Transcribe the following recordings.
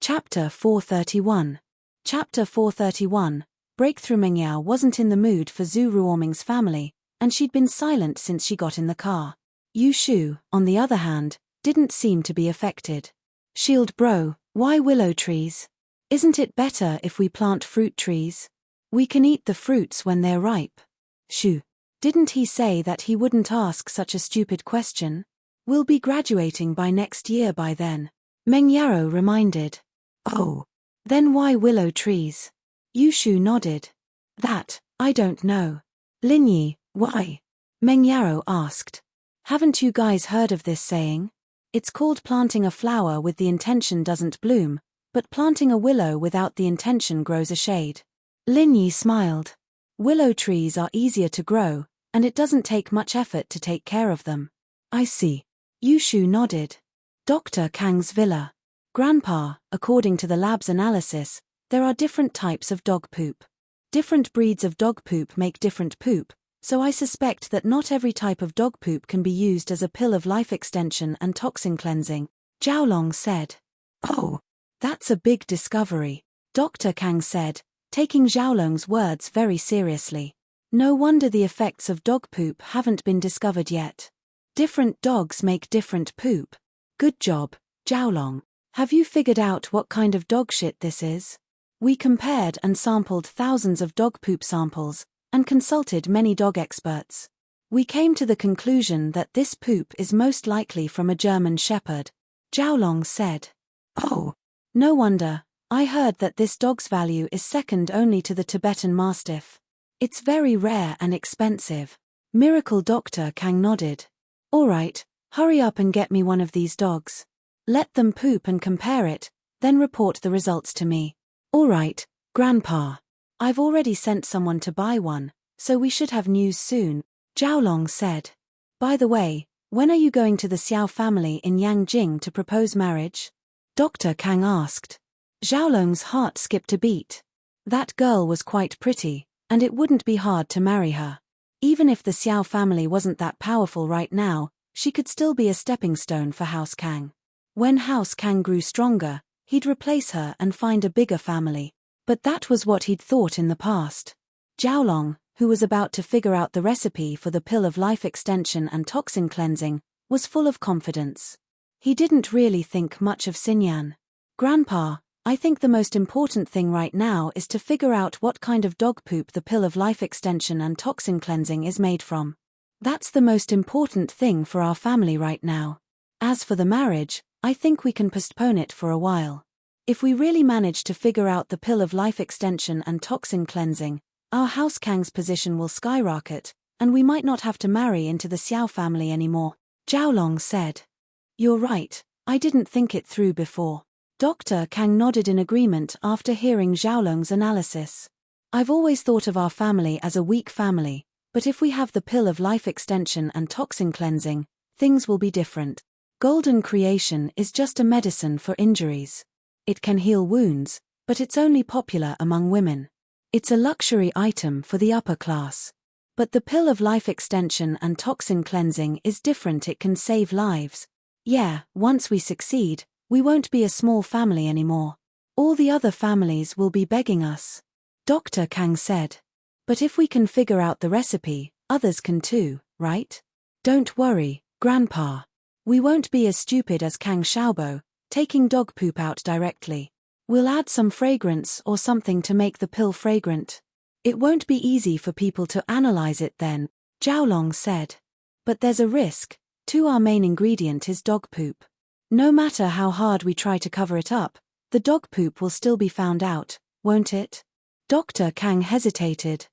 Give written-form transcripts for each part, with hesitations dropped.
Chapter 431. Chapter 431. Breakthrough. Mengyao wasn't in the mood for Zhu Ruoming's family, and she'd been silent since she got in the car. Yu Shu, on the other hand, didn't seem to be affected. Shield bro, why willow trees? Isn't it better if we plant fruit trees? We can eat the fruits when they're ripe. Shu. Didn't he say that he wouldn't ask such a stupid question? We'll be graduating by next year by then. Mengyao reminded. Oh. Then why willow trees? Yu Shu nodded. That, I don't know. Linyi, why? Mengyao asked. Haven't you guys heard of this saying? It's called planting a flower with the intention doesn't bloom, but planting a willow without the intention grows a shade. Linyi smiled. Willow trees are easier to grow, and it doesn't take much effort to take care of them. I see. Yu Shu nodded. Dr. Kang's villa. Grandpa, according to the lab's analysis, there are different types of dog poop. Different breeds of dog poop make different poop, so I suspect that not every type of dog poop can be used as a pill of life extension and toxin cleansing, Zhaolong said. Oh, that's a big discovery, Dr. Kang said, taking Zhaolong's words very seriously. No wonder the effects of dog poop haven't been discovered yet. Different dogs make different poop. Good job, Zhaolong. Have you figured out what kind of dog shit this is? We compared and sampled thousands of dog poop samples, and consulted many dog experts. We came to the conclusion that this poop is most likely from a German Shepherd, Zhaolong said. Oh. No wonder, I heard that this dog's value is second only to the Tibetan Mastiff. It's very rare and expensive. Miracle Dr. Kang nodded. Alright, hurry up and get me one of these dogs. Let them poop and compare it, then report the results to me. Alright, Grandpa. I've already sent someone to buy one, so we should have news soon, Zhaolong said. By the way, when are you going to the Xiao family in Yangjing to propose marriage? Dr. Kang asked. Zhaolong's heart skipped a beat. That girl was quite pretty, and it wouldn't be hard to marry her. Even if the Xiao family wasn't that powerful right now, she could still be a stepping stone for House Kang. When House Kang grew stronger, he'd replace her and find a bigger family. But that was what he'd thought in the past. Zhaolong, who was about to figure out the recipe for the pill of life extension and toxin cleansing, was full of confidence. He didn't really think much of Xinyan. Grandpa, I think the most important thing right now is to figure out what kind of dog poop the pill of life extension and toxin cleansing is made from. That's the most important thing for our family right now. As for the marriage, I think we can postpone it for a while. If we really manage to figure out the pill of life extension and toxin cleansing, our House Kang's position will skyrocket, and we might not have to marry into the Xiao family anymore, Zhaolong said. You're right, I didn't think it through before. Dr. Kang nodded in agreement after hearing Zhaolong's analysis. I've always thought of our family as a weak family, but if we have the pill of life extension and toxin cleansing, things will be different. Golden creation is just a medicine for injuries. It can heal wounds, but it's only popular among women. It's a luxury item for the upper class. But the pill of life extension and toxin cleansing is different. It can save lives. Yeah, once we succeed, we won't be a small family anymore. All the other families will be begging us. Dr. Kang said. But if we can figure out the recipe, others can too, right? Don't worry, Grandpa. We won't be as stupid as Kang Xiaobo, taking dog poop out directly. We'll add some fragrance or something to make the pill fragrant. It won't be easy for people to analyze it then, Zhaolong said. But there's a risk, too. Our main ingredient is dog poop. No matter how hard we try to cover it up, the dog poop will still be found out, won't it? Dr. Kang hesitated.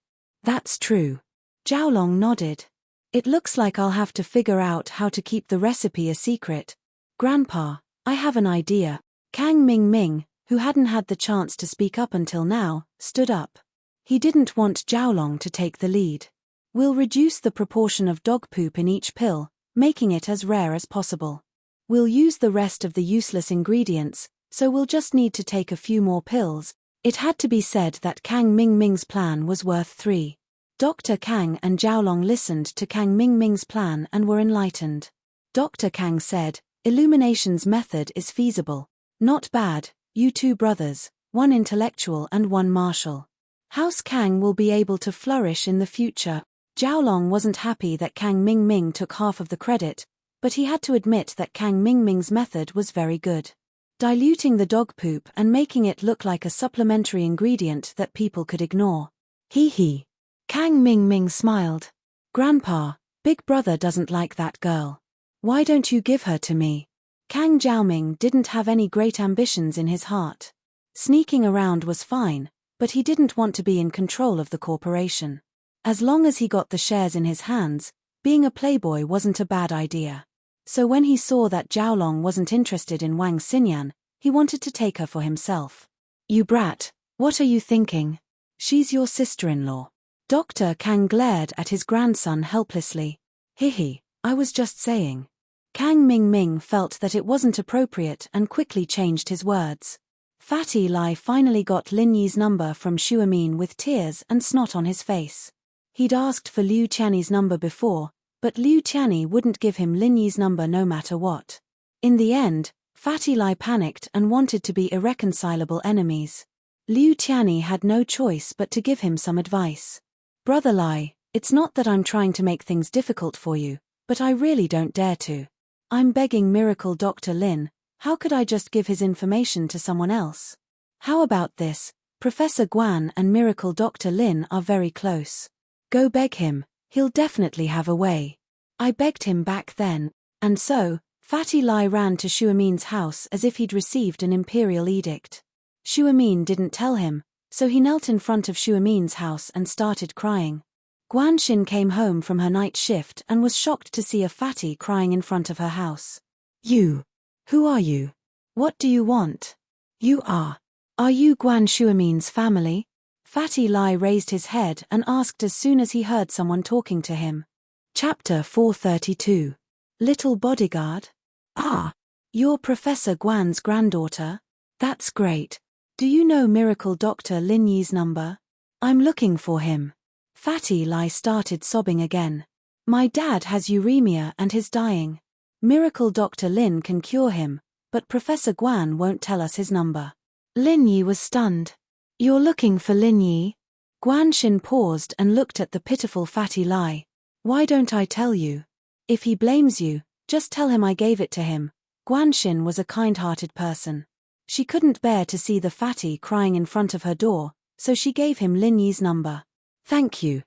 That's true. Zhaolong nodded. It looks like I'll have to figure out how to keep the recipe a secret. Grandpa, I have an idea. Kang Ming, who hadn't had the chance to speak up until now, stood up. He didn't want Zhaolong to take the lead. We'll reduce the proportion of dog poop in each pill, making it as rare as possible. We'll use the rest of the useless ingredients, so we'll just need to take a few more pills. It had to be said that Kang Ming's plan was worth 3. Dr. Kang and Zhaolong listened to Kang Ming's plan and were enlightened. Dr. Kang said, Illumination's method is feasible. Not bad, You two brothers, one intellectual and one martial. House Kang will be able to flourish in the future. Jiaolong wasn't happy that Kang Mingming took half of the credit, but he had to admit that Kang Mingming's method was very good. Diluting the dog poop and making it look like a supplementary ingredient that people could ignore. Hee hee. Kang Mingming smiled. Grandpa, big brother doesn't like that girl. Why don't you give her to me? Kang Jiaoming didn't have any great ambitions in his heart. Sneaking around was fine, but he didn't want to be in control of the corporation. As long as he got the shares in his hands, being a playboy wasn't a bad idea. So when he saw that Jiaolong wasn't interested in Wang Xinyan, he wanted to take her for himself. You brat, what are you thinking? She's your sister-in-law. Dr. Kang glared at his grandson helplessly. Hihi, I was just saying. Kang Mingming felt that it wasn't appropriate and quickly changed his words. Fatty Lai finally got Lin Yi's number from Shuamin with tears and snot on his face. He'd asked for Liu Qianni's number before, but Liu Qianni wouldn't give him Lin Yi's number no matter what. In the end, Fatty Lai panicked and wanted to be irreconcilable enemies. Liu Qianni had no choice but to give him some advice. Brother Lai, it's not that I'm trying to make things difficult for you, but I really don't dare to. I'm begging Miracle Dr. Lin, how could I just give his information to someone else? How about this? Professor Guan and Miracle Dr. Lin are very close. Go beg him, he'll definitely have a way. I begged him back then, and so, Fatty Lai ran to Shuamin's house as if he'd received an imperial edict. Shuamin didn't tell him, so he knelt in front of Shuamin's house and started crying. Guanxin came home from her night shift and was shocked to see a fatty crying in front of her house. You. Who are you? What do you want? You are. Are you Guan Shuamin's family? Fatty Lai raised his head and asked as soon as he heard someone talking to him. Chapter 432. Little Bodyguard? Ah. You're Professor Guan's granddaughter? That's great. Do you know Miracle Dr. Lin Yi's number? I'm looking for him. Fatty Lai started sobbing again. My dad has uremia and he's dying. Miracle Dr. Lin can cure him, but Professor Guan won't tell us his number. Lin Yi was stunned. You're looking for Lin Yi? Guanxin paused and looked at the pitiful Fatty Lai. Why don't I tell you? If he blames you, just tell him I gave it to him. Guanxin was a kind-hearted person. She couldn't bear to see the fatty crying in front of her door, so she gave him Lin Yi's number. Thank you,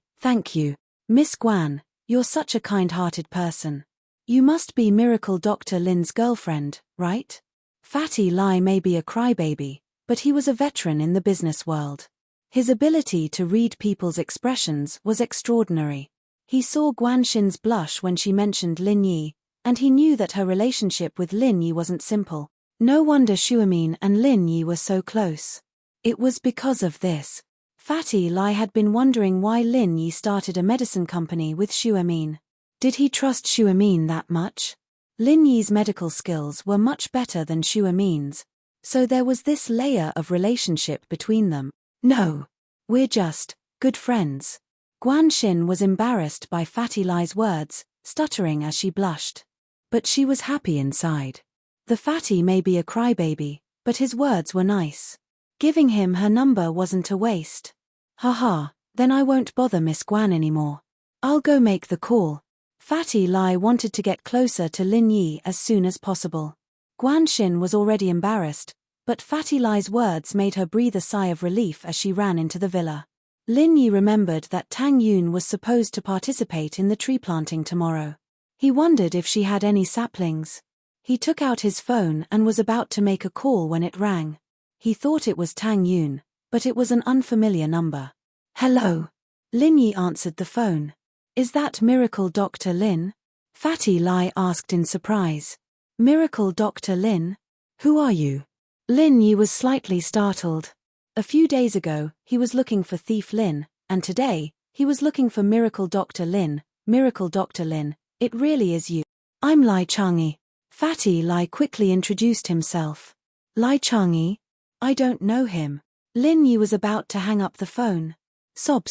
Miss Guan, you're such a kind-hearted person. You must be Miracle Dr. Lin's girlfriend, right? Fatty Lai may be a crybaby, but he was a veteran in the business world. His ability to read people's expressions was extraordinary. He saw Guanxin's blush when she mentioned Lin Yi, and he knew that her relationship with Lin Yi wasn't simple. No wonder Shuamin and Lin Yi were so close. It was because of this. Fatty Lai had been wondering why Lin Yi started a medicine company with Shuamin. Did he trust Shuamin that much? Lin Yi's medical skills were much better than Shuamin's, so there was this layer of relationship between them. No. We're just good friends. Guanxin was embarrassed by Fatty Lai's words, stuttering as she blushed. But she was happy inside. The fatty may be a crybaby, but his words were nice. Giving him her number wasn't a waste. Haha, then I won't bother Miss Guan anymore. I'll go make the call. Fatty Lai wanted to get closer to Lin Yi as soon as possible. Guanxin was already embarrassed, but Fatty Lai's words made her breathe a sigh of relief as she ran into the villa. Lin Yi remembered that Tang Yun was supposed to participate in the tree planting tomorrow. He wondered if she had any saplings. He took out his phone and was about to make a call when it rang. He thought it was Tang Yun, but it was an unfamiliar number. Hello. Lin Yi answered the phone. Is that Miracle Dr. Lin? Fatty Lai asked in surprise. Miracle Dr. Lin? Who are you? Lin Yi was slightly startled. A few days ago, he was looking for Thief Lin, and today, he was looking for Miracle Dr. Lin. Miracle Dr. Lin, it really is you. I'm Lai Chang'e. Fatty Lai quickly introduced himself. Lai Chang'e? I don't know him. Lin Yi was about to hang up the phone. Sob.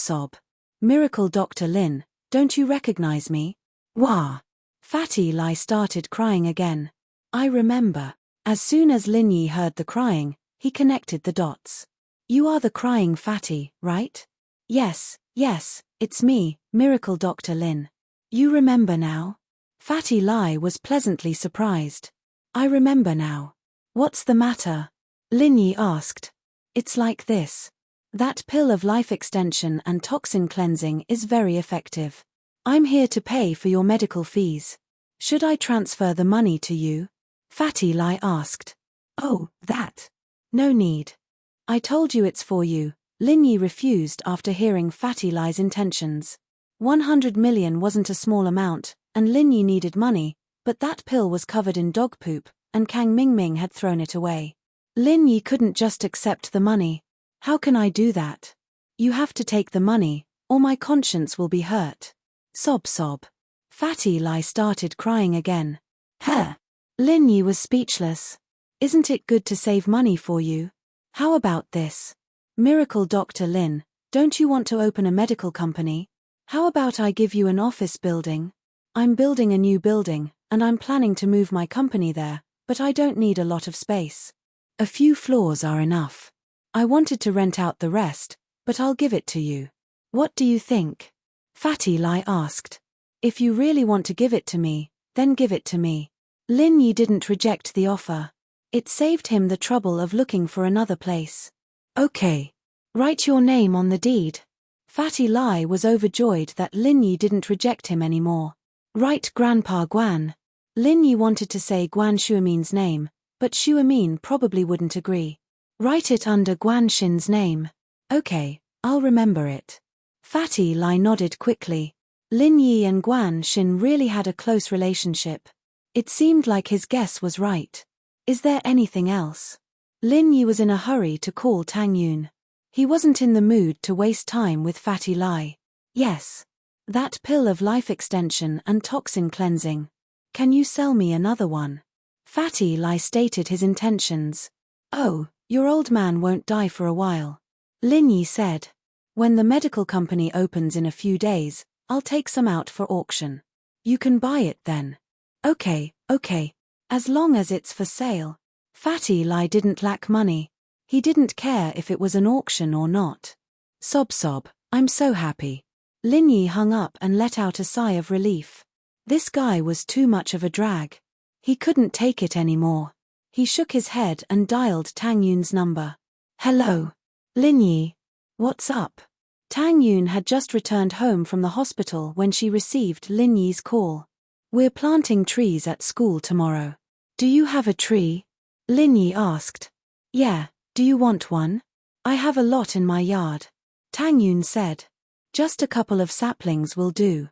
Miracle Dr. Lin, don't you recognize me? Wah. Fatty Lai started crying again. I remember. As soon as Lin Yi heard the crying, He connected the dots. You are the crying fatty, right? Yes, it's me, Miracle Dr. Lin. You remember now? Fatty Lai was pleasantly surprised. I remember now. What's the matter? Lin Yi asked. It's like this. That pill of life extension and toxin cleansing is very effective. I'm here to pay for your medical fees. Should I transfer the money to you? Fatty Lai asked. Oh, that. No need. I told you it's for you. Lin Yi refused after hearing Fatty Lai's intentions. 100 million wasn't a small amount, and Lin Yi needed money, but that pill was covered in dog poop, and Kang Mingming had thrown it away. Lin Yi couldn't just accept the money. How can I do that? You have to take the money, or my conscience will be hurt. Sob. Fatty Lai started crying again. Huh. Lin Yi was speechless. Isn't it good to save money for you? How about this? Miracle Dr. Lin, don't you want to open a medical company? How about I give you an office building? I'm building a new building, and I'm planning to move my company there, but I don't need a lot of space. A few floors are enough. I wanted to rent out the rest, but I'll give it to you. What do you think? Fatty Lai asked. If you really want to give it to me, then give it to me. Lin Yi didn't reject the offer. It saved him the trouble of looking for another place. Okay. Write your name on the deed. Fatty Lai was overjoyed that Lin Yi didn't reject him anymore. Write Grandpa Guan. Lin Yi wanted to say Guan Shuamin's name, but Shuamin probably wouldn't agree. Write it under Guan Xin's name. Okay, I'll remember it. Fatty Lai nodded quickly. Lin Yi and Guan Xin really had a close relationship. It seemed like his guess was right. Is there anything else? Lin Yi was in a hurry to call Tang Yun. He wasn't in the mood to waste time with Fatty Lai. Yes. That pill of life extension and toxin cleansing. Can you sell me another one? Fatty Lai stated his intentions. Oh, your old man won't die for a while. Lin Yi said. When the medical company opens in a few days, I'll take some out for auction. You can buy it then. Okay. As long as it's for sale. Fatty Lai didn't lack money. He didn't care if it was an auction or not. Sob, I'm so happy. Lin Yi hung up and let out a sigh of relief. This guy was too much of a drag. He couldn't take it anymore. He shook his head and dialed Tang Yun's number. Hello. Lin Yi. What's up? Tang Yun had just returned home from the hospital when she received Lin Yi's call. We're planting trees at school tomorrow. Do you have a tree? Lin Yi asked. Yeah, do you want one? I have a lot in my yard. Tang Yun said. Just a couple of saplings will do.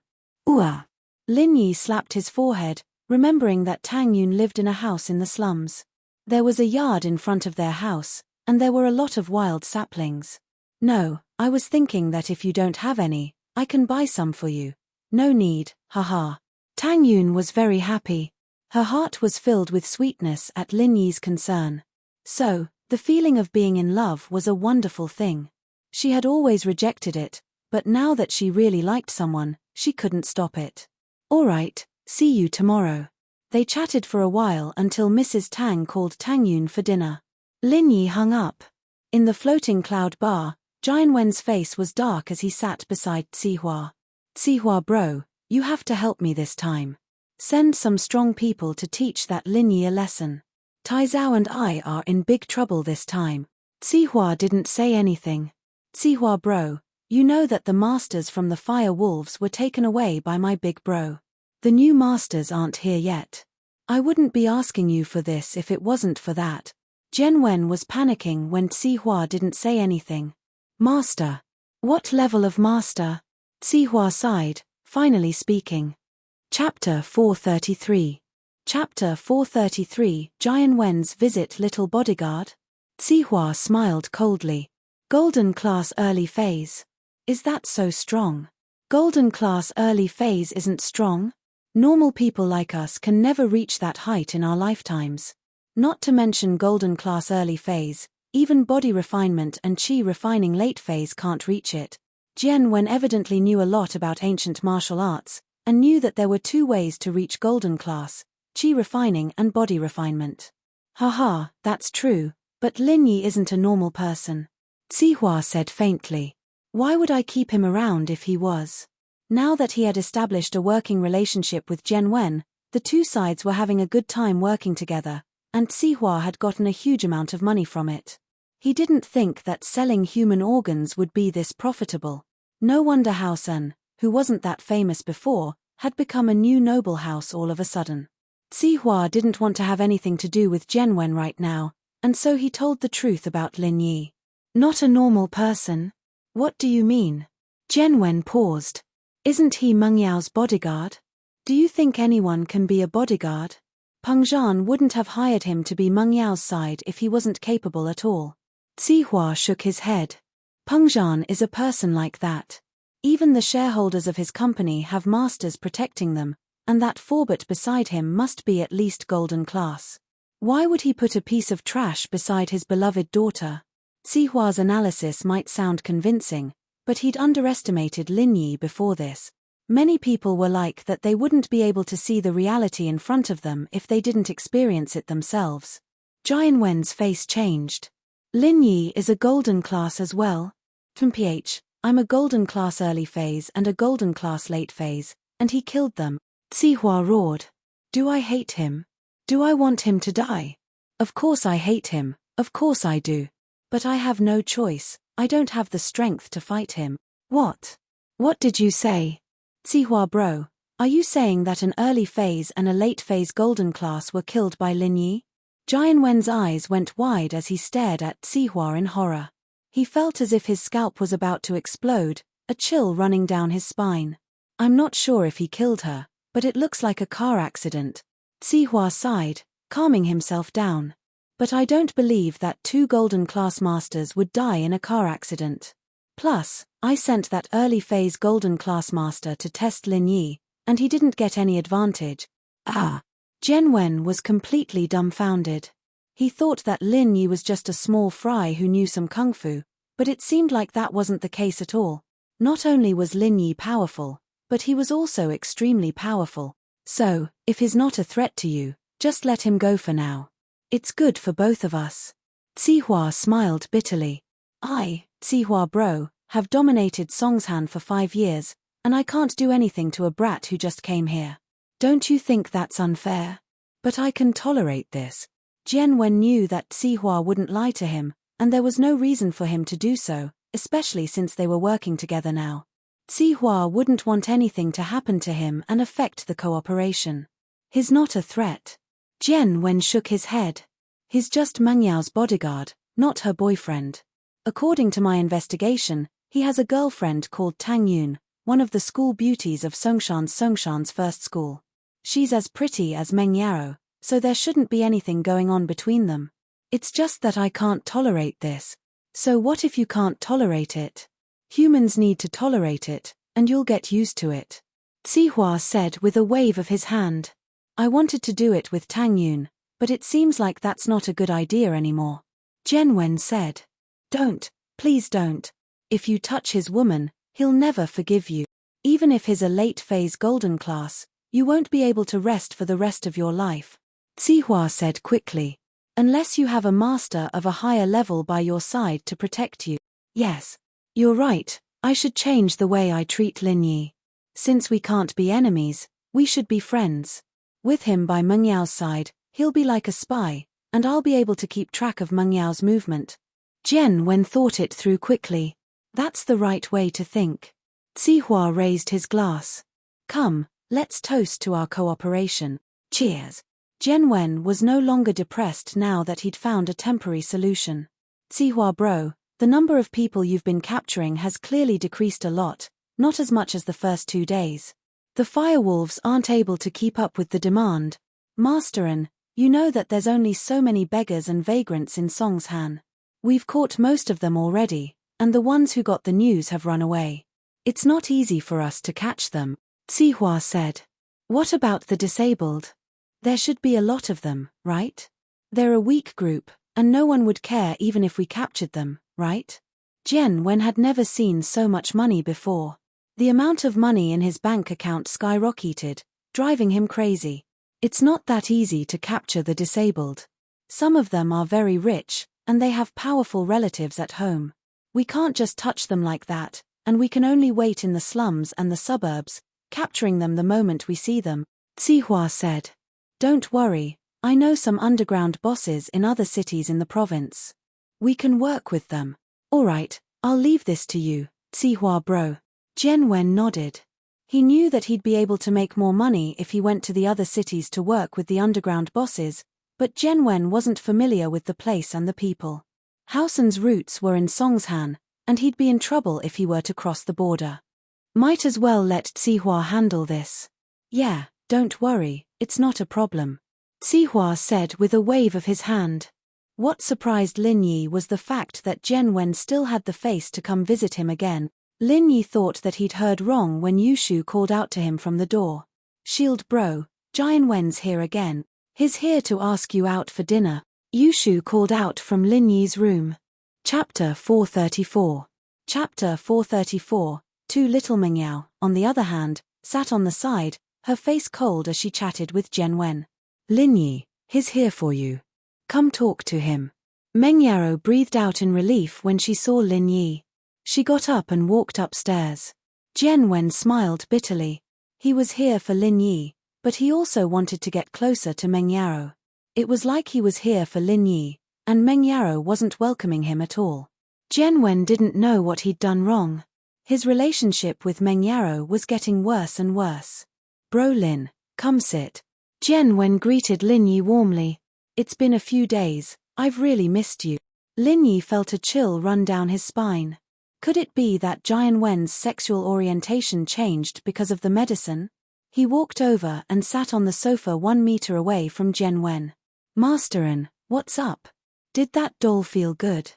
Ooh. Lin Yi slapped his forehead, remembering that Tang Yun lived in a house in the slums. There was a yard in front of their house, and there were a lot of wild saplings. No, I was thinking that if you don't have any, I can buy some for you. No need, haha. Tang Yun was very happy. Her heart was filled with sweetness at Lin Yi's concern. So, the feeling of being in love was a wonderful thing. She had always rejected it, but now that she really liked someone, she couldn't stop it. All right, see you tomorrow. They chatted for a while until Mrs. Tang called Tang Yun for dinner. Lin Yi hung up. In the floating cloud bar, Jian Wen's face was dark as he sat beside Cihua. Cihua bro, you have to help me this time. Send some strong people to teach that Lin Yi a lesson. Tai Zhao and I are in big trouble this time. Cihua didn't say anything. Cihua bro, you know that the masters from the Fire Wolves were taken away by my big bro. The new masters aren't here yet. I wouldn't be asking you for this if it wasn't for that. Jian Wen was panicking when Cihua didn't say anything. Master. What level of master? Cihua sighed, finally speaking. Chapter 433. Chapter 433, Jian Wen's Visit Little Bodyguard? Cihua smiled coldly. Golden Class Early Phase. Is that so strong? Golden Class Early Phase isn't strong? Normal people like us can never reach that height in our lifetimes. Not to mention Golden Class Early Phase, even Body Refinement and Qi Refining Late Phase can't reach it. Jian Wen evidently knew a lot about ancient martial arts, and knew that there were two ways to reach Golden Class, Qi Refining and Body Refinement. Haha, that's true, But Lin Yi isn't a normal person. Sihua said faintly. Why would I keep him around if he was? Now that he had established a working relationship with Jian Wen, the two sides were having a good time working together, and Sihua had gotten a huge amount of money from it. He didn't think that selling human organs would be this profitable. No wonder House An, who wasn't that famous before, had become a new noble house all of a sudden. Sihua didn't want to have anything to do with Jian Wen right now, and so he told the truth about Lin Yi. Not a normal person? What do you mean? Jian Wen paused. Isn't he Meng Yao's bodyguard? Do you think anyone can be a bodyguard? Peng Zhan wouldn't have hired him to be Meng Yao's side if he wasn't capable at all. Sihua shook his head. Peng Zhan is a person like that. Even the shareholders of his company have masters protecting them, and that forbot beside him must be at least golden class. Why would he put a piece of trash beside his beloved daughter? Sihua's analysis might sound convincing, but he'd underestimated Lin Yi before this. Many people were like that they wouldn't be able to see the reality in front of them if they didn't experience it themselves. Jian Wen's face changed. Lin Yi is a golden class as well. I'm a golden class early phase and a golden class late phase, and he killed them. Sihua roared. Do I hate him? Do I want him to die? Of course I hate him, of course I do. But I have no choice, I don't have the strength to fight him. What? What did you say? Sihua bro, are you saying that an early phase and a late phase golden class were killed by Lin Yi? Jian Wen's eyes went wide as he stared at Sihua in horror. He felt as if his scalp was about to explode, a chill running down his spine. I'm not sure if he killed her, but it looks like a car accident. Sihua sighed, calming himself down. But I don't believe that two golden class masters would die in a car accident. Plus, I sent that early phase golden class master to test Lin Yi, and he didn't get any advantage. Ah! Jian Wen was completely dumbfounded. He thought that Lin Yi was just a small fry who knew some kung fu, but it seemed like that wasn't the case at all. Not only was Lin Yi powerful, but he was also extremely powerful. So, if he's not a threat to you, just let him go for now. It's good for both of us. Sihua smiled bitterly. Sihua bro, have dominated Songshan for 5 years, and I can't do anything to a brat who just came here. Don't you think that's unfair? But I can tolerate this. Jian Wen knew that Sihua wouldn't lie to him, and there was no reason for him to do so, especially since they were working together now. Sihua wouldn't want anything to happen to him and affect the cooperation. He's not a threat. Jian Wen shook his head. He's just Meng Yao's bodyguard, not her boyfriend. According to my investigation, he has a girlfriend called Tang Yun, one of the school beauties of Songshan's first school. She's as pretty as Meng Yao, so there shouldn't be anything going on between them. It's just that I can't tolerate this. So what if you can't tolerate it? Humans need to tolerate it, and you'll get used to it. Sihua said with a wave of his hand. I wanted to do it with Tang Yun, but it seems like that's not a good idea anymore. Jian Wen said. Don't, please don't. If you touch his woman, he'll never forgive you. Even if he's a late phase golden class, you won't be able to rest for the rest of your life. Sihua said quickly. Unless you have a master of a higher level by your side to protect you. Yes. You're right, I should change the way I treat Lin Yi. Since we can't be enemies, we should be friends. With him by Meng Yao's side, he'll be like a spy, and I'll be able to keep track of Meng Yao's movement. Jian Wen thought it through quickly. That's the right way to think. Sihua raised his glass. Come, let's toast to our cooperation. Cheers. Jian Wen was no longer depressed now that he'd found a temporary solution. Sihua bro, the number of people you've been capturing has clearly decreased a lot, not as much as the first 2 days. The firewolves aren't able to keep up with the demand. Master An, you know that there's only so many beggars and vagrants in Songshan. We've caught most of them already, and the ones who got the news have run away. It's not easy for us to catch them, Sihua said. What about the disabled? There should be a lot of them, right? They're a weak group, and no one would care even if we captured them, right? Jian Wen had never seen so much money before. The amount of money in his bank account skyrocketed, driving him crazy. It's not that easy to capture the disabled. Some of them are very rich, and they have powerful relatives at home. We can't just touch them like that, and we can only wait in the slums and the suburbs, capturing them the moment we see them, Zihua said. Don't worry, I know some underground bosses in other cities in the province. We can work with them. Alright, I'll leave this to you, Zihua bro. Jianwen nodded. He knew that he'd be able to make more money if he went to the other cities to work with the underground bosses, but Jianwen wasn't familiar with the place and the people. Haosen's roots were in Songshan, and he'd be in trouble if he were to cross the border. Might as well let Zihua handle this. Yeah, don't worry, it's not a problem, Zihua said with a wave of his hand. What surprised Lin Yi was the fact that Jianwen still had the face to come visit him again. Lin Yi thought that he'd heard wrong when Yushu called out to him from the door. Shield bro, Jianwen's here again. He's here to ask you out for dinner, Yushu called out from Lin Yi's room. Chapter 434. Chapter 434. Little Mengyao, on the other hand, sat on the side, her face cold as she chatted with Jianwen. Lin Yi, he's here for you. Come talk to him. Mengyao breathed out in relief when she saw Lin Yi. She got up and walked upstairs. Jianwen smiled bitterly. He was here for Lin Yi, but he also wanted to get closer to Mengyao. It was like he was here for Lin Yi, and Mengyao wasn't welcoming him at all. Jianwen didn't know what he'd done wrong. His relationship with Mengyao was getting worse and worse. Bro Lin, come sit. Jianwen greeted Lin Yi warmly. It's been a few days, I've really missed you. Lin Yi felt a chill run down his spine. Could it be that Jianwen's sexual orientation changed because of the medicine? He walked over and sat on the sofa 1 meter away from Jianwen. Masterin, what's up? Did that doll feel good?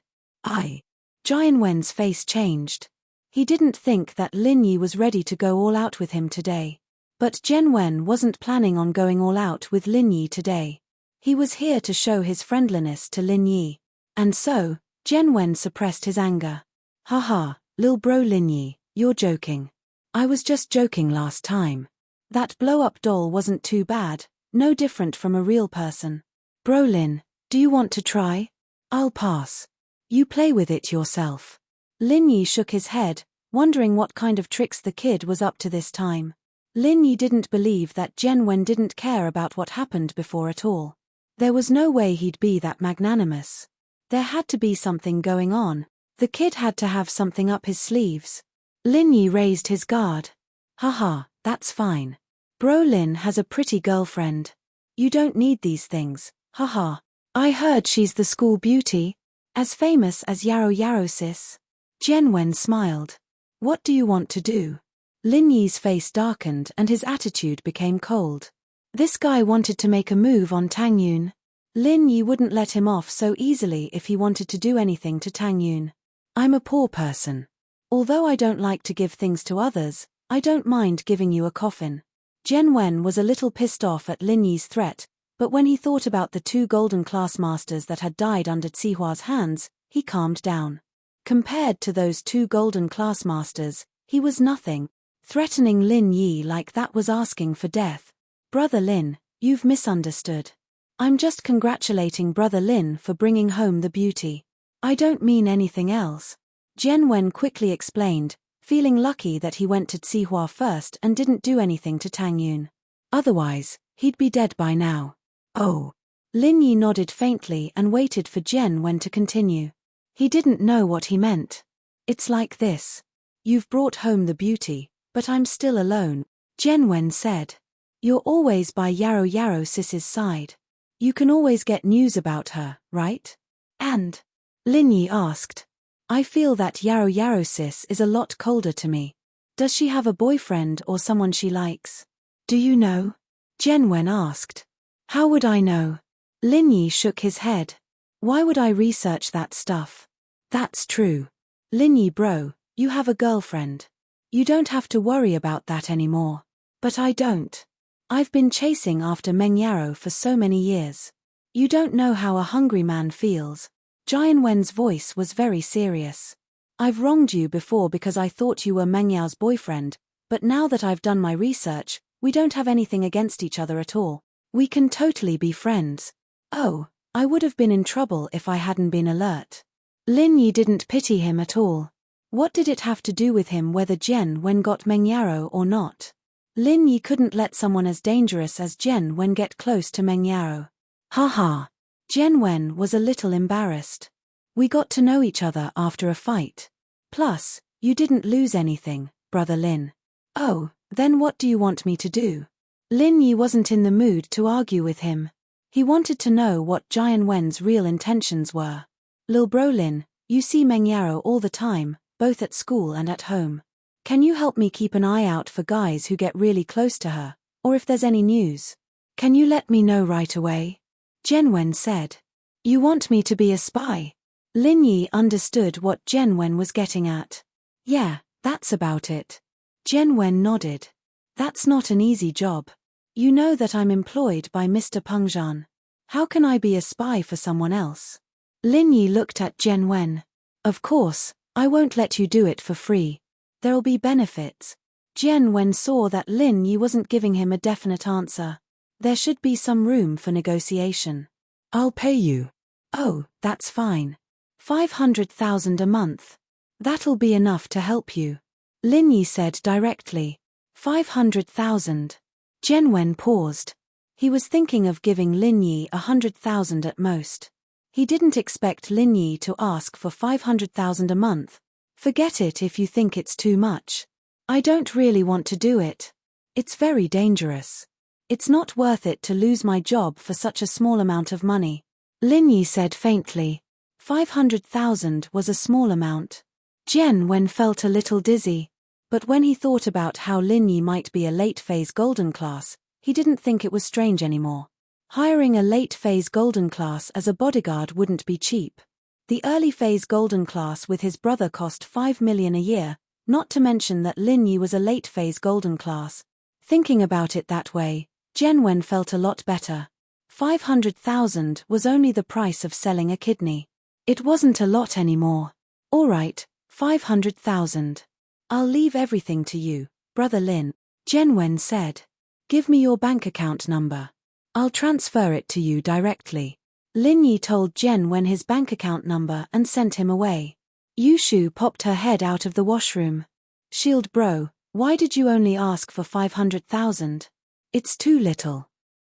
Jianwen's face changed. He didn't think that Lin Yi was ready to go all out with him today. But Jianwen wasn't planning on going all out with Lin Yi today. He was here to show his friendliness to Lin Yi. And so, Jianwen suppressed his anger. Haha, lil bro Lin Yi, you're joking. I was just joking last time. That blow-up doll wasn't too bad, no different from a real person. Bro Lin, do you want to try? I'll pass. You play with it yourself. Lin Yi shook his head, wondering what kind of tricks the kid was up to this time. Lin Yi didn't believe that Jianwen didn't care about what happened before at all. There was no way he'd be that magnanimous. There had to be something going on. The kid had to have something up his sleeves. Lin Yi raised his guard. Haha, that's fine. Bro Lin has a pretty girlfriend. You don't need these things, haha. I heard she's the school beauty. As famous as Yaro sis. Jianwen smiled. What do you want to do? Lin Yi's face darkened and his attitude became cold. This guy wanted to make a move on Tang Yun. Lin Yi wouldn't let him off so easily if he wanted to do anything to Tang Yun. I'm a poor person. Although I don't like to give things to others, I don't mind giving you a coffin. Jianwen was a little pissed off at Lin Yi's threat, but when he thought about the 2 golden class masters that had died under Zihua's hands, he calmed down. Compared to those 2 golden class masters, he was nothing. Threatening Lin Yi like that was asking for death. Brother Lin, you've misunderstood. I'm just congratulating Brother Lin for bringing home the beauty. I don't mean anything else. Jianwen quickly explained, feeling lucky that he went to Zihua first and didn't do anything to Tang Yun. Otherwise, he'd be dead by now. Oh. Lin Yi nodded faintly and waited for Jianwen to continue. He didn't know what he meant. It's like this. You've brought home the beauty, but I'm still alone, Jianwen said. You're always by Yaro sis's side. You can always get news about her, right? And? Lin Yi asked. I feel that Yaro sis is a lot colder to me. Does she have a boyfriend or someone she likes? Do you know? Jianwen asked. How would I know? Lin Yi shook his head. Why would I research that stuff? That's true. Lin Yi bro, you have a girlfriend. You don't have to worry about that anymore. But I don't. I've been chasing after Mengyao for so many years. You don't know how a hungry man feels. Jianwen's voice was very serious. I've wronged you before because I thought you were Mengyao's boyfriend, but now that I've done my research, we don't have anything against each other at all. We can totally be friends. Oh, I would have been in trouble if I hadn't been alert. Lin Yi didn't pity him at all. What did it have to do with him whether Jian Wen got Meng Yaro or not? Lin Yi couldn't let someone as dangerous as Jian Wen get close to Meng Yaro. Ha ha. Jian Wen was a little embarrassed. We got to know each other after a fight. Plus, you didn't lose anything, brother Lin. Oh, then what do you want me to do? Lin Yi wasn't in the mood to argue with him. He wanted to know what Jian Wen's real intentions were. Lil bro Lin, you see Meng Yaro all the time, both at school and at home. Can you help me keep an eye out for guys who get really close to her, or if there's any news? Can you let me know right away? Jian Wen said. You want me to be a spy? Lin Yi understood what Jian Wen was getting at. Yeah, that's about it. Jian Wen nodded. That's not an easy job. You know that I'm employed by Mr. Peng Zhan. How can I be a spy for someone else? Lin Yi looked at Jian Wen. Of course, I won't let you do it for free. There'll be benefits. Jian Wen saw that Lin Yi wasn't giving him a definite answer. There should be some room for negotiation. I'll pay you. Oh, that's fine. 500,000 a month. That'll be enough to help you. Lin Yi said directly. 500,000. Jian Wen paused. He was thinking of giving Lin Yi 100,000 at most. He didn't expect Lin Yi to ask for 500,000 a month. Forget it if you think it's too much. I don't really want to do it. It's very dangerous. It's not worth it to lose my job for such a small amount of money. Lin Yi said faintly. 500,000 was a small amount. Jian Wen felt a little dizzy. But when he thought about how Lin Yi might be a late-phase golden class, he didn't think it was strange anymore. Hiring a late-phase golden class as a bodyguard wouldn't be cheap. The early-phase golden class with his brother cost 5 million a year, not to mention that Lin Yi was a late-phase golden class. Thinking about it that way, Jian Wen felt a lot better. 500,000 was only the price of selling a kidney. It wasn't a lot anymore. All right, 500,000. I'll leave everything to you, brother Lin, Jian Wen said. Give me your bank account number. I'll transfer it to you directly. Lin Yi told Jian Wen his bank account number and sent him away. Yushu popped her head out of the washroom. Shield bro, why did you only ask for 500,000? It's too little.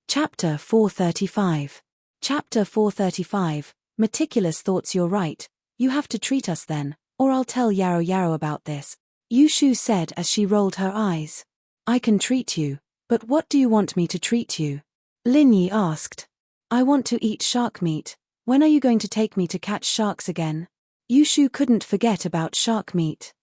Chapter 435. Chapter 435, Meticulous thoughts. You're right, you have to treat us then, or I'll tell Yaro Yaro about this. Yushu said as she rolled her eyes. I can treat you, but what do you want me to treat you? Lin Yi asked. I want to eat shark meat. When are you going to take me to catch sharks again? Yushu couldn't forget about shark meat.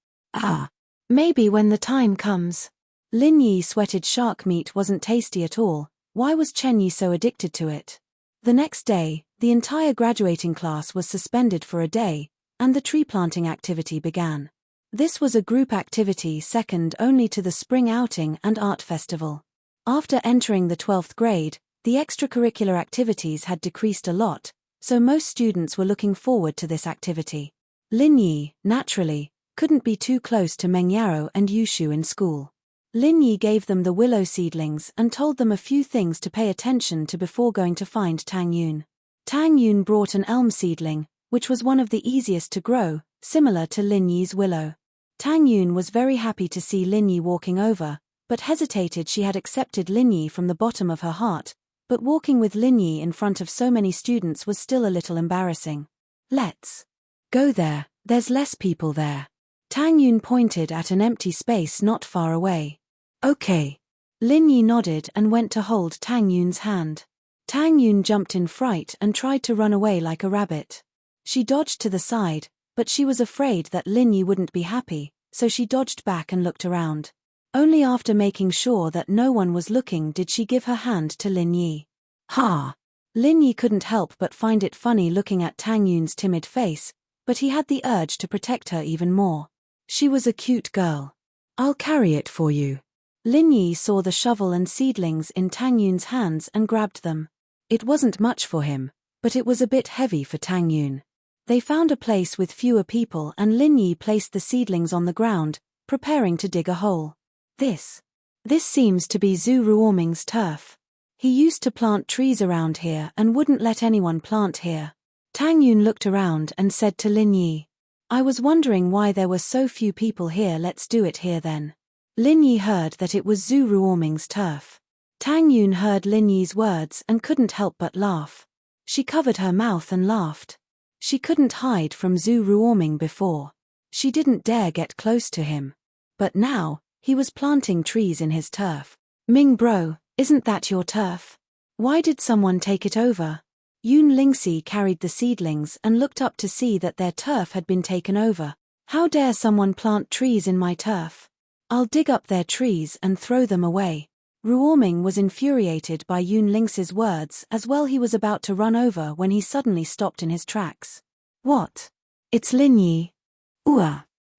Maybe when the time comes. Lin Yi sweated. Shark meat wasn't tasty at all. Why was Chen Yi so addicted to it? The next day, the entire graduating class was suspended for a day, and the tree planting activity began. This was a group activity second only to the spring outing and art festival. After entering the 12th grade, the extracurricular activities had decreased a lot, so most students were looking forward to this activity. Lin Yi, naturally, couldn't be too close to Meng Yaro and Yushu in school. Lin Yi gave them the willow seedlings and told them a few things to pay attention to before going to find Tang Yun. Tang Yun brought an elm seedling, which was one of the easiest to grow, similar to Lin Yi's willow. Tang Yun was very happy to see Lin Yi walking over, but hesitated. She had accepted Lin Yi from the bottom of her heart, but walking with Lin Yi in front of so many students was still a little embarrassing. Let's go there, there's less people there. Tang Yun pointed at an empty space not far away. Okay. Lin Yi nodded and went to hold Tang Yun's hand. Tang Yun jumped in fright and tried to run away like a rabbit. She dodged to the side, but she was afraid that Lin Yi wouldn't be happy, so she dodged back and looked around. Only after making sure that no one was looking did she give her hand to Lin Yi. Ha! Lin Yi couldn't help but find it funny looking at Tang Yun's timid face, but he had the urge to protect her even more. She was a cute girl. I'll carry it for you. Lin Yi saw the shovel and seedlings in Tang Yun's hands and grabbed them. It wasn't much for him, but it was a bit heavy for Tang Yun. They found a place with fewer people and Lin Yi placed the seedlings on the ground, preparing to dig a hole. This seems to be Zhu Ruoming's turf. He used to plant trees around here and wouldn't let anyone plant here. Tang Yun looked around and said to Lin Yi, I was wondering why there were so few people here. Let's do it here then. Lin Yi heard that it was Zhu Ruoming's turf. Tang Yun heard Lin Yi's words and couldn't help but laugh. She covered her mouth and laughed. She couldn't hide from Zhu Ruoming before. She didn't dare get close to him. But now, he was planting trees in his turf. Ming bro, isn't that your turf? Why did someone take it over? Yun Lingxi carried the seedlings and looked up to see that their turf had been taken over. How dare someone plant trees in my turf? I'll dig up their trees and throw them away. Ruoming was infuriated by Yun Lingxi's words as well. He was about to run over when he suddenly stopped in his tracks. What? It's Lin Yi.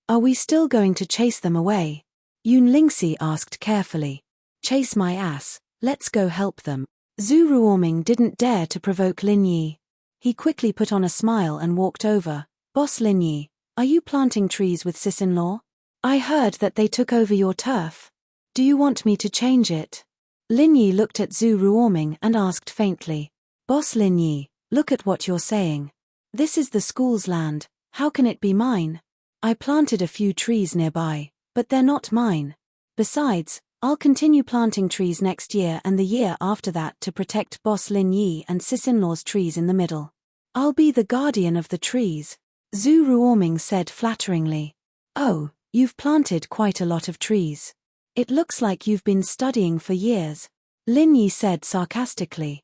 Are we still going to chase them away? Yun Lingxi asked carefully. Chase my ass, let's go help them. Zhu Ruoming didn't dare to provoke Lin Yi. He quickly put on a smile and walked over. Boss Lin Yi, are you planting trees with sis-in-law? I heard that they took over your turf. Do you want me to change it? Lin Yi looked at Zhu Ruoming and asked faintly. Boss Lin Yi, look at what you're saying. This is the school's land, how can it be mine? I planted a few trees nearby, but they're not mine. Besides, I'll continue planting trees next year and the year after that to protect Boss Lin Yi and sis-in-law's trees in the middle. I'll be the guardian of the trees, Zhu Ruoming said flatteringly. Oh, you've planted quite a lot of trees. It looks like you've been studying for years, Lin Yi said sarcastically.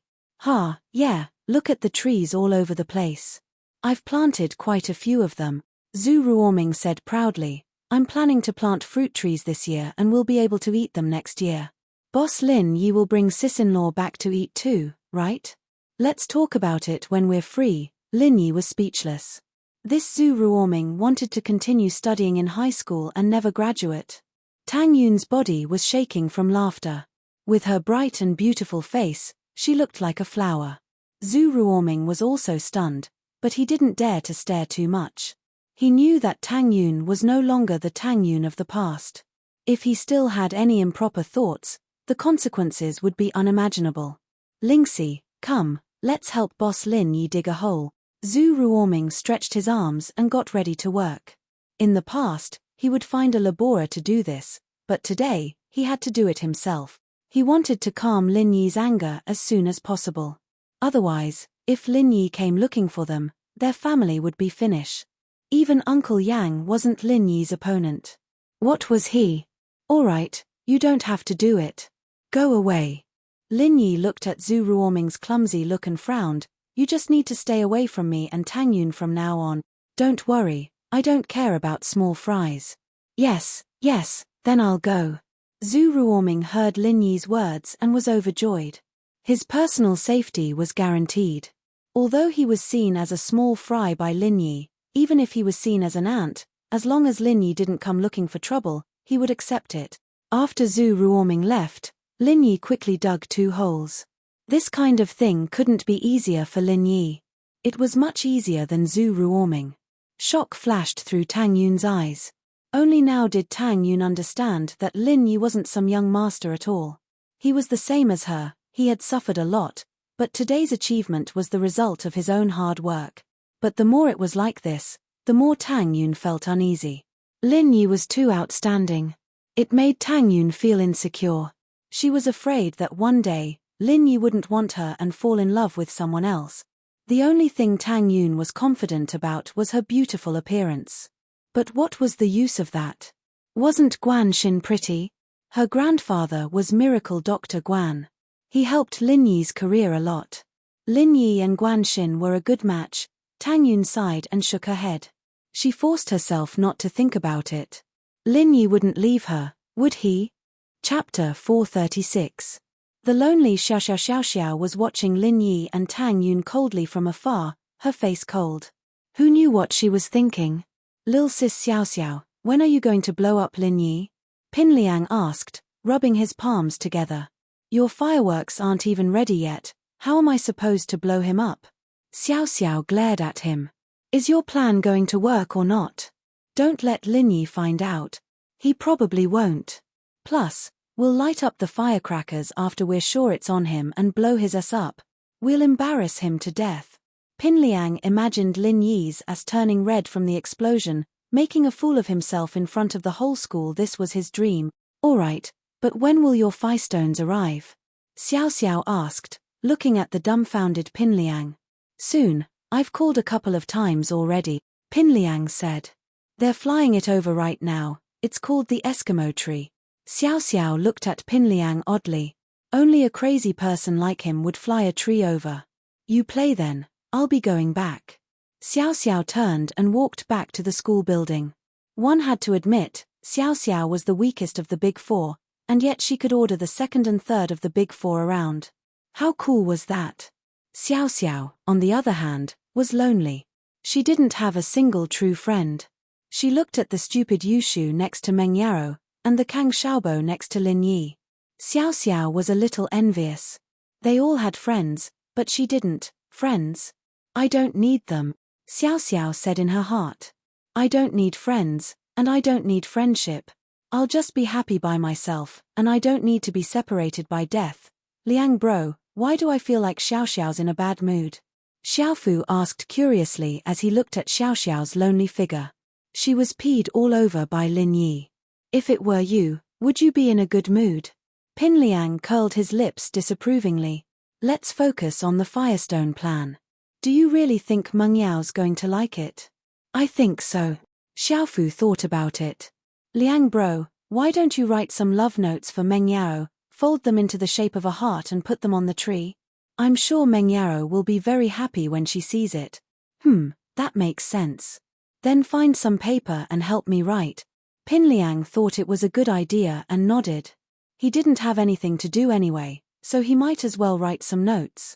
Yeah, look at the trees all over the place. I've planted quite a few of them, Zhu Ruoming said proudly. I'm planning to plant fruit trees this year and we'll be able to eat them next year. Boss Lin Yi will bring sis-in-law back to eat too, right? Let's talk about it when we're free. Lin Yi was speechless. This Zhu Ruoming wanted to continue studying in high school and never graduate. Tang Yun's body was shaking from laughter. With her bright and beautiful face, she looked like a flower. Zhu Ruoming was also stunned, but he didn't dare to stare too much. He knew that Tang Yun was no longer the Tang Yun of the past. If he still had any improper thoughts, the consequences would be unimaginable. Lingxi, come, let's help Boss Lin Yi dig a hole. Zhu Ruoming stretched his arms and got ready to work. In the past, he would find a laborer to do this, but today, he had to do it himself. He wanted to calm Lin Yi's anger as soon as possible. Otherwise, if Lin Yi came looking for them, their family would be finished. Even Uncle Yang wasn't Lin Yi's opponent. What was he? All right, you don't have to do it. Go away. Lin Yi looked at Zhu Ruoming's clumsy look and frowned. You just need to stay away from me and Tang Yun from now on. Don't worry, I don't care about small fries. Yes, then I'll go. Zhu Ruoming heard Lin Yi's words and was overjoyed. His personal safety was guaranteed. Although he was seen as a small fry by Lin Yi, even if he was seen as an ant, as long as Lin Yi didn't come looking for trouble, he would accept it. After Zhu Ruoming left, Lin Yi quickly dug 2 holes. This kind of thing couldn't be easier for Lin Yi. It was much easier than Zhu Ruoming. Shock flashed through Tang Yun's eyes. Only now did Tang Yun understand that Lin Yi wasn't some young master at all. He was the same as her, he had suffered a lot, but today's achievement was the result of his own hard work. But the more it was like this, the more Tang Yun felt uneasy. Lin Yi was too outstanding. It made Tang Yun feel insecure. She was afraid that one day, Lin Yi wouldn't want her and fall in love with someone else. The only thing Tang Yun was confident about was her beautiful appearance. But what was the use of that? Wasn't Guan Xin pretty? Her grandfather was Miracle Dr. Guan. He helped Lin Yi's career a lot. Lin Yi and Guan Xin were a good match. Tang Yun sighed and shook her head. She forced herself not to think about it. Lin Yi wouldn't leave her, would he? Chapter 436. The lonely Xiao Xiao Xiao Xiao was watching Lin Yi and Tang Yun coldly from afar, her face cold. Who knew what she was thinking? Lil sis Xiao Xiao, when are you going to blow up Lin Yi? Pin Liang asked, rubbing his palms together. Your fireworks aren't even ready yet, how am I supposed to blow him up? Xiao Xiao glared at him. Is your plan going to work or not? Don't let Lin Yi find out. He probably won't. Plus, We'll light up the firecrackers after we're sure it's on him and blow his ass up. We'll embarrass him to death. Pin Liang imagined Lin Yi's ass turning red from the explosion, making a fool of himself in front of the whole school. This was his dream. All right, but when will your firestones arrive? Xiao Xiao asked, looking at the dumbfounded Pin Liang. Soon, I've called a couple of times already, Pin Liang said. They're flying it over right now. It's called the Eskimo tree. Xiao Xiao looked at Pin Liang oddly. Only a crazy person like him would fly a tree over. You play then, I'll be going back. Xiao Xiao turned and walked back to the school building. One had to admit, Xiao Xiao was the weakest of the big four, and yet she could order the second and third of the big four around. How cool was that? Xiao Xiao, on the other hand, was lonely. She didn't have a single true friend. She looked at the stupid Yushu next to Meng Yaro, and the Kang Xiaobo next to Lin Yi. Xiao Xiao was a little envious. They all had friends, but she didn't. Friends? I don't need them, Xiao Xiao said in her heart. I don't need friends, and I don't need friendship. I'll just be happy by myself, and I don't need to be separated by death. Liang bro, why do I feel like Xiao Xiao's in a bad mood? Xiaofu asked curiously as he looked at Xiao Xiao's lonely figure. She was peed all over by Lin Yi. If it were you, would you be in a good mood? Pin Liang curled his lips disapprovingly. Let's focus on the Firestone plan. Do you really think Meng Yao's going to like it? I think so. Xiaofu thought about it. Liang bro, why don't you write some love notes for Meng Yao, fold them into the shape of a heart and put them on the tree? I'm sure Meng Yao will be very happy when she sees it. That makes sense. Then find some paper and help me write. Pin Liang thought it was a good idea and nodded. He didn't have anything to do anyway, so he might as well write some notes.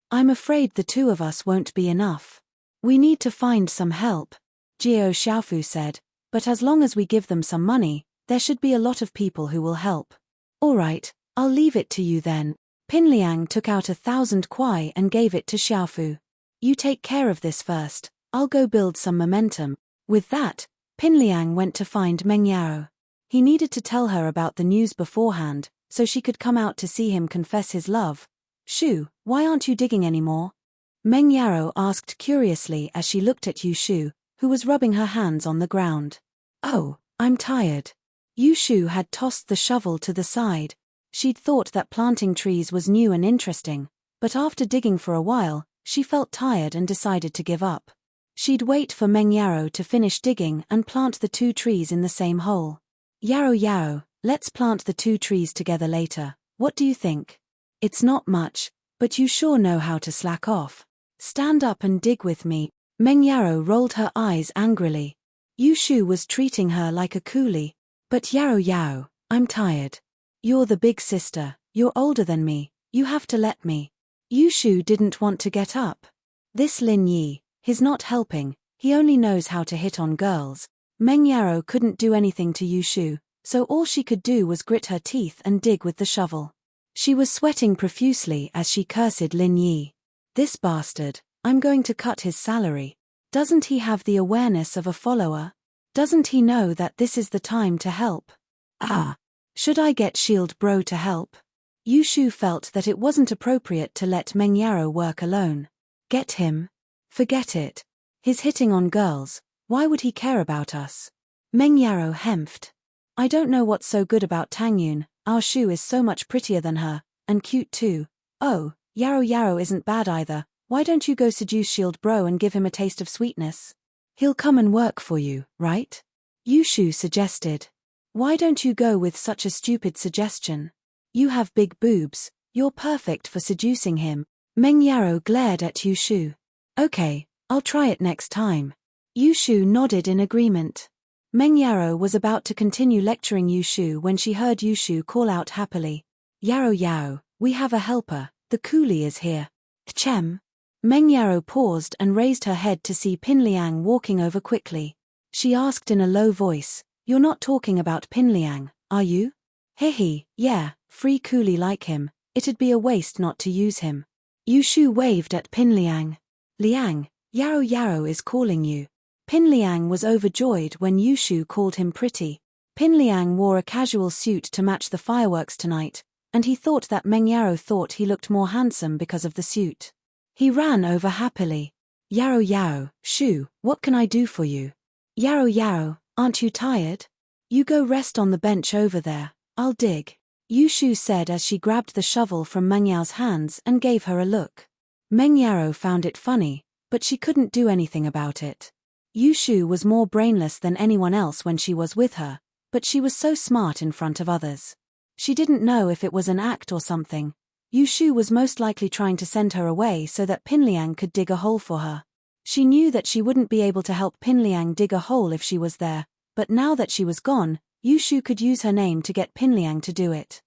I'm afraid the two of us won't be enough. We need to find some help, Jiao Xiaofu said, but as long as we give them some money, there should be a lot of people who will help. All right, I'll leave it to you then. Pin Liang took out 1,000 kuai and gave it to Xiaofu. You take care of this first, I'll go build some momentum. With that, Pin Liang went to find Meng Yao. He needed to tell her about the news beforehand, so she could come out to see him confess his love. Shu, why aren't you digging anymore? Meng Yao asked curiously as she looked at Yu Shu, who was rubbing her hands on the ground. Oh, I'm tired. Yu Shu had tossed the shovel to the side. She'd thought that planting trees was new and interesting, but after digging for a while, she felt tired and decided to give up. She'd wait for Meng Yao to finish digging and plant the 2 trees in the same hole. Yao, let's plant the 2 trees together later, what do you think? It's not much, but you sure know how to slack off. Stand up and dig with me. Meng Yao rolled her eyes angrily. Yu Shu was treating her like a coolie. But Yao, I'm tired. You're the big sister, you're older than me, you have to let me. Yu Shu didn't want to get up. This Lin Yi, he's not helping, he only knows how to hit on girls. Meng Yao couldn't do anything to Yu Shu, so all she could do was grit her teeth and dig with the shovel. She was sweating profusely as she cursed Lin Yi. This bastard, I'm going to cut his salary. Doesn't he have the awareness of a follower? Doesn't he know that this is the time to help? Should I get Shield Bro to help? Yu Shu felt that it wasn't appropriate to let Meng Yao work alone. Get him? Forget it. He's hitting on girls, why would he care about us? Meng Yao hemphed. I don't know what's so good about Tangyun, our Shu is so much prettier than her, and cute too. Oh, Yao isn't bad either, why don't you go seduce Shield Bro and give him a taste of sweetness? He'll come and work for you, right? Yu Shu suggested. Why don't you go with such a stupid suggestion? You have big boobs, you're perfect for seducing him. Meng Yao glared at Yu Shu. Okay, I'll try it next time. Yu Shu nodded in agreement. Meng Yao was about to continue lecturing Yu Shu when she heard Yu Shu call out happily. Yao, we have a helper, the coolie is here. Chem. Meng Yao paused and raised her head to see Pin Liang walking over quickly. She asked in a low voice, You're not talking about Pin Liang, are you? Yeah, free coolie like him, it'd be a waste not to use him. Yu Shu waved at Pin Liang. Liang, Yao is calling you. Pin Liang was overjoyed when Yu Shu called him pretty. Pin Liang wore a casual suit to match the fireworks tonight, and he thought that Meng Yaro thought he looked more handsome because of the suit. He ran over happily. Yaro Yaro, Shu, what can I do for you? Yaro Yaro, aren't you tired? You go rest on the bench over there, I'll dig. Yu Shu said as she grabbed the shovel from Meng Yao's hands and gave her a look. Meng Yaro found it funny, but she couldn't do anything about it. Yu Shu was more brainless than anyone else when she was with her, but she was so smart in front of others. She didn't know if it was an act or something. Yu Shu was most likely trying to send her away so that Pin Liang could dig a hole for her. She knew that she wouldn't be able to help Pin Liang dig a hole if she was there, but now that she was gone, Yu Shu could use her name to get Pin Liang to do it.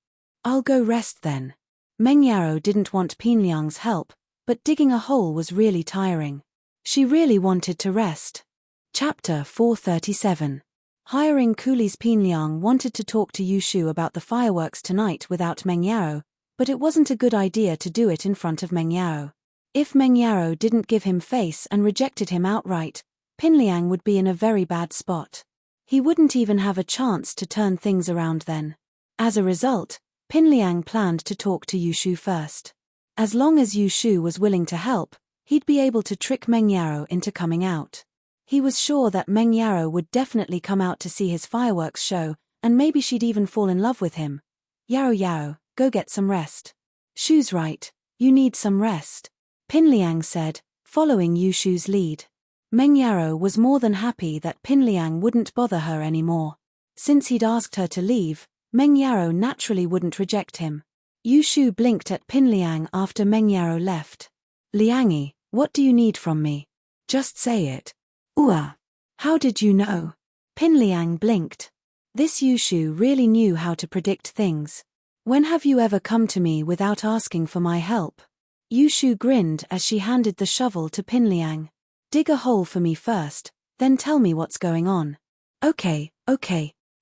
I'll go rest then. Meng Yaro didn't want Pin Liang's help, but digging a hole was really tiring. She really wanted to rest. Chapter 437. Hiring coolies. Pin Liang wanted to talk to Yu Shu about the fireworks tonight without Meng Yaro, but it wasn't a good idea to do it in front of Meng Yaro. If Meng Yaro didn't give him face and rejected him outright, Pin Liang would be in a very bad spot. He wouldn't even have a chance to turn things around then. As a result, Pin Liang planned to talk to Yu Shu first. As long as Yu Shu was willing to help, he'd be able to trick Meng Yaro into coming out. He was sure that Meng Yaro would definitely come out to see his fireworks show, and maybe she'd even fall in love with him. Yaro Yaro, go get some rest. Shu's right, you need some rest, Pin Liang said, following Yu Shu's lead. Meng Yaro was more than happy that Pin Liang wouldn't bother her anymore. Since he'd asked her to leave, Meng Yaro naturally wouldn't reject him. Yu Shu blinked at Pin Liang after Meng Yaro left. Liangi, what do you need from me? Just say it. How did you know? Pin Liang blinked. This Yu Shu really knew how to predict things. When have you ever come to me without asking for my help? Yu Shu grinned as she handed the shovel to Pin Liang. Dig a hole for me first, then tell me what's going on. Okay.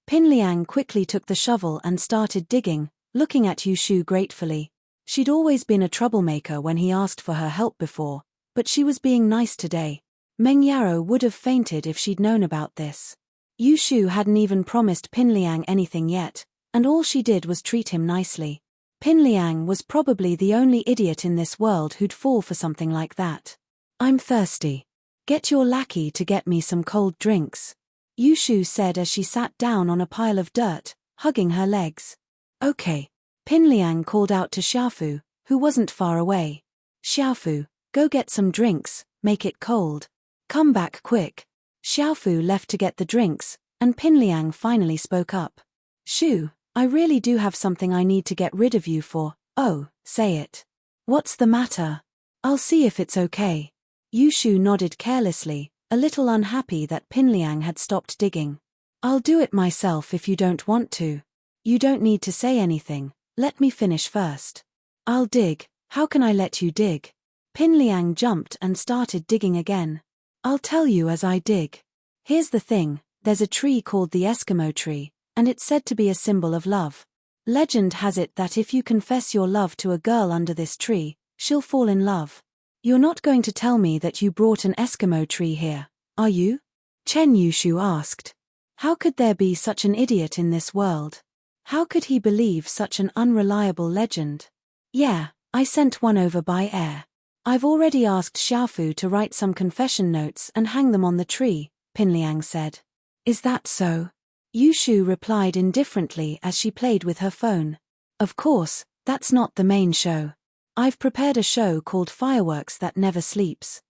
Pin Liang quickly took the shovel and started digging, looking at Yu Shu gratefully. She'd always been a troublemaker when he asked for her help before, but she was being nice today. Meng Yaro would have fainted if she'd known about this. Yu Shu hadn't even promised Pin Liang anything yet, and all she did was treat him nicely. Pin Liang was probably the only idiot in this world who'd fall for something like that. I'm thirsty. Get your lackey to get me some cold drinks, Yu Shu said as she sat down on a pile of dirt, hugging her legs. Okay. Pin Liang called out to Xiaofu, who wasn't far away. Xiaofu, go get some drinks, make it cold. Come back quick. Xiaofu left to get the drinks, and Pin Liang finally spoke up. Shu, I really do have something I need to get rid of you for. Oh, say it. What's the matter? I'll see if it's okay. Yu Shu nodded carelessly, a little unhappy that Pin Liang had stopped digging. I'll do it myself if you don't want to. You don't need to say anything, let me finish first. I'll dig, how can I let you dig? Pin Liang jumped and started digging again. I'll tell you as I dig. Here's the thing, there's a tree called the Eskimo tree, and it's said to be a symbol of love. Legend has it that if you confess your love to a girl under this tree, she'll fall in love. You're not going to tell me that you brought an Eskimo tree here, are you? Chen Yushu asked. How could there be such an idiot in this world? How could he believe such an unreliable legend? Yeah, I sent one over by air. I've already asked Xiaofu to write some confession notes and hang them on the tree, Pin Liang said. Is that so? Yu Shu replied indifferently as she played with her phone. Of course, that's not the main show. I've prepared a show called Fireworks That Never Sleeps.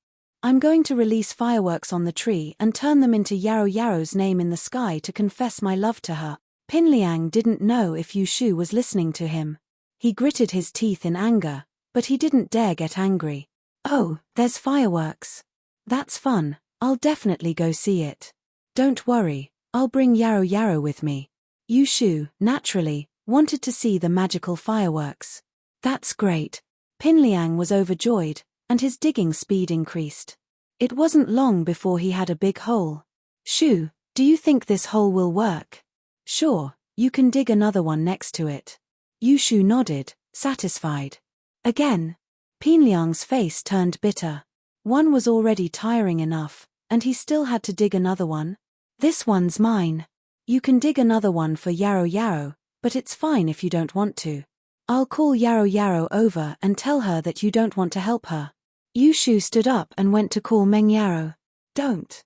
I'm going to release fireworks on the tree and turn them into Yaro Yaro's name in the sky to confess my love to her. Pin Liang didn't know if Yu Shu was listening to him. He gritted his teeth in anger, but he didn't dare get angry. Oh, there's fireworks. That's fun, I'll definitely go see it. Don't worry, I'll bring Yaro Yaro with me. Yu Shu, naturally, wanted to see the magical fireworks. That's great. Pin Liang was overjoyed, and his digging speed increased. It wasn't long before he had a big hole. Shu, do you think this hole will work? Sure, you can dig another one next to it. Yu Shu nodded, satisfied. Again. Pin Liang's face turned bitter. One was already tiring enough, and he still had to dig another one. This one's mine. You can dig another one for Yarrow Yarrow, but it's fine if you don't want to. I'll call Yarrow Yarrow over and tell her that you don't want to help her. Yushu stood up and went to call Meng Yarrow. Don't.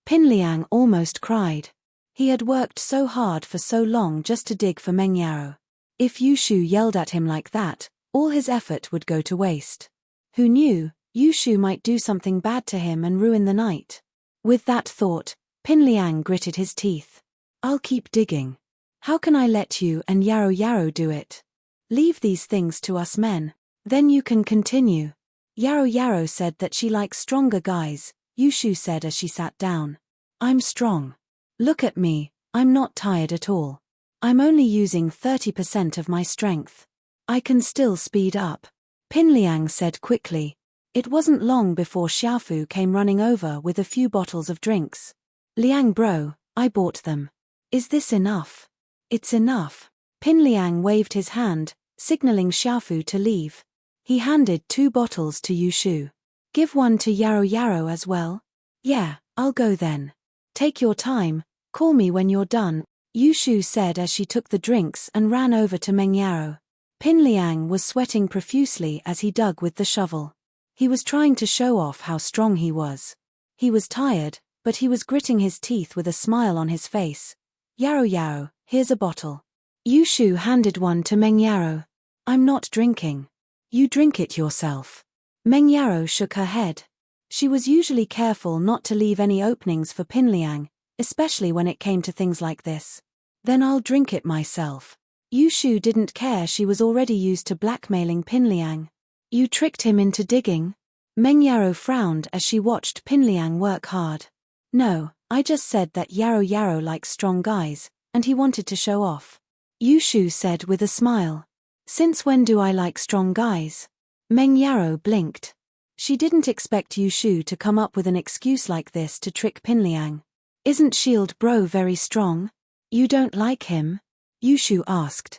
Pin Liang almost cried. He had worked so hard for so long just to dig for Meng Yarrow. If Yushu yelled at him like that, all his effort would go to waste. Who knew, Yushu might do something bad to him and ruin the night. With that thought, Pin Liang gritted his teeth. I'll keep digging. How can I let you and Yarrow Yarrow do it? Leave these things to us men. Then you can continue. Yarrow Yarrow said that she likes stronger guys, Yushu said as she sat down. I'm strong. Look at me, I'm not tired at all. I'm only using 30% of my strength. I can still speed up. Pin Liang said quickly. It wasn't long before Xiaofu came running over with a few bottles of drinks. Liang bro, I bought them. Is this enough? It's enough. Pin Liang waved his hand, signaling Xiaofu to leave. He handed 2 bottles to Yushu. Give one to Yarrow Yarrow as well? Yeah, I'll go then. Take your time, call me when you're done, Yushu said as she took the drinks and ran over to Meng Yarrow. Pin Liang was sweating profusely as he dug with the shovel. He was trying to show off how strong he was. He was tired, but he was gritting his teeth with a smile on his face. Yarrow Yarrow, here's a bottle. Yushu handed one to Meng Yarrow. I'm not drinking. You drink it yourself. Meng Yarrow shook her head. She was usually careful not to leave any openings for Pin Liang, especially when it came to things like this. Then I'll drink it myself. Yushu didn't care she was already used to blackmailing Pin Liang. You tricked him into digging? Meng Yarrow frowned as she watched Pin Liang work hard. No, I just said that Yarrow Yarrow likes strong guys, and he wanted to show off. Yushu said with a smile. Since when do I like strong guys? Meng Yarrow blinked. She didn't expect Yushu to come up with an excuse like this to trick Pin Liang. Isn't Shield Bro very strong? You don't like him? Yushu asked.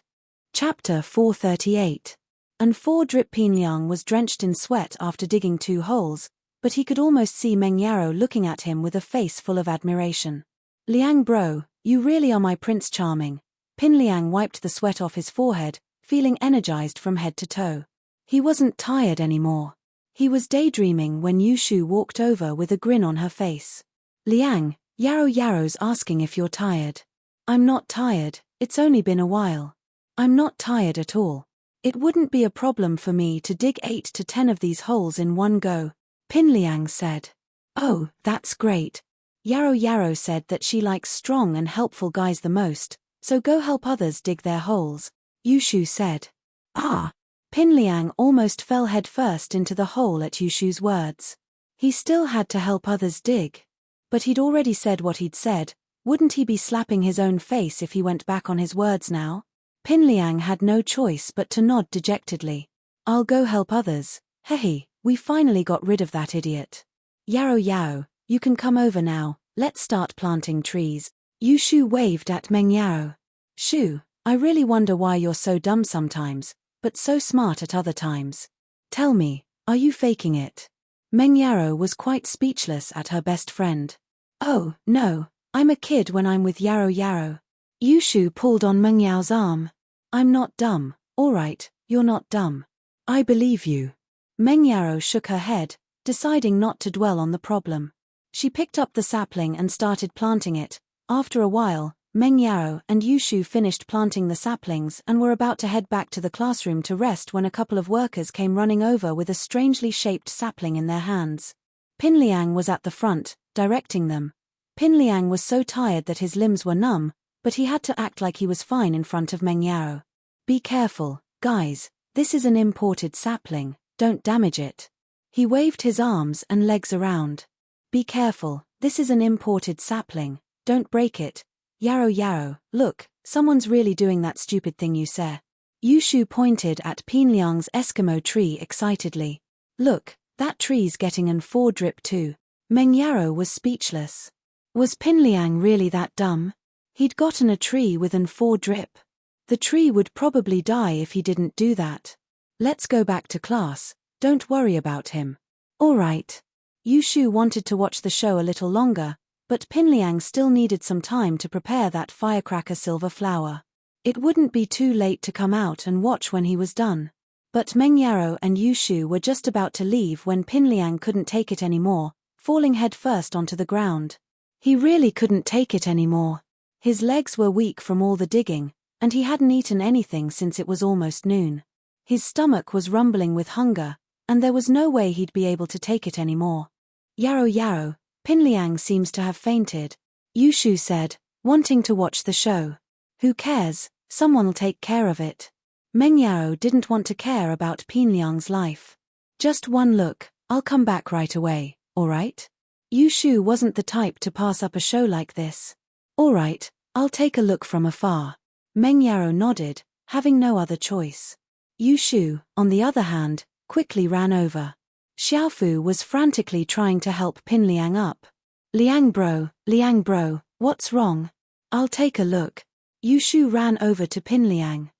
Chapter 438. And 4-drip Pin Liang was drenched in sweat after digging 2 holes, but he could almost see Meng Yarrow looking at him with a face full of admiration. Liang bro, you really are my Prince Charming. Pin Liang wiped the sweat off his forehead, feeling energized from head to toe. He wasn't tired anymore. He was daydreaming when Yushu walked over with a grin on her face. Liang, Yarrow Yarrow's asking if you're tired. I'm not tired, it's only been a while. I'm not tired at all. It wouldn't be a problem for me to dig 8 to 10 of these holes in one go, Pin Liang said. Oh, that's great. Yarrow Yarrow said that she likes strong and helpful guys the most, so go help others dig their holes, Yushu said. Ah! Pin Liang almost fell headfirst into the hole at Yushu's words. He still had to help others dig. But he'd already said what he'd said, wouldn't he be slapping his own face if he went back on his words now? Pin Liang had no choice but to nod dejectedly. I'll go help others. Hey, we finally got rid of that idiot. Yarrow Yarrow, you can come over now, let's start planting trees. Yushu waved at Meng Yarrow. Shu, I really wonder why you're so dumb sometimes, but so smart at other times. Tell me, are you faking it? Meng Yarrow was quite speechless at her best friend. Oh, no, I'm a kid when I'm with Yarrow Yarrow. Yushu pulled on Meng Yao's arm. I'm not dumb, alright, you're not dumb. I believe you. Meng Yarrow shook her head, deciding not to dwell on the problem. She picked up the sapling and started planting it. After a while, Meng Yarrow and Yushu finished planting the saplings and were about to head back to the classroom to rest when a couple of workers came running over with a strangely shaped sapling in their hands. Pin Liang was at the front, directing them. Pin Liang was so tired that his limbs were numb, but he had to act like he was fine in front of Meng Yarrow. Be careful, guys, this is an imported sapling, don't damage it. He waved his arms and legs around. Be careful, this is an imported sapling, don't break it. Yarrow Yarrow, look, someone's really doing that stupid thing you said. Yushu pointed at Pin Liang's Eskimo tree excitedly. Look, that tree's getting an 4-drip too. Meng Yarrow was speechless. Was Pin Liang really that dumb? He'd gotten a tree with an 4-drip. The tree would probably die if he didn't do that. Let's go back to class, don't worry about him. Alright. Yushu wanted to watch the show a little longer, But Pinliang still needed some time to prepare that firecracker silver flower. It wouldn't be too late to come out and watch when he was done. But Meng Yarrow and Yushu were just about to leave when Pinliang couldn't take it anymore, falling headfirst onto the ground. He really couldn't take it anymore. His legs were weak from all the digging, and he hadn't eaten anything since it was almost noon. His stomach was rumbling with hunger, and there was no way he'd be able to take it anymore. Yarrow, Pinliang seems to have fainted, Yushu said, wanting to watch the show. Who cares, someone'll take care of it. Meng Yarrow didn't want to care about Pinliang's life. Just one look, I'll come back right away, alright? Yushu wasn't the type to pass up a show like this. Alright, I'll take a look from afar. Meng Yarrow nodded, having no other choice. Yushu, on the other hand, quickly ran over. Xiaofu was frantically trying to help Pinliang up. Liang bro, what's wrong? I'll take a look. Yushu ran over to Pinliang.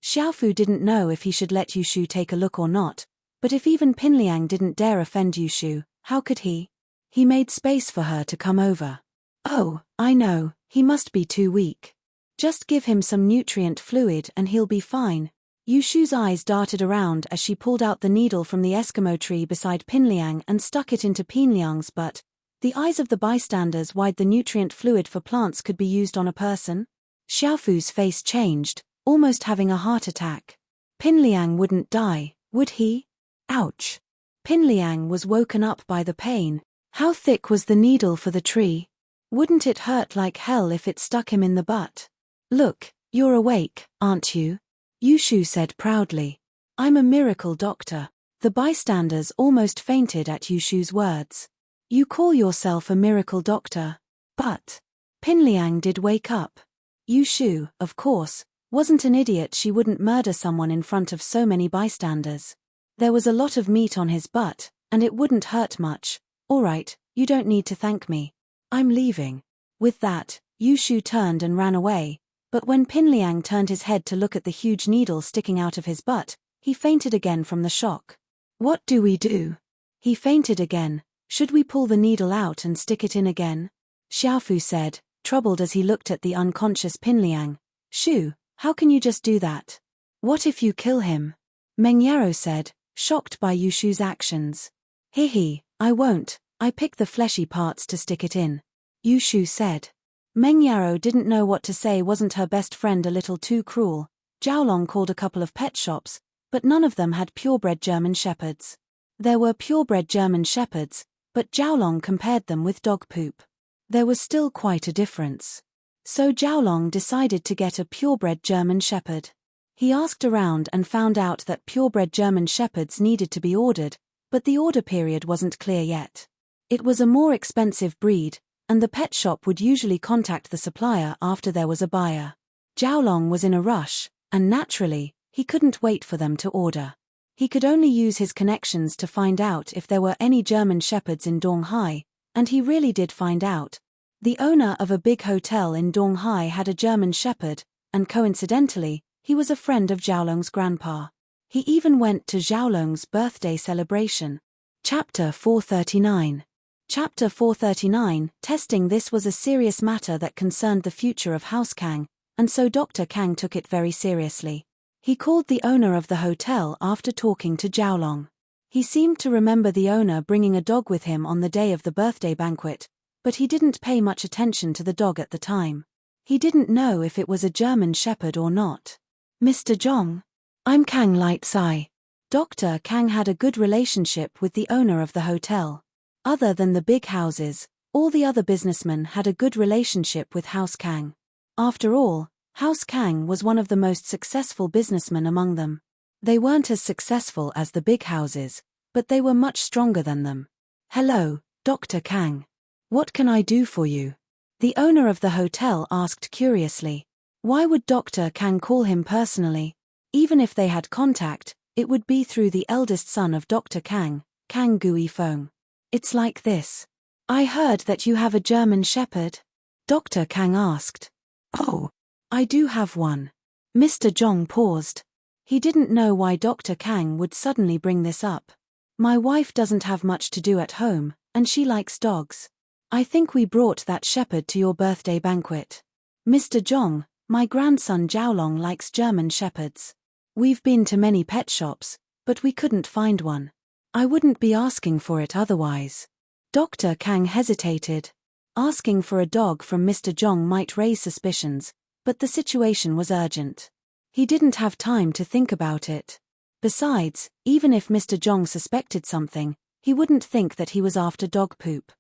Xiaofu didn't know if he should let Yushu take a look or not, but if even Pinliang didn't dare offend Yushu, how could he? He made space for her to come over. Oh, I know, he must be too weak. Just give him some nutrient fluid and he'll be fine. Yushu's eyes darted around as she pulled out the needle from the Eskimo tree beside Pinliang and stuck it into Pinliang's butt. The eyes of the bystanders wide the nutrient fluid for plants could be used on a person. Xiaofu's face changed, almost having a heart attack. Pinliang wouldn't die, would he? Ouch. Pinliang was woken up by the pain. How thick was the needle for the tree? Wouldn't it hurt like hell if it stuck him in the butt? Look, you're awake, aren't you? Yushu said proudly. I'm a miracle doctor. The bystanders almost fainted at Yushu's words. You call yourself a miracle doctor? But Pinliang did wake up. Yushu, of course, wasn't an idiot. She wouldn't murder someone in front of so many bystanders. There was a lot of meat on his butt, and it wouldn't hurt much. Alright, you don't need to thank me. I'm leaving. With that, Yushu turned and ran away, but when Pinliang turned his head to look at the huge needle sticking out of his butt, he fainted again from the shock. What do we do? He fainted again. Should we pull the needle out and stick it in again? Xiaofu said, troubled as he looked at the unconscious Pinliang. Shu, how can you just do that? What if you kill him? Meng Yarrow said, shocked by Yushu's actions. Hihi, I won't, I pick the fleshy parts to stick it in. Yushu said. Meng Yarrow didn't know what to say. Wasn't her best friend a little too cruel? Jiaolong called a couple of pet shops, but none of them had purebred German shepherds. There were purebred German shepherds, but Jiaolong compared them with dog poop. There was still quite a difference. So Jiaolong decided to get a purebred German shepherd. He asked around and found out that purebred German shepherds needed to be ordered, but the order period wasn't clear yet. It was a more expensive breed, and the pet shop would usually contact the supplier after there was a buyer. Jiaolong was in a rush, and naturally, he couldn't wait for them to order. He could only use his connections to find out if there were any German shepherds in Donghai, and he really did find out. The owner of a big hotel in Donghai had a German shepherd, and coincidentally, he was a friend of Jiaolong's grandpa. He even went to Jiaolong's birthday celebration. Chapter 439. Chapter 439, testing. This was a serious matter that concerned the future of House Kang, and so Dr. Kang took it very seriously. He called the owner of the hotel after talking to Jiaolong. He seemed to remember the owner bringing a dog with him on the day of the birthday banquet, but he didn't pay much attention to the dog at the time. He didn't know if it was a German shepherd or not. Mr. Zhong. I'm Kang Light Sai. Dr. Kang had a good relationship with the owner of the hotel. Other than the big houses, all the other businessmen had a good relationship with House Kang. After all, House Kang was one of the most successful businessmen among them. They weren't as successful as the big houses, but they were much stronger than them. Hello, Dr. Kang. What can I do for you? The owner of the hotel asked curiously. Why would Dr. Kang call him personally? Even if they had contact, it would be through the eldest son of Dr. Kang, Kang Gui Feng. It's like this. I heard that you have a German shepherd. Dr. Kang asked. Oh, I do have one. Mr. Zhong paused. He didn't know why Dr. Kang would suddenly bring this up. My wife doesn't have much to do at home, and she likes dogs. I think we brought that shepherd to your birthday banquet. Mr. Zhong, my grandson Jiaolong likes German shepherds. We've been to many pet shops, but we couldn't find one. I wouldn't be asking for it otherwise. Dr. Kang hesitated. Asking for a dog from Mr. Zhong might raise suspicions, but the situation was urgent. He didn't have time to think about it. Besides, even if Mr. Zhong suspected something, he wouldn't think that he was after dog poop.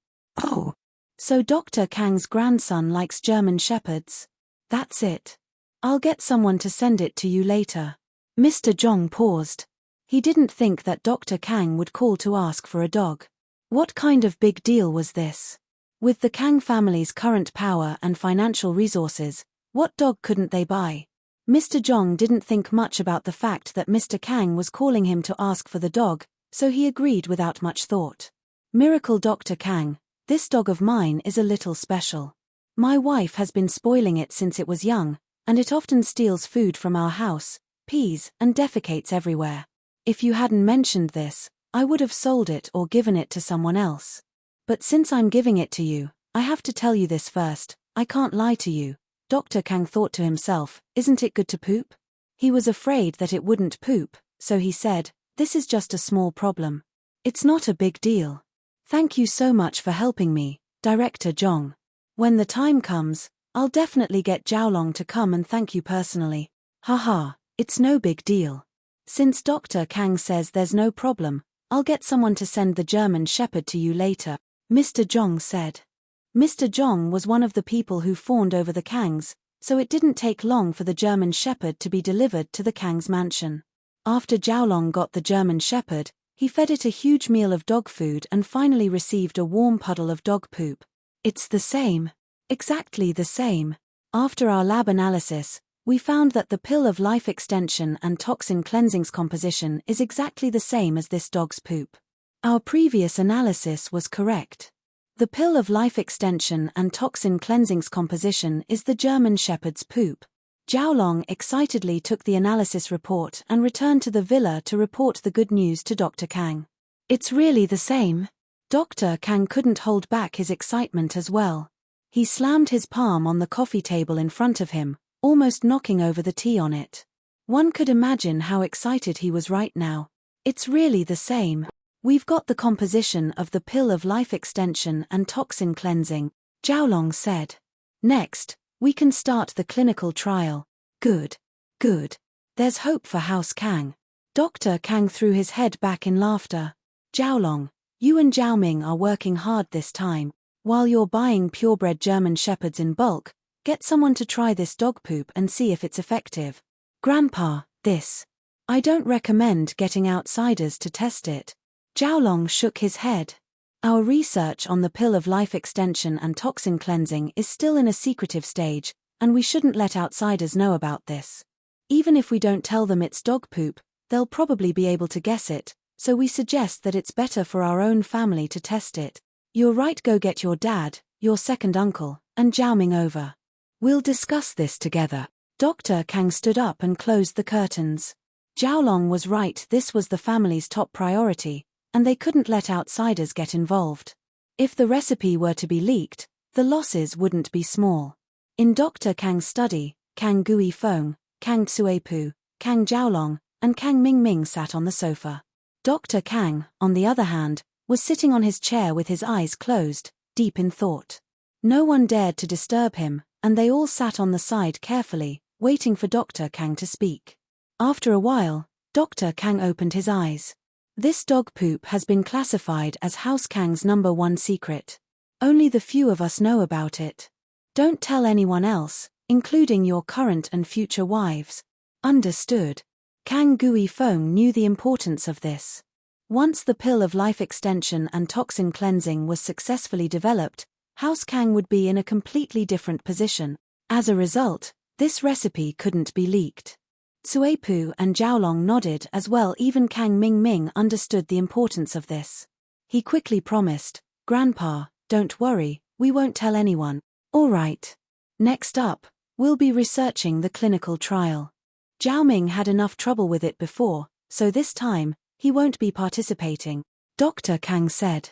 Oh, so Dr. Kang's grandson likes German shepherds? That's it. I'll get someone to send it to you later. Mr. Zhong paused. He didn't think that Dr. Kang would call to ask for a dog. What kind of big deal was this? With the Kang family's current power and financial resources, what dog couldn't they buy? Mr. Zhong didn't think much about the fact that Mr. Kang was calling him to ask for the dog, so he agreed without much thought. Miracle Dr. Kang, this dog of mine is a little special. My wife has been spoiling it since it was young, and it often steals food from our house, pees, and defecates everywhere. If you hadn't mentioned this, I would have sold it or given it to someone else. But since I'm giving it to you, I have to tell you this first, I can't lie to you. Dr. Kang thought to himself, isn't it good to poop? He was afraid that it wouldn't poop, so he said, this is just a small problem. It's not a big deal. Thank you so much for helping me, Director Zhong. When the time comes, I'll definitely get Jiaolong to come and thank you personally. Haha, it's no big deal. Since Dr. Kang says there's no problem, I'll get someone to send the German shepherd to you later, Mr. Zhong said. Mr. Zhong was one of the people who fawned over the Kangs, so it didn't take long for the German shepherd to be delivered to the Kang's mansion. After Jiaolong got the German shepherd, he fed it a huge meal of dog food and finally received a warm puddle of dog poop. It's the same. Exactly the same. After our lab analysis, we found that the pill of life extension and toxin cleansing's composition is exactly the same as this dog's poop. Our previous analysis was correct. The pill of life extension and toxin cleansing's composition is the German shepherd's poop. Jiaolong excitedly took the analysis report and returned to the villa to report the good news to Dr. Kang. It's really the same. Dr. Kang couldn't hold back his excitement as well. He slammed his palm on the coffee table in front of him, almost knocking over the tea on it. One could imagine how excited he was right now. It's really the same. We've got the composition of the pill of life extension and toxin cleansing, Jiaolong said. Next, we can start the clinical trial. Good. Good. There's hope for House Kang. Dr. Kang threw his head back in laughter. Jiaolong, you and Jiaoming are working hard this time. While you're buying purebred German shepherds in bulk, get someone to try this dog poop and see if it's effective. Grandpa, I don't recommend getting outsiders to test it. Jiaolong shook his head. Our research on the pill of life extension and toxin cleansing is still in a secretive stage, and we shouldn't let outsiders know about this. Even if we don't tell them it's dog poop, they'll probably be able to guess it, so we suggest that it's better for our own family to test it. You're right, go get your dad, your second uncle, and Jiaoming over. We'll discuss this together. Dr. Kang stood up and closed the curtains. Jiaolong was right, this was the family's top priority, and they couldn't let outsiders get involved. If the recipe were to be leaked, the losses wouldn't be small. In Dr. Kang's study, Kang Guifeng, Kang Tsuepu, Kang Jiaolong, and Kang Mingming sat on the sofa. Dr. Kang, on the other hand, was sitting on his chair with his eyes closed, deep in thought. No one dared to disturb him, and they all sat on the side carefully, waiting for Dr. Kang to speak. After a while, Dr. Kang opened his eyes. This dog poop has been classified as House Kang's #1 secret. Only the few of us know about it. Don't tell anyone else, including your current and future wives. Understood. Kang Guifeng knew the importance of this. Once the pill of life extension and toxin cleansing was successfully developed, House Kang would be in a completely different position. As a result, this recipe couldn't be leaked. Tsuepu and Jiaolong nodded as well, even Kang Mingming understood the importance of this. He quickly promised, Grandpa, don't worry, we won't tell anyone. All right. Next up, we'll be researching the clinical trial. Jiaoming had enough trouble with it before, so this time, he won't be participating, Dr. Kang said.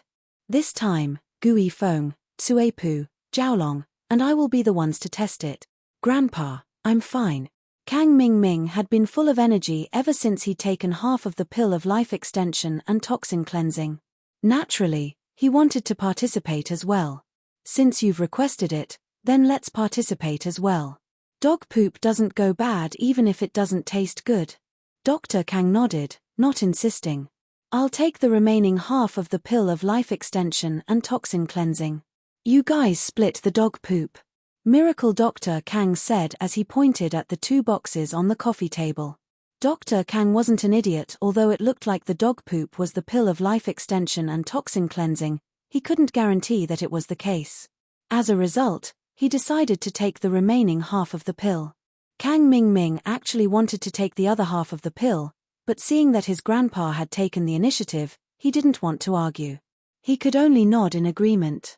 This time, Guifeng, Tsuepu, Jiaolong, and I will be the ones to test it. Grandpa, I'm fine. Kang Mingming had been full of energy ever since he'd taken half of the pill of life extension and toxin cleansing. Naturally, he wanted to participate as well. Since you've requested it, then let's participate as well. Dog poop doesn't go bad even if it doesn't taste good. Dr. Kang nodded, not insisting. I'll take the remaining half of the pill of life extension and toxin cleansing. You guys split the dog poop. Miracle Dr. Kang said as he pointed at the 2 boxes on the coffee table. Dr. Kang wasn't an idiot. Although it looked like the dog poop was the pill of life extension and toxin cleansing, he couldn't guarantee that it was the case. As a result, he decided to take the remaining half of the pill. Kang Mingming actually wanted to take the other half of the pill, but seeing that his grandpa had taken the initiative, he didn't want to argue. He could only nod in agreement.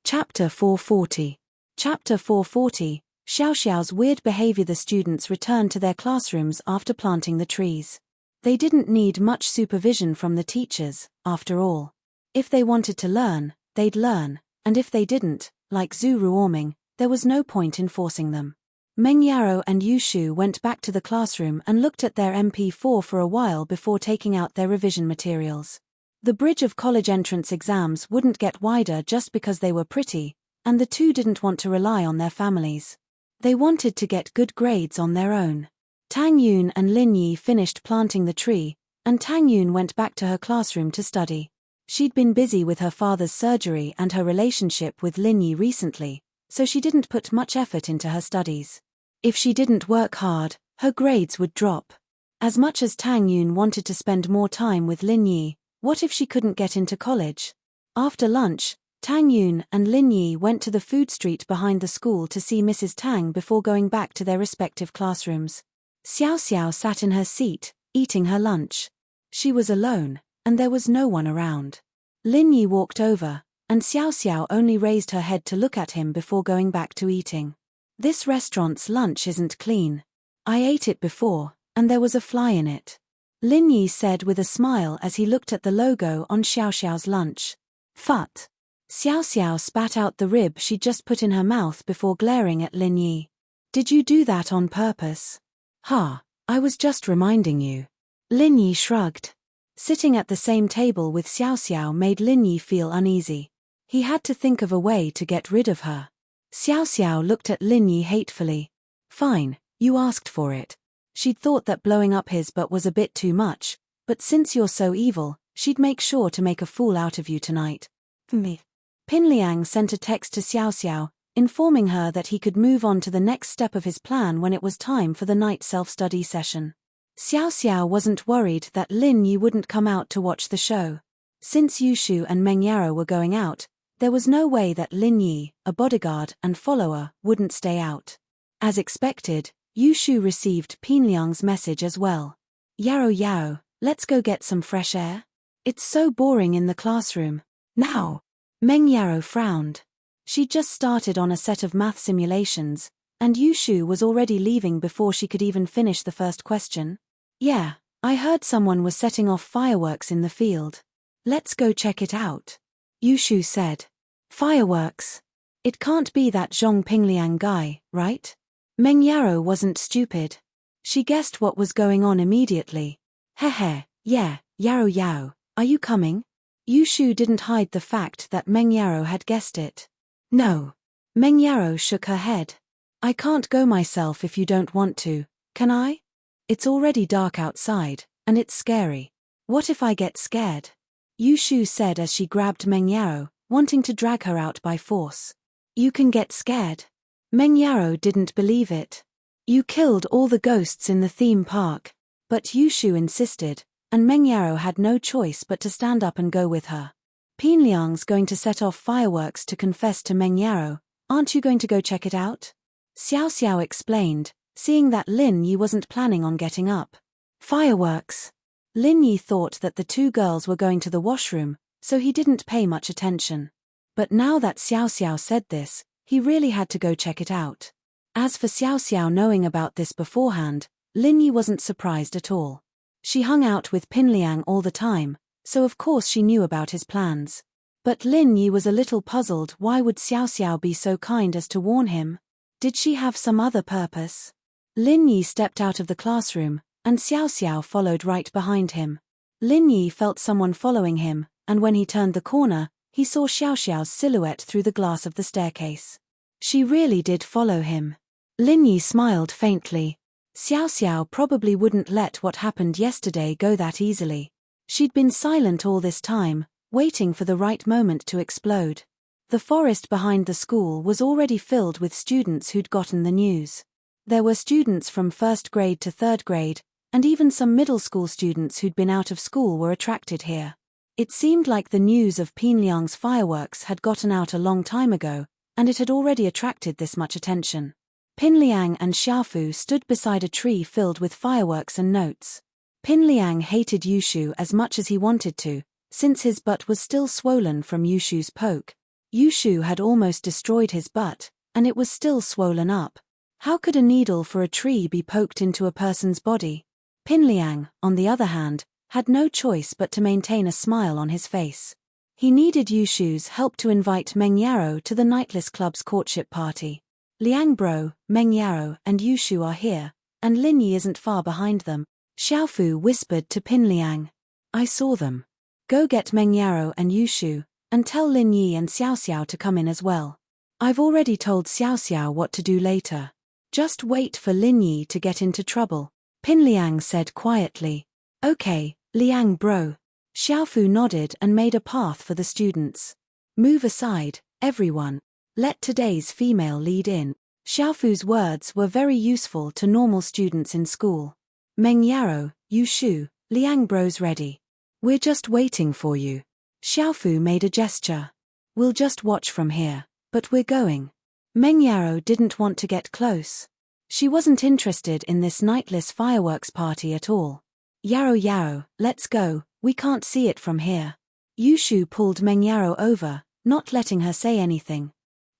Chapter 440. Chapter 440, Xiao Xiao's weird behavior. The students returned to their classrooms after planting the trees. They didn't need much supervision from the teachers, after all. If they wanted to learn, they'd learn, and if they didn't, like Zhu Ruoming, there was no point in forcing them. Meng Yaro and Yu Shu went back to the classroom and looked at their MP4 for a while before taking out their revision materials. The bridge of college entrance exams wouldn't get wider just because they were pretty, and the two didn't want to rely on their families. They wanted to get good grades on their own. Tang Yun and Lin Yi finished planting the tree, and Tang Yun went back to her classroom to study. She'd been busy with her father's surgery and her relationship with Lin Yi recently, so she didn't put much effort into her studies. If she didn't work hard, her grades would drop. As much as Tang Yun wanted to spend more time with Lin Yi, what if she couldn't get into college? After lunch, Tang Yun and Lin Yi went to the food street behind the school to see Mrs. Tang before going back to their respective classrooms. Xiao Xiao sat in her seat, eating her lunch. She was alone, and there was no one around. Lin Yi walked over, and Xiao Xiao only raised her head to look at him before going back to eating. This restaurant's lunch isn't clean. I ate it before, and there was a fly in it. Lin Yi said with a smile as he looked at the logo on Xiao Xiao's lunch. Phut. Xiao Xiao spat out the rib she'd just put in her mouth before glaring at Lin Yi. Did you do that on purpose? Ha, I was just reminding you. Lin Yi shrugged. Sitting at the same table with Xiao Xiao made Lin Yi feel uneasy. He had to think of a way to get rid of her. Xiao Xiao looked at Lin Yi hatefully. Fine, you asked for it. She'd thought that blowing up his butt was a bit too much, but since you're so evil, she'd make sure to make a fool out of you tonight. Me. Pin Liang sent a text to Xiao Xiao, informing her that he could move on to the next step of his plan when it was time for the night self-study session. Xiao Xiao wasn't worried that Lin Yi wouldn't come out to watch the show. Since Yu Shu and Meng Yaro were going out, there was no way that Lin Yi, a bodyguard and follower, wouldn't stay out. As expected, Yu Shu received Pin Liang's message as well. Yaro Yao, let's go get some fresh air. It's so boring in the classroom. Now. Meng Yaro frowned. She'd just started on a set of math simulations, and Yu Shu was already leaving before she could even finish the first question. Yeah, I heard someone was setting off fireworks in the field. Let's go check it out. Yu Shu said. Fireworks? It can't be that Zhong Pingliang guy, right? Meng Yaro wasn't stupid. She guessed what was going on immediately. Hehe, yeah, Yaro Yao, are you coming? Yu Shu didn't hide the fact that Meng Yaro had guessed it. No. Meng Yaro shook her head. I can't go myself if you don't want to, can I? It's already dark outside, and it's scary. What if I get scared? Yu Shu said as she grabbed Meng Yaro, wanting to drag her out by force. You can get scared. Meng Yaro didn't believe it. You killed all the ghosts in the theme park. But Yu Shu insisted, and Meng Yaro had no choice but to stand up and go with her. Pin Liang's going to set off fireworks to confess to Meng Yaro. Aren't you going to go check it out? Xiao Xiao explained, seeing that Lin Yi wasn't planning on getting up. Fireworks. Lin Yi thought that the two girls were going to the washroom, so he didn't pay much attention. But now that Xiao Xiao said this, he really had to go check it out. As for Xiao Xiao knowing about this beforehand, Lin Yi wasn't surprised at all. She hung out with Pin Liang all the time, so of course she knew about his plans. But Lin Yi was a little puzzled. Why would Xiao Xiao be so kind as to warn him? Did she have some other purpose? Lin Yi stepped out of the classroom, and Xiao Xiao followed right behind him. Lin Yi felt someone following him, and when he turned the corner, he saw Xiao Xiao's silhouette through the glass of the staircase. She really did follow him. Lin Yi smiled faintly. Xiao Xiao probably wouldn't let what happened yesterday go that easily. She'd been silent all this time, waiting for the right moment to explode. The forest behind the school was already filled with students who'd gotten the news. There were students from 1st grade to 3rd grade, and even some middle school students who'd been out of school were attracted here. It seemed like the news of Pinliang's fireworks had gotten out a long time ago, and it had already attracted this much attention. Pinliang and Xiaofu stood beside a tree filled with fireworks and notes. Pinliang hated Yushu as much as he wanted to, since his butt was still swollen from Yushu's poke. Yushu had almost destroyed his butt, and it was still swollen up. How could a needle for a tree be poked into a person's body? Pinliang, on the other hand, had no choice but to maintain a smile on his face. He needed Yushu's help to invite Meng Yaro to the Nightless Club's courtship party. Liang Bro, Meng Yaro, and Yushu are here, and Lin Yi isn't far behind them. Xiaofu whispered to Pinliang. I saw them. Go get Meng Yaro and Yushu, and tell Lin Yi and Xiao Xiao to come in as well. I've already told Xiao Xiao what to do later. Just wait for Lin Yi to get into trouble. Pinliang said quietly. Okay, Liang Bro. Xiaofu nodded and made a path for the students. Move aside, everyone. Let today's female lead in. Xiaofu's words were very useful to normal students in school. Meng Yaro, Yushu, Liang Bro's ready. We're just waiting for you. Xiaofu made a gesture. We'll just watch from here, but we're going. Meng Yaro didn't want to get close. She wasn't interested in this nightless fireworks party at all. Yaro Yaro, let's go, we can't see it from here. Yushu pulled Meng Yaro over, not letting her say anything.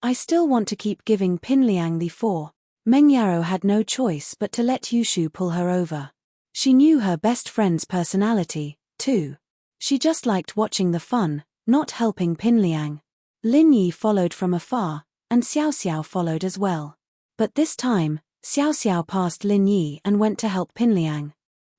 I still want to keep giving Pinliang the 4. Meng Yaro had no choice but to let Yushu pull her over. She knew her best friend's personality, too. She just liked watching the fun, not helping Pinliang. Lin Yi followed from afar, and Xiao Xiao followed as well. But this time, Xiao Xiao passed Lin Yi and went to help Pinliang.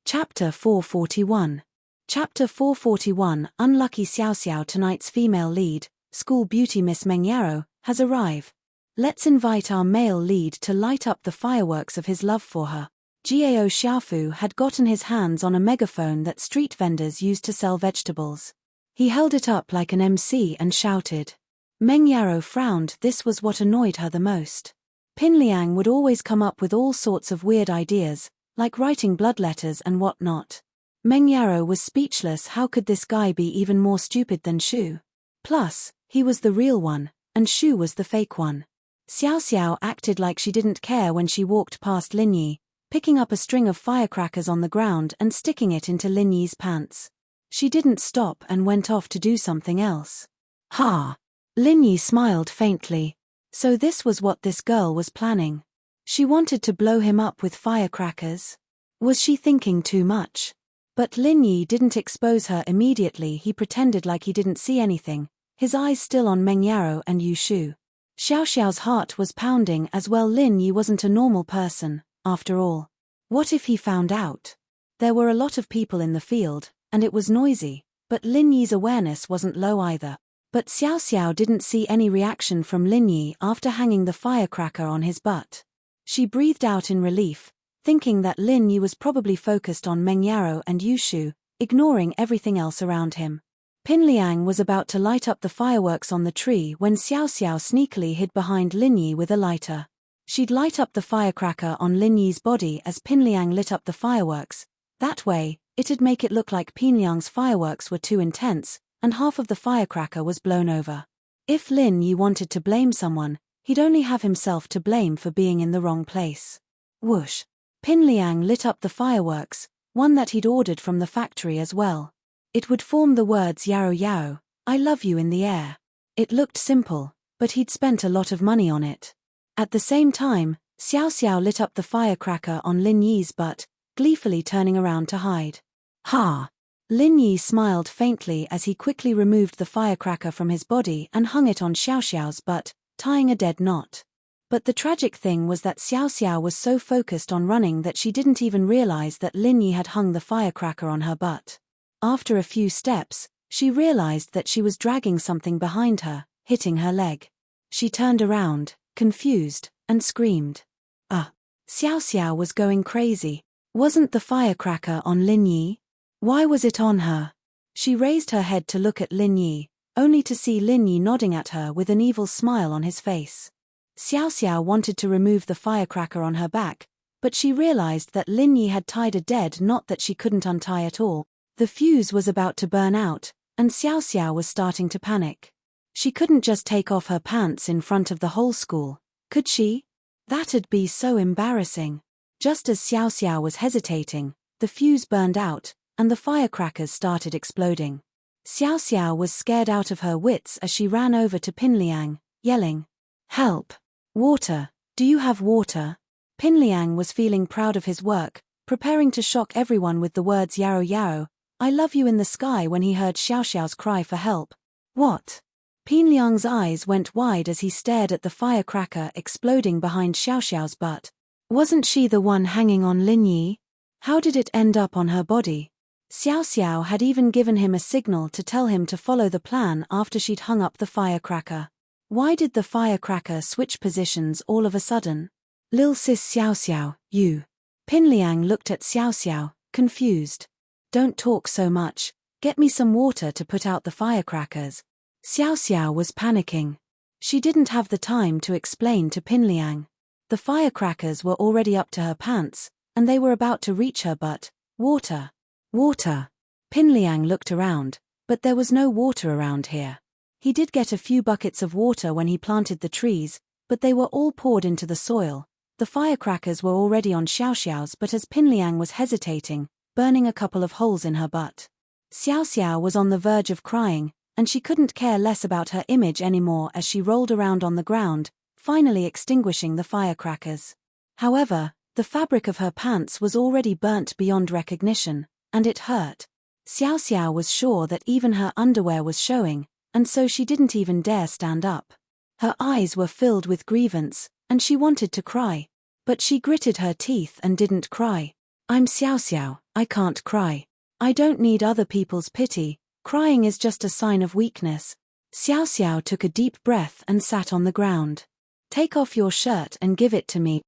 Chapter 441. Chapter 441. Unlucky Xiao Xiao. Tonight's female lead, school beauty Miss Meng Yaro, has arrived. Let's invite our male lead to light up the fireworks of his love for her. Gao Xiaofu had gotten his hands on a megaphone that street vendors used to sell vegetables. He held it up like an MC and shouted. Meng Yaro frowned. This was what annoyed her the most. Pinliang would always come up with all sorts of weird ideas, like writing blood letters and whatnot. Meng Yaro was speechless. How could this guy be even more stupid than Shu? Plus, he was the real one, and Shu was the fake one. Xiao Xiao acted like she didn't care when she walked past Lin Yi, picking up a string of firecrackers on the ground and sticking it into Lin Yi's pants. She didn't stop and went off to do something else. Ha! Lin Yi smiled faintly. So this was what this girl was planning. She wanted to blow him up with firecrackers. Was she thinking too much? But Lin Yi didn't expose her immediately. He pretended like he didn't see anything, his eyes still on Meng Yaro and Yushu. Xiao Xiao's heart was pounding as well. Lin Yi wasn't a normal person, after all. What if he found out? There were a lot of people in the field, and it was noisy, but Lin Yi's awareness wasn't low either. But Xiao Xiao didn't see any reaction from Lin Yi after hanging the firecracker on his butt. She breathed out in relief, thinking that Lin Yi was probably focused on Meng Yaro and Yushu, ignoring everything else around him. Pinliang was about to light up the fireworks on the tree when Xiao Xiao sneakily hid behind Lin Yi with a lighter. She'd light up the firecracker on Lin Yi's body as Pinliang lit up the fireworks. That way, it'd make it look like Pinliang's fireworks were too intense, and half of the firecracker was blown over. If Lin Yi wanted to blame someone, he'd only have himself to blame for being in the wrong place. Whoosh! Pinliang lit up the fireworks, one that he'd ordered from the factory as well. It would form the words Yaro Yaro, I love you in the air. It looked simple, but he'd spent a lot of money on it. At the same time, Xiao Xiao lit up the firecracker on Lin Yi's butt, gleefully turning around to hide. Ha! Lin Yi smiled faintly as he quickly removed the firecracker from his body and hung it on Xiao Xiao's butt, tying a dead knot. But the tragic thing was that Xiao Xiao was so focused on running that she didn't even realize that Lin Yi had hung the firecracker on her butt. After a few steps, she realized that she was dragging something behind her, hitting her leg. She turned around, confused, and screamed. Xiao Xiao was going crazy. Wasn't the firecracker on Lin Yi? Why was it on her? She raised her head to look at Lin Yi, only to see Lin Yi nodding at her with an evil smile on his face. Xiao Xiao wanted to remove the firecracker on her back, but she realized that Lin Yi had tied a dead knot that she couldn't untie at all. The fuse was about to burn out, and Xiao Xiao was starting to panic. She couldn't just take off her pants in front of the whole school, could she? That'd be so embarrassing. Just as Xiao Xiao was hesitating, the fuse burned out, and the firecrackers started exploding. Xiao Xiao was scared out of her wits as she ran over to Pinliang, yelling, "Help! Water! Do you have water?" Pinliang was feeling proud of his work, preparing to shock everyone with the words "Yaro Yaro, I love you" in the sky when he heard Xiao Xiao's cry for help. What? Pinliang's eyes went wide as he stared at the firecracker exploding behind Xiao Xiao's butt. Wasn't she the one hanging on Lin Yi? How did it end up on her body? Xiao Xiao had even given him a signal to tell him to follow the plan after she'd hung up the firecracker. Why did the firecracker switch positions all of a sudden? Lil sis Xiao Xiao, you. Pinliang looked at Xiao Xiao, confused. Don't talk so much, get me some water to put out the firecrackers. Xiao Xiao was panicking. She didn't have the time to explain to Pinliang. The firecrackers were already up to her pants, and they were about to reach her but, water. Water. Pinliang looked around, but there was no water around here. He did get a few buckets of water when he planted the trees, but they were all poured into the soil. The firecrackers were already on Xiao Xiao's but as Pinliang was hesitating, burning a couple of holes in her butt. Xiao Xiao was on the verge of crying, and she couldn't care less about her image anymore as she rolled around on the ground, finally extinguishing the firecrackers. However, the fabric of her pants was already burnt beyond recognition, and it hurt. Xiao Xiao was sure that even her underwear was showing, and so she didn't even dare stand up. Her eyes were filled with grievance, and she wanted to cry. But she gritted her teeth and didn't cry. I'm Xiao Xiao, I can't cry. I don't need other people's pity, crying is just a sign of weakness. Xiao Xiao took a deep breath and sat on the ground. Take off your shirt and give it to me.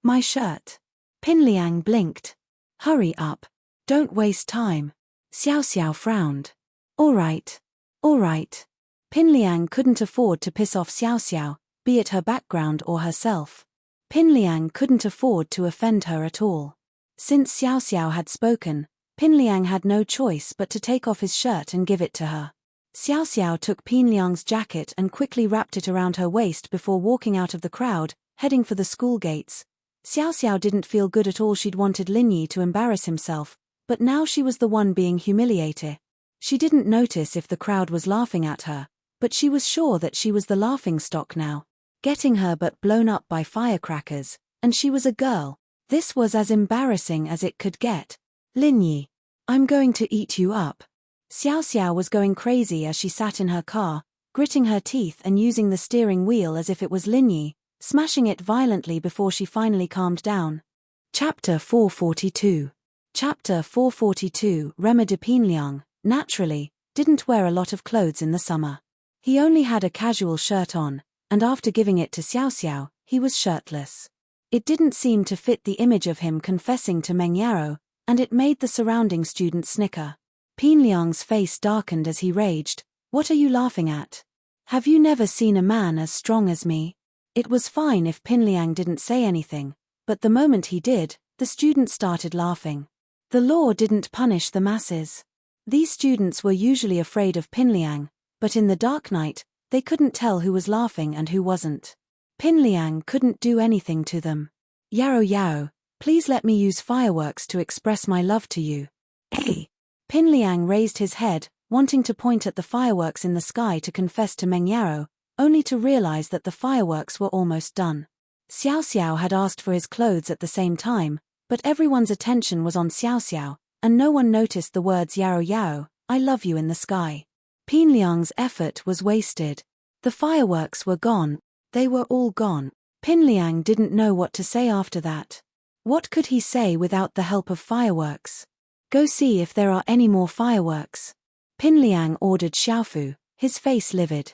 My shirt. Pinliang blinked. Hurry up. Don't waste time. Xiao Xiao frowned. All right. Pinliang couldn't afford to piss off Xiao Xiao, be it her background or herself. Pinliang couldn't afford to offend her at all. Since Xiao Xiao had spoken, Pinliang had no choice but to take off his shirt and give it to her. Xiao Xiao took Pinliang's jacket and quickly wrapped it around her waist before walking out of the crowd, heading for the school gates. Xiao Xiao didn't feel good at all. She'd wanted Lin Yi to embarrass himself, but now she was the one being humiliated. She didn't notice if the crowd was laughing at her, but she was sure that she was the laughingstock now. Getting her butt blown up by firecrackers, and she was a girl. This was as embarrassing as it could get. Lin Yi, I'm going to eat you up. Xiao Xiao was going crazy as she sat in her car, gritting her teeth and using the steering wheel as if it was Lin Yi, smashing it violently before she finally calmed down. Chapter 442. Chapter 442. Rema de Pinliang, naturally, didn't wear a lot of clothes in the summer. He only had a casual shirt on, and after giving it to Xiao Xiao, he was shirtless. It didn't seem to fit the image of him confessing to Meng Yaro, and it made the surrounding students snicker. Pinliang's face darkened as he raged. What are you laughing at? Have you never seen a man as strong as me? It was fine if Pinliang didn't say anything, but the moment he did, the students started laughing. The law didn't punish the masses. These students were usually afraid of Pinliang, but in the dark night, they couldn't tell who was laughing and who wasn't. Pinliang couldn't do anything to them. Yaro Yaro, please let me use fireworks to express my love to you. Hey! Pinliang raised his head, wanting to point at the fireworks in the sky to confess to Meng Yaro, only to realize that the fireworks were almost done. Xiao Xiao had asked for his clothes at the same time, but everyone's attention was on Xiao Xiao, and no one noticed the words Yao Yao, I love you in the sky. Pinliang's effort was wasted. The fireworks were gone. They were all gone. Pinliang didn't know what to say after that. What could he say without the help of fireworks? Go see if there are any more fireworks. Pinliang ordered Xiaofu, his face livid.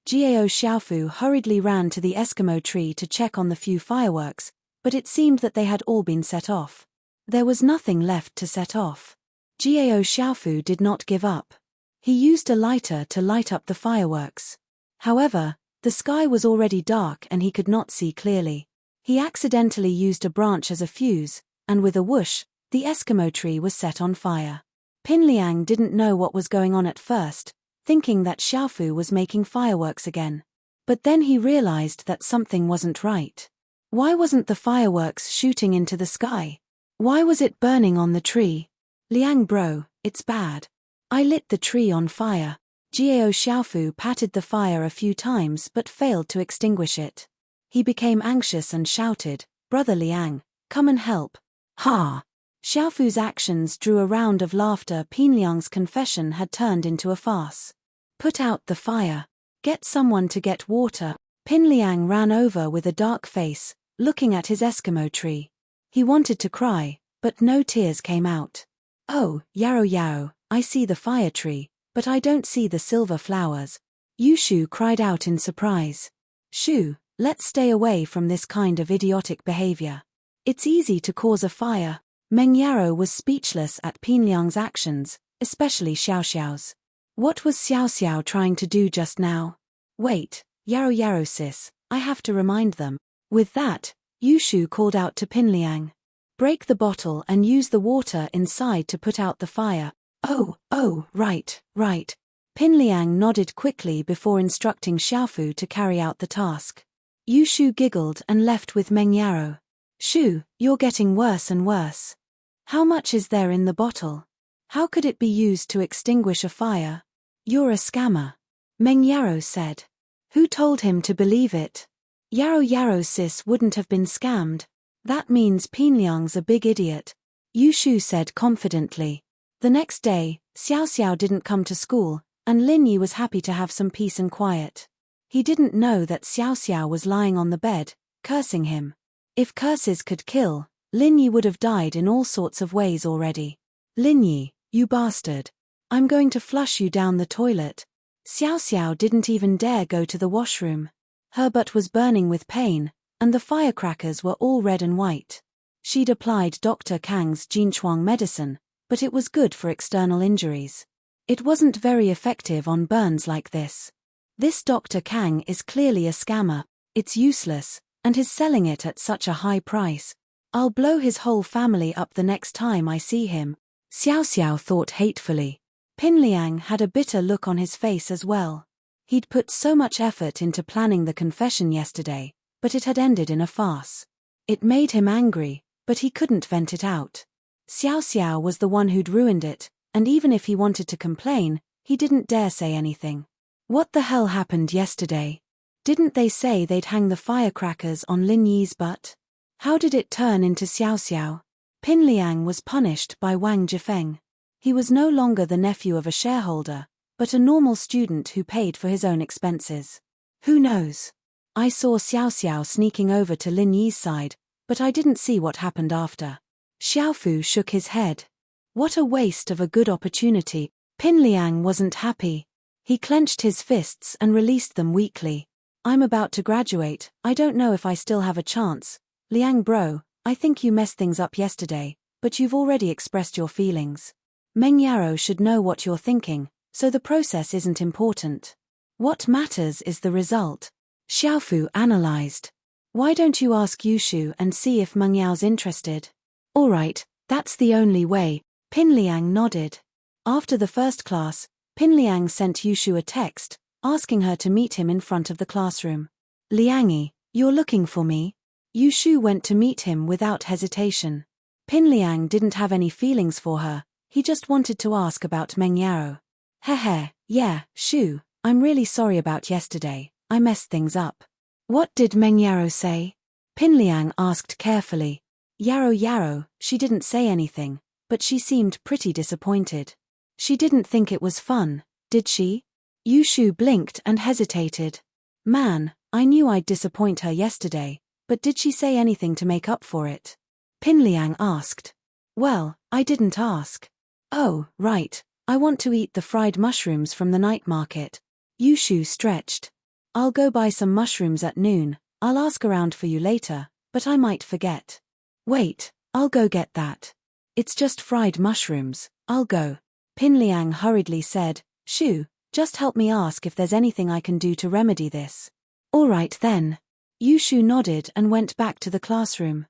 Gao Xiaofu hurriedly ran to the Eskimo tree to check on the few fireworks, but it seemed that they had all been set off. There was nothing left to set off. Gao Xiaofu did not give up. He used a lighter to light up the fireworks. However, the sky was already dark and he could not see clearly. He accidentally used a branch as a fuse, and with a whoosh, the Eskimo tree was set on fire. Pinliang didn't know what was going on at first, thinking that Xiaofu was making fireworks again. But then he realized that something wasn't right. Why wasn't the fireworks shooting into the sky? Why was it burning on the tree? Liang bro, it's bad. I lit the tree on fire. Gao Xiaofu patted the fire a few times but failed to extinguish it. He became anxious and shouted, Brother Liang, come and help. Ha! Xiaofu's actions drew a round of laughter. Pinliang's confession had turned into a farce. Put out the fire. Get someone to get water. Pinliang ran over with a dark face, looking at his Eskimo tree. He wanted to cry, but no tears came out. Oh, Yao Yao, I see the fire tree, but I don't see the silver flowers. Yushu cried out in surprise. Shu, let's stay away from this kind of idiotic behavior. It's easy to cause a fire. Meng Yaro was speechless at Pinliang's actions, especially Xiao Xiao's. What was Xiao Xiao trying to do just now? Wait, Yaro Yaro sis, I have to remind them. With that, Yushu called out to Pinliang. Break the bottle and use the water inside to put out the fire. Oh, right. Pinliang nodded quickly before instructing Xiaofu to carry out the task. Yushu giggled and left with Meng Yaro. Shu, you're getting worse and worse. How much is there in the bottle? How could it be used to extinguish a fire? You're a scammer. Meng Yaro said. Who told him to believe it? Yaro sis wouldn't have been scammed. That means Pinliang's a big idiot. Yushu said confidently. The next day, Xiao Xiao didn't come to school, and Lin Yi was happy to have some peace and quiet. He didn't know that Xiao Xiao was lying on the bed, cursing him. If curses could kill, Lin Yi would have died in all sorts of ways already. Lin Yi, you bastard. I'm going to flush you down the toilet. Xiao Xiao didn't even dare go to the washroom. Her butt was burning with pain, and the firecrackers were all red and white. She'd applied Dr. Kang's Jinchuang medicine, but it was good for external injuries. It wasn't very effective on burns like this. This Dr. Kang is clearly a scammer, it's useless, and he's selling it at such a high price. I'll blow his whole family up the next time I see him. Xiao Xiao thought hatefully. Pinliang had a bitter look on his face as well. He'd put so much effort into planning the confession yesterday, but it had ended in a farce. It made him angry, but he couldn't vent it out. Xiao Xiao was the one who'd ruined it, and even if he wanted to complain, he didn't dare say anything. What the hell happened yesterday? Didn't they say they'd hang the firecrackers on Lin Yi's butt? How did it turn into Xiao Xiao? Pinliang was punished by Wang Jifeng. He was no longer the nephew of a shareholder, but a normal student who paid for his own expenses. Who knows? I saw Xiao Xiao sneaking over to Lin Yi's side, but I didn't see what happened after. Xiaofu shook his head. What a waste of a good opportunity. Pinliang wasn't happy. He clenched his fists and released them weakly. I'm about to graduate, I don't know if I still have a chance. Liang bro, I think you messed things up yesterday, but you've already expressed your feelings. Meng Yaro should know what you're thinking, so the process isn't important. What matters is the result. Xiaofu analyzed. Why don't you ask Yushu and see if Meng Yao's interested? Alright, that's the only way. Pinliang nodded. After the first class, Pinliang sent Yushu a text, asking her to meet him in front of the classroom. Liangi, you're looking for me? Yushu went to meet him without hesitation. Pinliang didn't have any feelings for her, he just wanted to ask about Meng Yaro. Hehe, yeah, Shu, I'm really sorry about yesterday, I messed things up. What did Meng Yaro say? Pinliang asked carefully. Yaro, she didn't say anything, but she seemed pretty disappointed. She didn't think it was fun, did she? Yushu blinked and hesitated. Man, I knew I'd disappoint her yesterday, but did she say anything to make up for it? Pinliang asked. Well, I didn't ask. Oh, right, I want to eat the fried mushrooms from the night market. Yushu stretched. I'll go buy some mushrooms at noon. I'll ask around for you later, but I might forget. Wait, I'll go get that. It's just fried mushrooms, I'll go. Pinliang hurriedly said, Shu, just help me ask if there's anything I can do to remedy this. All right then. Yushu nodded and went back to the classroom.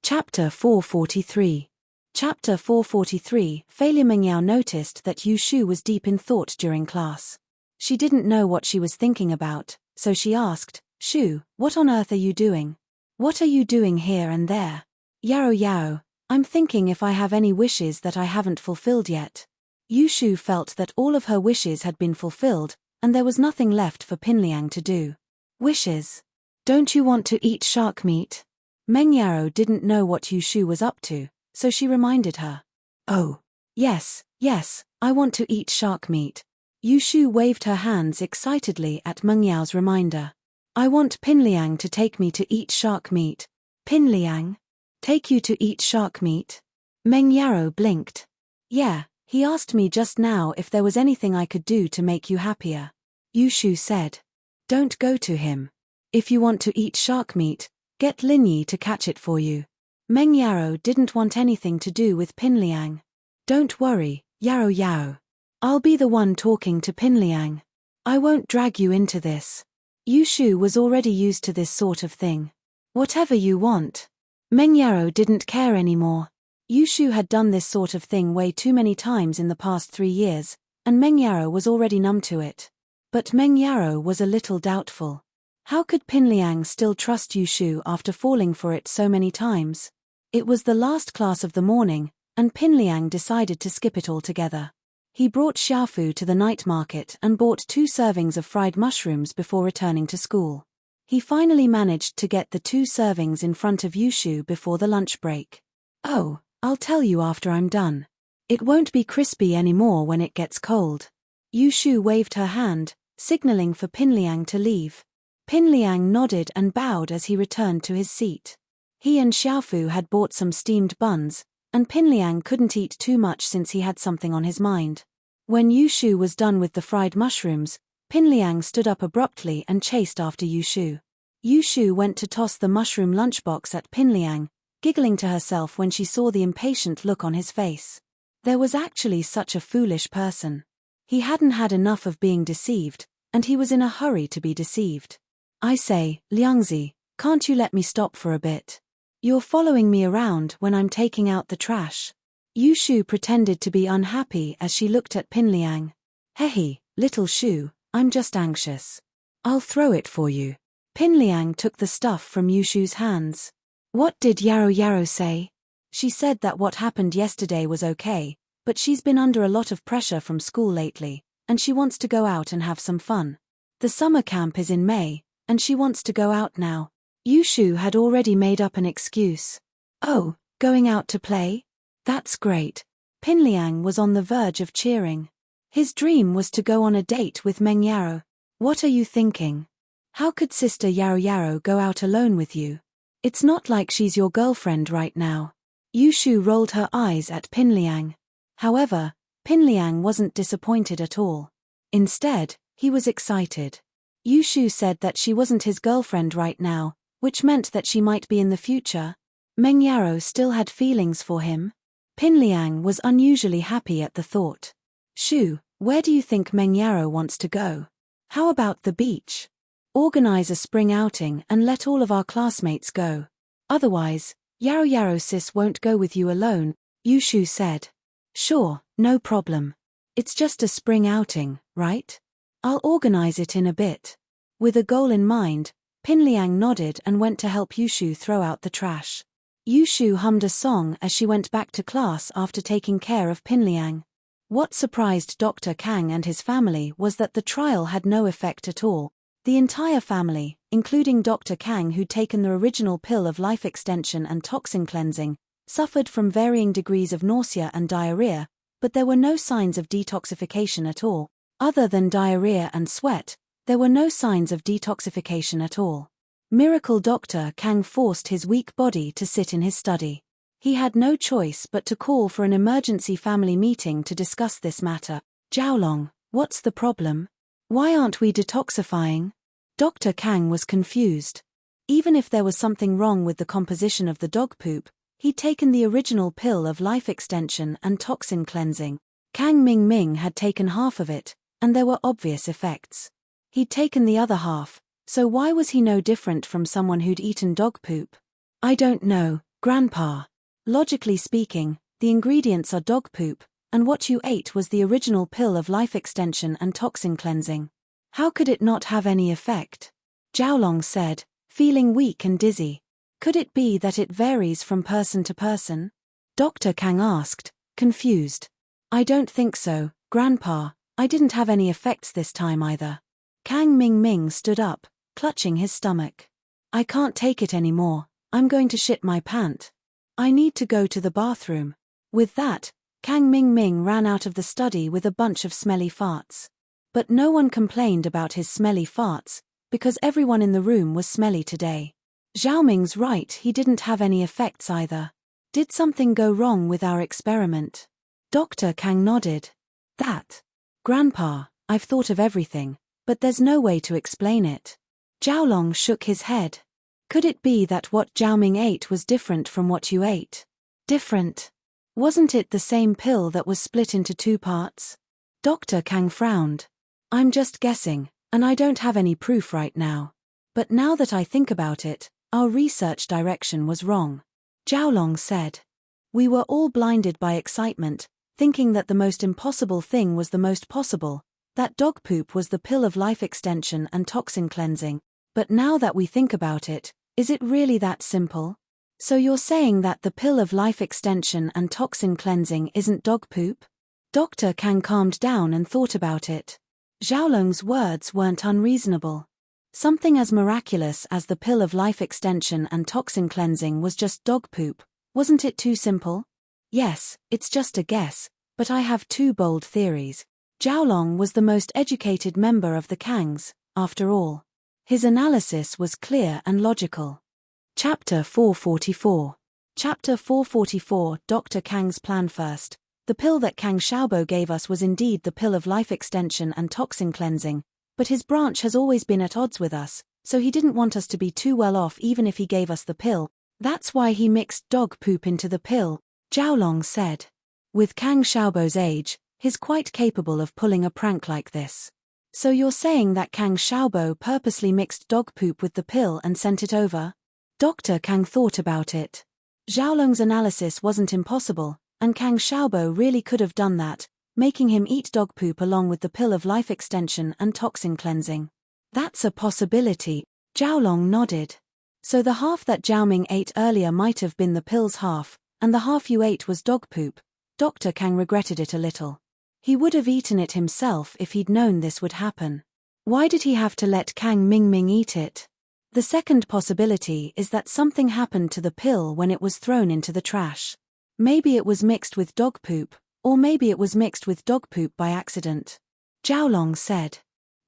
Chapter 443. Chapter 443. Failure. Mengyao noticed that Yushu was deep in thought during class. She didn't know what she was thinking about, so she asked, Shu, what on earth are you doing? What are you doing here and there? Yao, I'm thinking if I have any wishes that I haven't fulfilled yet. Yushu felt that all of her wishes had been fulfilled, and there was nothing left for Pinliang to do. Wishes? Don't you want to eat shark meat? Mengyao didn't know what Yushu was up to, so she reminded her. Oh, yes, I want to eat shark meat. Yushu waved her hands excitedly at Mengyao's reminder. I want Pinliang to take me to eat shark meat. Pinliang? Take you to eat shark meat? Mengyao blinked. Yeah, he asked me just now if there was anything I could do to make you happier. Yushu said. Don't go to him. If you want to eat shark meat, get Linyi to catch it for you. Mengyao didn't want anything to do with Pinliang. Don't worry, Yao. I'll be the one talking to Pinliang. I won't drag you into this. Yushu was already used to this sort of thing. Whatever you want. Mengyao didn't care anymore. Yushu had done this sort of thing way too many times in the past 3 years, and Mengyao was already numb to it. But Mengyao was a little doubtful. How could Pinliang still trust Yushu after falling for it so many times? It was the last class of the morning, and Pinliang decided to skip it altogether. He brought Xiaofu to the night market and bought 2 servings of fried mushrooms before returning to school. He finally managed to get the 2 servings in front of Yushu before the lunch break. Oh, I'll tell you after I'm done. It won't be crispy anymore when it gets cold. Yushu waved her hand, signaling for Pinliang to leave. Pinliang nodded and bowed as he returned to his seat. He and Xiaofu had bought some steamed buns, and Pinliang couldn't eat too much since he had something on his mind. When Yushu was done with the fried mushrooms, Pinliang stood up abruptly and chased after Yushu. Yushu went to toss the mushroom lunchbox at Pinliang, giggling to herself when she saw the impatient look on his face. There was actually such a foolish person. He hadn't had enough of being deceived, and he was in a hurry to be deceived. I say, Liangzi, can't you let me stop for a bit? You're following me around when I'm taking out the trash. Yushu pretended to be unhappy as she looked at Pinliang. Hey, little Shu, I'm just anxious. I'll throw it for you. Pinliang took the stuff from Yushu's hands. What did Yao say? She said that what happened yesterday was okay, but she's been under a lot of pressure from school lately, and she wants to go out and have some fun. The summer camp is in May, and she wants to go out now. Yushu had already made up an excuse. Oh, going out to play? That's great. Pinliang was on the verge of cheering. His dream was to go on a date with Mengyao. What are you thinking? How could Sister Yao go out alone with you? It's not like she's your girlfriend right now. Yushu rolled her eyes at Pinliang. However, Pinliang wasn't disappointed at all. Instead, he was excited. Yushu said that she wasn't his girlfriend right now, which meant that she might be in the future. Mengyao still had feelings for him. Pinliang was unusually happy at the thought. Shu, where do you think Mengyao wants to go? How about the beach? Organize a spring outing and let all of our classmates go. Otherwise, Yao sis won't go with you alone, Yushu said. Sure, no problem. It's just a spring outing, right? I'll organize it in a bit. With a goal in mind, Pinliang nodded and went to help Yushu throw out the trash. Yushu hummed a song as she went back to class after taking care of Pinliang. What surprised Dr. Kang and his family was that the trial had no effect at all. The entire family, including Dr. Kang who'd taken the original pill of life extension and toxin cleansing, suffered from varying degrees of nausea and diarrhea, but there were no signs of detoxification at all. Other than diarrhea and sweat, there were no signs of detoxification at all. Miracle Dr. Kang forced his weak body to sit in his study. He had no choice but to call for an emergency family meeting to discuss this matter. Jiaolong, what's the problem? Why aren't we detoxifying? Dr. Kang was confused. Even if there was something wrong with the composition of the dog poop, he'd taken the original pill of life extension and toxin cleansing. Kang Ming had taken half of it, and there were obvious effects. He'd taken the other half, so why was he no different from someone who'd eaten dog poop? I don't know, Grandpa. Logically speaking, the ingredients are dog poop, and what you ate was the original pill of life extension and toxin cleansing. How could it not have any effect? Jiaolong said, feeling weak and dizzy. Could it be that it varies from person to person? Dr. Kang asked, confused. I don't think so, Grandpa. I didn't have any effects this time either. Kang Ming stood up, clutching his stomach. I can't take it anymore. I'm going to shit my pant. I need to go to the bathroom. With that, Kang Ming ran out of the study with a bunch of smelly farts. But no one complained about his smelly farts, because everyone in the room was smelly today. Xiaoming's right, he didn't have any effects either. Did something go wrong with our experiment? Dr. Kang nodded. Grandpa, I've thought of everything, but there's no way to explain it. Jiaolong shook his head. Could it be that what Xiaoming ate was different from what you ate? Different? Wasn't it the same pill that was split into 2 parts? Dr. Kang frowned. I'm just guessing, and I don't have any proof right now. But now that I think about it, our research direction was wrong. Jiaolong said. We were all blinded by excitement, thinking that the most impossible thing was the most possible, that dog poop was the pill of life extension and toxin cleansing. But now that we think about it, is it really that simple? So you're saying that the pill of life extension and toxin cleansing isn't dog poop? Dr. Kang calmed down and thought about it. Xiaolong's words weren't unreasonable. Something as miraculous as the pill of life extension and toxin cleansing was just dog poop. Wasn't it too simple? Yes, it's just a guess, but I have 2 bold theories. Jiaolong was the most educated member of the Kangs, after all. His analysis was clear and logical. Chapter 444. Chapter 444. Dr. Kang's plan. First, the pill that Kang Xiaobo gave us was indeed the pill of life extension and toxin cleansing, but his branch has always been at odds with us, so he didn't want us to be too well off even if he gave us the pill. That's why he mixed dog poop into the pill, Jiaolong said. With Kang Xiaobo's age, he's quite capable of pulling a prank like this. So you're saying that Kang Xiaobo purposely mixed dog poop with the pill and sent it over? Dr. Kang thought about it. Xiaolong's analysis wasn't impossible, and Kang Xiaobo really could have done that, making him eat dog poop along with the pill of life extension and toxin cleansing. That's a possibility, Jiaolong nodded. So the half that Xiaoming ate earlier might have been the pill's half, and the half you ate was dog poop. Dr. Kang regretted it a little. He would have eaten it himself if he'd known this would happen. Why did he have to let Kang Ming eat it? The second possibility is that something happened to the pill when it was thrown into the trash. Maybe it was mixed with dog poop, or maybe it was mixed with dog poop by accident. Jiaolong said.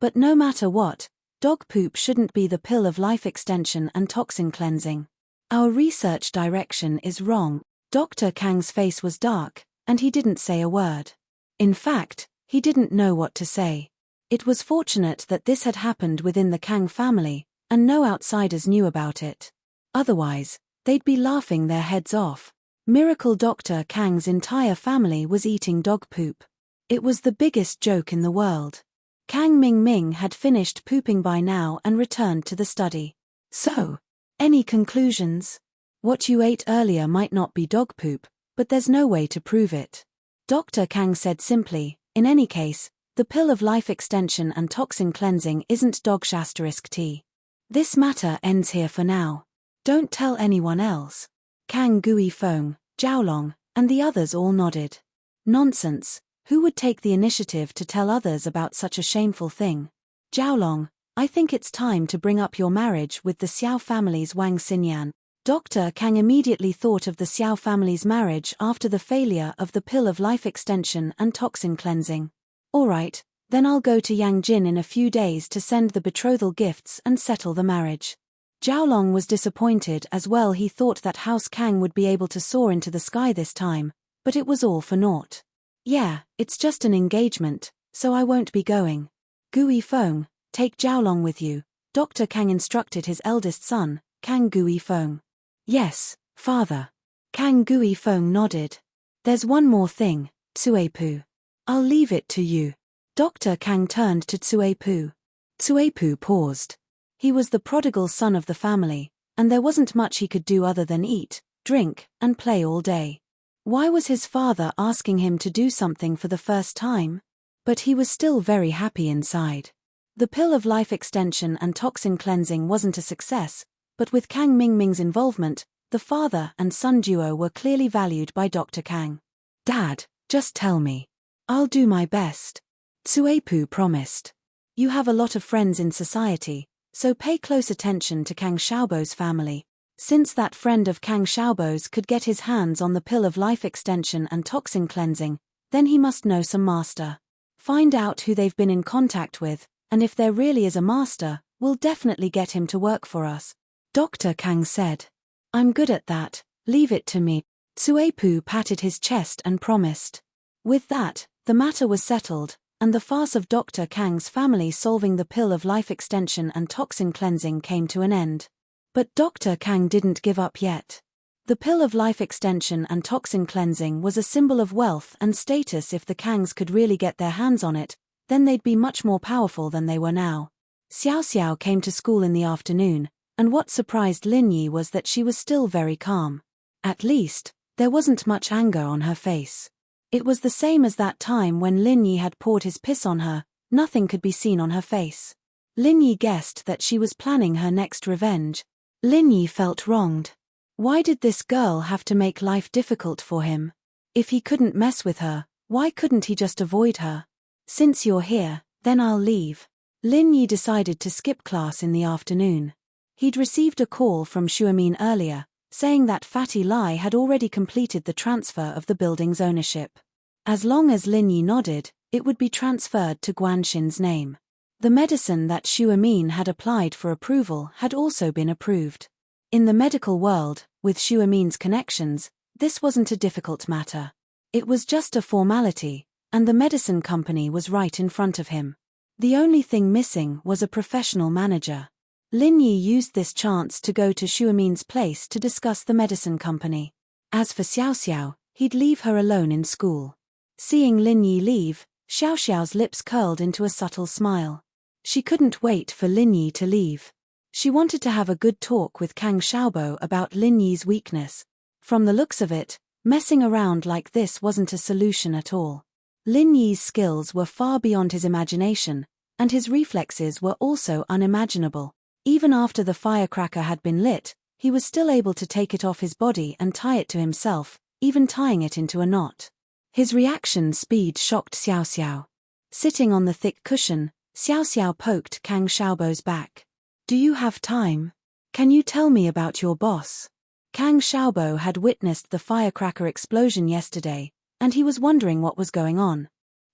But no matter what, dog poop shouldn't be the pill of life extension and toxin cleansing. Our research direction is wrong. Dr. Kang's face was dark, and he didn't say a word. In fact, he didn't know what to say. It was fortunate that this had happened within the Kang family, and no outsiders knew about it. Otherwise, they'd be laughing their heads off. Miracle Dr. Kang's entire family was eating dog poop. It was the biggest joke in the world. Kang Ming had finished pooping by now and returned to the study. So, any conclusions? What you ate earlier might not be dog poop, but there's no way to prove it. Dr. Kang said simply, in any case, the pill of life extension and toxin cleansing isn't dog *T. This matter ends here for now. Don't tell anyone else. Kang Gui Feng, Jiaolong, and the others all nodded. Nonsense, who would take the initiative to tell others about such a shameful thing? Jiaolong, I think it's time to bring up your marriage with the Xiao family's Wang Xinyan. Dr. Kang immediately thought of the Xiao family's marriage after the failure of the pill of life extension and toxin cleansing. Alright, then I'll go to Yangjin in a few days to send the betrothal gifts and settle the marriage. Zhaolong was disappointed as well. He thought that House Kang would be able to soar into the sky this time, but it was all for naught. Yeah, it's just an engagement, so I won't be going. Gui Feng, take Zhaolong with you, Dr. Kang instructed his eldest son, Kang Gui Feng. Yes, father. Kang Gui Feng nodded. There's one more thing, Tsuepu. I'll leave it to you. Dr. Kang turned to Tsuepu. Tsuepu paused. He was the prodigal son of the family, and there wasn't much he could do other than eat, drink, and play all day. Why was his father asking him to do something for the first time? But he was still very happy inside. The pill of life extension and toxin cleansing wasn't a success, but with Kang Mingming's involvement, the father and son duo were clearly valued by Dr. Kang. Dad, just tell me. I'll do my best. Tsuepu promised. You have a lot of friends in society, so pay close attention to Kang Xiaobo's family. Since that friend of Kang Xiaobo's could get his hands on the pill of life extension and toxin cleansing, then he must know some master. Find out who they've been in contact with, and if there really is a master, we'll definitely get him to work for us. Dr. Kang said. I'm good at that, leave it to me. Tsuepu patted his chest and promised. With that, the matter was settled, and the farce of Dr. Kang's family solving the pill of life extension and toxin cleansing came to an end. But Dr. Kang didn't give up yet. The pill of life extension and toxin cleansing was a symbol of wealth and status. If the Kangs could really get their hands on it, then they'd be much more powerful than they were now. Xiao Xiao came to school in the afternoon, and what surprised Lin Yi was that she was still very calm. At least, there wasn't much anger on her face. It was the same as that time when Lin Yi had poured his piss on her, nothing could be seen on her face. Lin Yi guessed that she was planning her next revenge. Lin Yi felt wronged. Why did this girl have to make life difficult for him? If he couldn't mess with her, why couldn't he just avoid her? Since you're here, then I'll leave. Lin Yi decided to skip class in the afternoon. He'd received a call from Xuemin earlier, saying that Fatty Lai had already completed the transfer of the building's ownership. As long as Lin Yi nodded, it would be transferred to Guanxin's name. The medicine that Xuemin had applied for approval had also been approved. In the medical world, with Xuemin's connections, this wasn't a difficult matter. It was just a formality, and the medicine company was right in front of him. The only thing missing was a professional manager. Lin Yi used this chance to go to Xuemin's place to discuss the medicine company. As for Xiao Xiao, he'd leave her alone in school. Seeing Lin Yi leave, Xiao Xiao's lips curled into a subtle smile. She couldn't wait for Lin Yi to leave. She wanted to have a good talk with Kang Xiaobo about Lin Yi's weakness. From the looks of it, messing around like this wasn't a solution at all. Lin Yi's skills were far beyond his imagination, and his reflexes were also unimaginable. Even after the firecracker had been lit, he was still able to take it off his body and tie it to himself, even tying it into a knot. His reaction speed shocked Xiao Xiao. Sitting on the thick cushion, Xiao Xiao poked Kang Xiaobo's back. Do you have time? Can you tell me about your boss? Kang Xiaobo had witnessed the firecracker explosion yesterday, and he was wondering what was going on.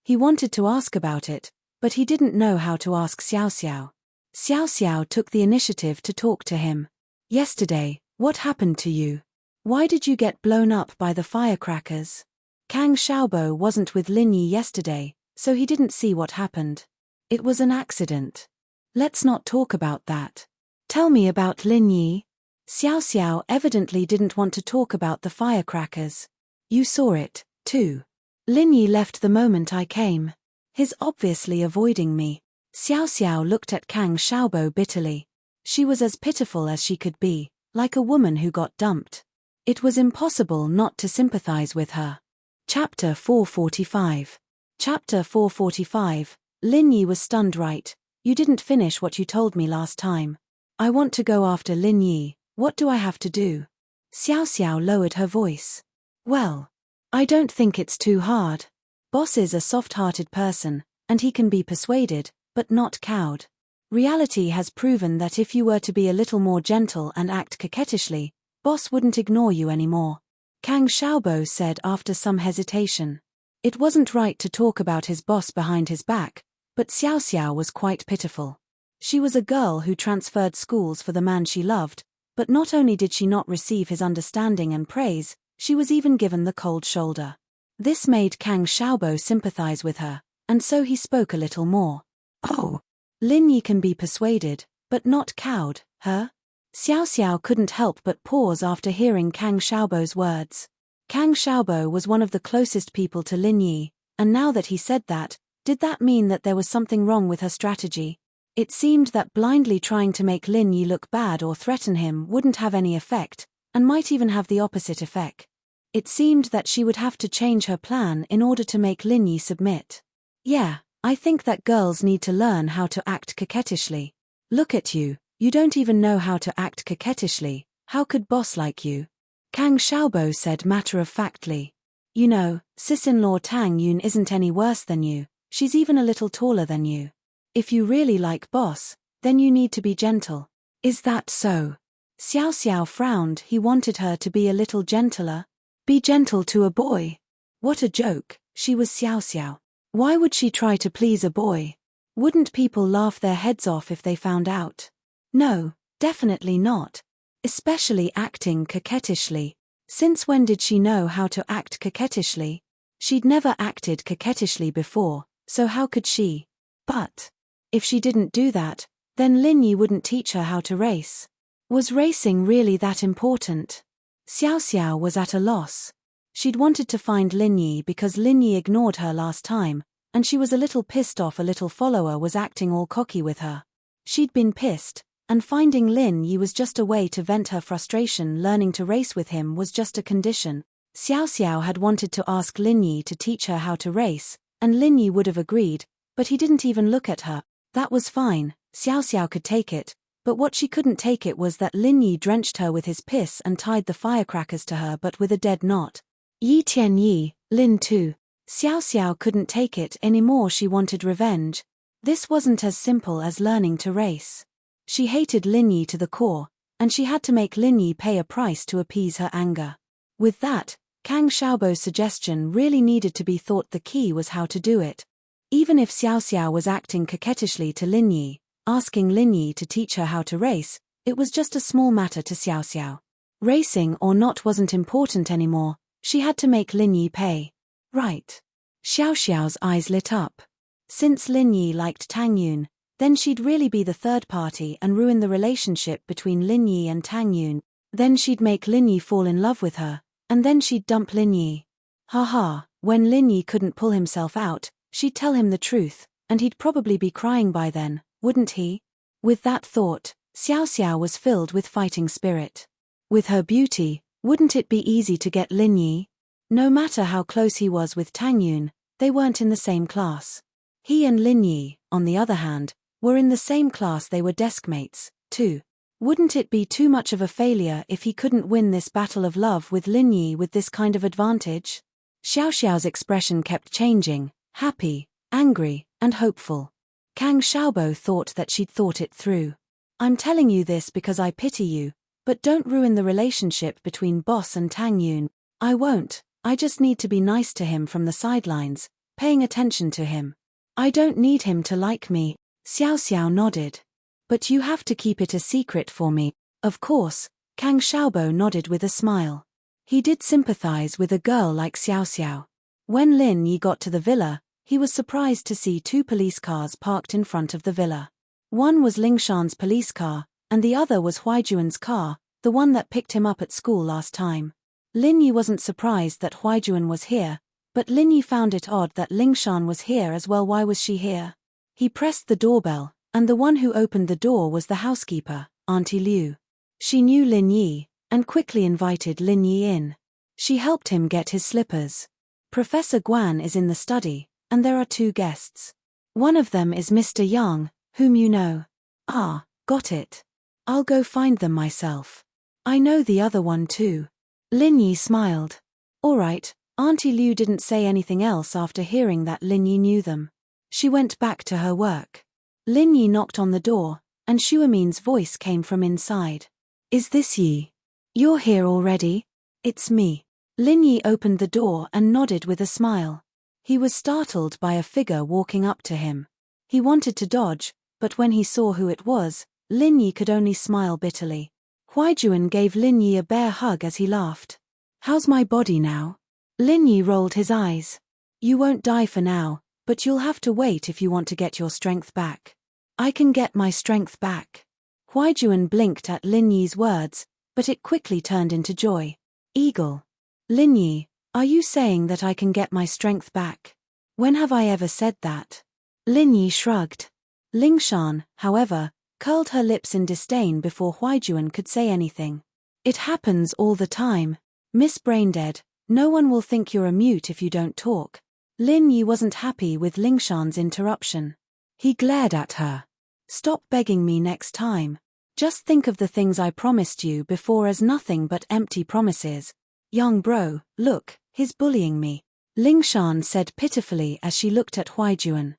He wanted to ask about it, but he didn't know how to ask Xiao Xiao. Xiao Xiao took the initiative to talk to him. Yesterday, what happened to you? Why did you get blown up by the firecrackers? Kang Xiaobo wasn't with Lin Yi yesterday, so he didn't see what happened. It was an accident. Let's not talk about that. Tell me about Lin Yi. Xiao Xiao evidently didn't want to talk about the firecrackers. You saw it, too. Lin Yi left the moment I came. He's obviously avoiding me. Xiao Xiao looked at Kang Xiaobo bitterly. She was as pitiful as she could be, like a woman who got dumped. It was impossible not to sympathize with her. Chapter 445. Chapter 445. Lin Yi was stunned. Right, you didn't finish what you told me last time. I want to go after Lin Yi, what do I have to do? Xiao Xiao lowered her voice. Well, I don't think it's too hard. Boss is a soft-hearted person, and he can be persuaded, but not cowed. Reality has proven that if you were to be a little more gentle and act coquettishly, Boss wouldn't ignore you anymore. Kang Xiaobo said after some hesitation. It wasn't right to talk about his boss behind his back, but Xiao Xiao was quite pitiful. She was a girl who transferred schools for the man she loved, but not only did she not receive his understanding and praise, she was even given the cold shoulder. This made Kang Xiaobo sympathize with her, and so he spoke a little more. Oh, Lin Yi can be persuaded, but not cowed, huh? Xiao Xiao couldn't help but pause after hearing Kang Xiaobo's words. Kang Xiaobo was one of the closest people to Lin Yi, and now that he said that, did that mean that there was something wrong with her strategy? It seemed that blindly trying to make Lin Yi look bad or threaten him wouldn't have any effect, and might even have the opposite effect. It seemed that she would have to change her plan in order to make Lin Yi submit. Yeah, I think that girls need to learn how to act coquettishly. Look at you, you don't even know how to act coquettishly, how could boss like you? Kang Xiaobo said matter-of-factly. You know, sis-in-law Tang Yun isn't any worse than you, she's even a little taller than you. If you really like boss, then you need to be gentle. Is that so? Xiao Xiao frowned. He wanted her to be a little gentler. Be gentle to a boy. What a joke, she was Xiao Xiao. Why would she try to please a boy? Wouldn't people laugh their heads off if they found out? No, definitely not. Especially acting coquettishly. Since when did she know how to act coquettishly? She'd never acted coquettishly before, so how could she? But if she didn't do that, then Lin Yi wouldn't teach her how to race. Was racing really that important? Xiao Xiao was at a loss. She'd wanted to find Lin Yi because Lin Yi ignored her last time, and she was a little pissed off a little follower was acting all cocky with her. She'd been pissed, and finding Lin Yi was just a way to vent her frustration. Learning to race with him was just a condition. Xiao Xiao had wanted to ask Lin Yi to teach her how to race, and Lin Yi would have agreed, but he didn't even look at her. That was fine, Xiao Xiao could take it, but what she couldn't take it was that Lin Yi drenched her with his piss and tied the firecrackers to her but with a dead knot. Yi Tian Yi, Lin too. Xiao Xiao couldn't take it anymore. She wanted revenge. This wasn't as simple as learning to race. She hated Lin Yi to the core, and she had to make Lin Yi pay a price to appease her anger. With that, Kang Xiaobo's suggestion really needed to be thought. The key was how to do it. Even if Xiao Xiao was acting coquettishly to Lin Yi, asking Lin Yi to teach her how to race, it was just a small matter to Xiao Xiao. Racing or not wasn't important anymore, she had to make Lin Yi pay. Right. Xiao Xiao's eyes lit up. Since Lin Yi liked Tang Yun, then she'd really be the third party and ruin the relationship between Lin Yi and Tang Yun. Then she'd make Lin Yi fall in love with her, and then she'd dump Lin Yi. Haha, when Lin Yi couldn't pull himself out, she'd tell him the truth, and he'd probably be crying by then, wouldn't he? With that thought, Xiao Xiao was filled with fighting spirit. With her beauty, wouldn't it be easy to get Lin Yi? No matter how close he was with Tang Yun, they weren't in the same class. He and Lin Yi, on the other hand, were in the same class. They were deskmates, too. Wouldn't it be too much of a failure if he couldn't win this battle of love with Lin Yi with this kind of advantage? Xiao Xiao's expression kept changing, happy, angry, and hopeful. Kang Xiaobo thought that she'd thought it through. I'm telling you this because I pity you, but don't ruin the relationship between boss and Tang Yun. I won't, I just need to be nice to him from the sidelines, paying attention to him. I don't need him to like me. Xiao Xiao nodded. But you have to keep it a secret for me. Of course, Kang Xiaobo nodded with a smile. He did sympathize with a girl like Xiao Xiao. When Lin Yi got to the villa, he was surprised to see 2 police cars parked in front of the villa. One was Lingshan's police car, and the other was Huaijuan's car, the one that picked him up at school last time. Lin Yi wasn't surprised that Huaijuan was here, but Lin Yi found it odd that Lingshan was here as well. Why was she here? He pressed the doorbell, and the one who opened the door was the housekeeper, Auntie Liu. She knew Lin Yi, and quickly invited Lin Yi in. She helped him get his slippers. Professor Guan is in the study, and there are 2 guests. One of them is Mr. Yang, whom you know. Ah, got it. I'll go find them myself. I know the other one too. Lin Yi smiled. All right. Auntie Liu didn't say anything else after hearing that Lin Yi knew them. She went back to her work. Lin Yi knocked on the door, and Shuamin's voice came from inside. Is this Yi? You're here already? It's me. Lin Yi opened the door and nodded with a smile. He was startled by a figure walking up to him. He wanted to dodge, but when he saw who it was, Lin Yi could only smile bitterly. Huaijuan gave Lin Yi a bear hug as he laughed. How's my body now? Lin Yi rolled his eyes. You won't die for now, but you'll have to wait if you want to get your strength back. I can get my strength back. Huaijuan blinked at Lin Yi's words, but it quickly turned into joy. Eagle. Lin Yi, are you saying that I can get my strength back? When have I ever said that? Lin Yi shrugged. Lingshan, however, curled her lips in disdain before Huaijuan could say anything. It happens all the time. Miss Braindead, no one will think you're a mute if you don't talk. Lin Yi wasn't happy with Lingshan's interruption. He glared at her. Stop begging me next time. Just think of the things I promised you before as nothing but empty promises. Young bro, look, he's bullying me. Lingshan said pitifully as she looked at Huaijuan.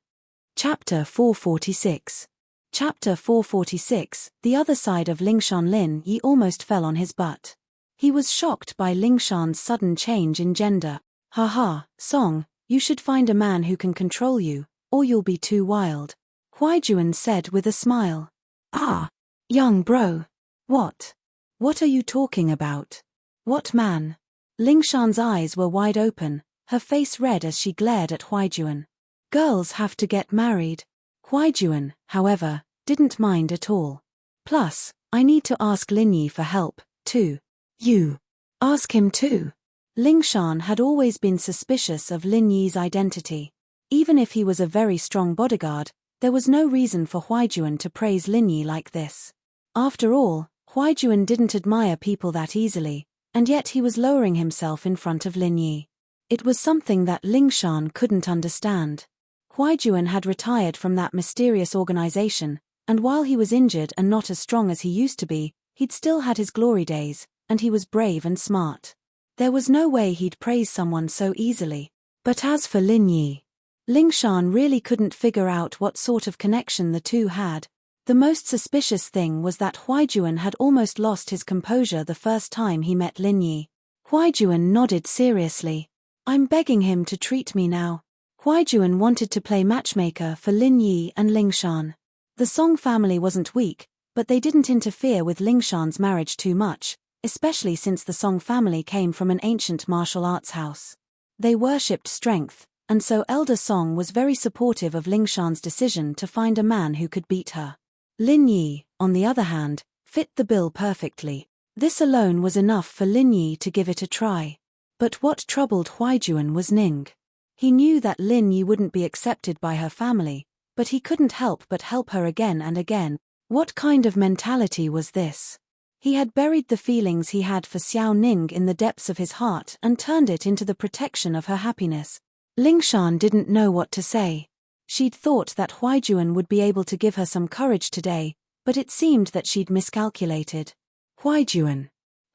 Chapter 446. Chapter 446, the other side of Lingshan. Lin Yi almost fell on his butt. He was shocked by Lingshan's sudden change in gender. Haha, Song, you should find a man who can control you, or you'll be too wild. Huaijuan said with a smile. Ah, young bro. What? What are you talking about? What man? Lingshan's eyes were wide open, her face red as she glared at Huaijuan. Girls have to get married. Huaijuan, however, didn't mind at all. Plus, I need to ask Lin Yi for help, too. You. Ask him too. Lingshan had always been suspicious of Lin Yi's identity. Even if he was a very strong bodyguard, there was no reason for Huaijuan to praise Lin Yi like this. After all, Huaijuan didn't admire people that easily, and yet he was lowering himself in front of Lin Yi. It was something that Lingshan couldn't understand. Huaijuan had retired from that mysterious organization, and while he was injured and not as strong as he used to be, he'd still had his glory days, and he was brave and smart. There was no way he'd praise someone so easily. But as for Lin Yi, Lingshan really couldn't figure out what sort of connection the two had. The most suspicious thing was that Huaijuan had almost lost his composure the first time he met Lin Yi. Huaijuan nodded seriously. I'm begging him to treat me now. Huaijuan wanted to play matchmaker for Lin Yi and Lingshan. The Song family wasn't weak, but they didn't interfere with Lingshan's marriage too much, especially since the Song family came from an ancient martial arts house. They worshipped strength, and so Elder Song was very supportive of Lingshan's decision to find a man who could beat her. Lin Yi, on the other hand, fit the bill perfectly. This alone was enough for Lin Yi to give it a try. But what troubled Huaijuan was Ning. He knew that Lin Yi wouldn't be accepted by her family, but he couldn't help but help her again and again. What kind of mentality was this? He had buried the feelings he had for Xiao Ning in the depths of his heart and turned it into the protection of her happiness. Lingshan didn't know what to say. She'd thought that Huaijuan would be able to give her some courage today, but it seemed that she'd miscalculated. Huaijuan.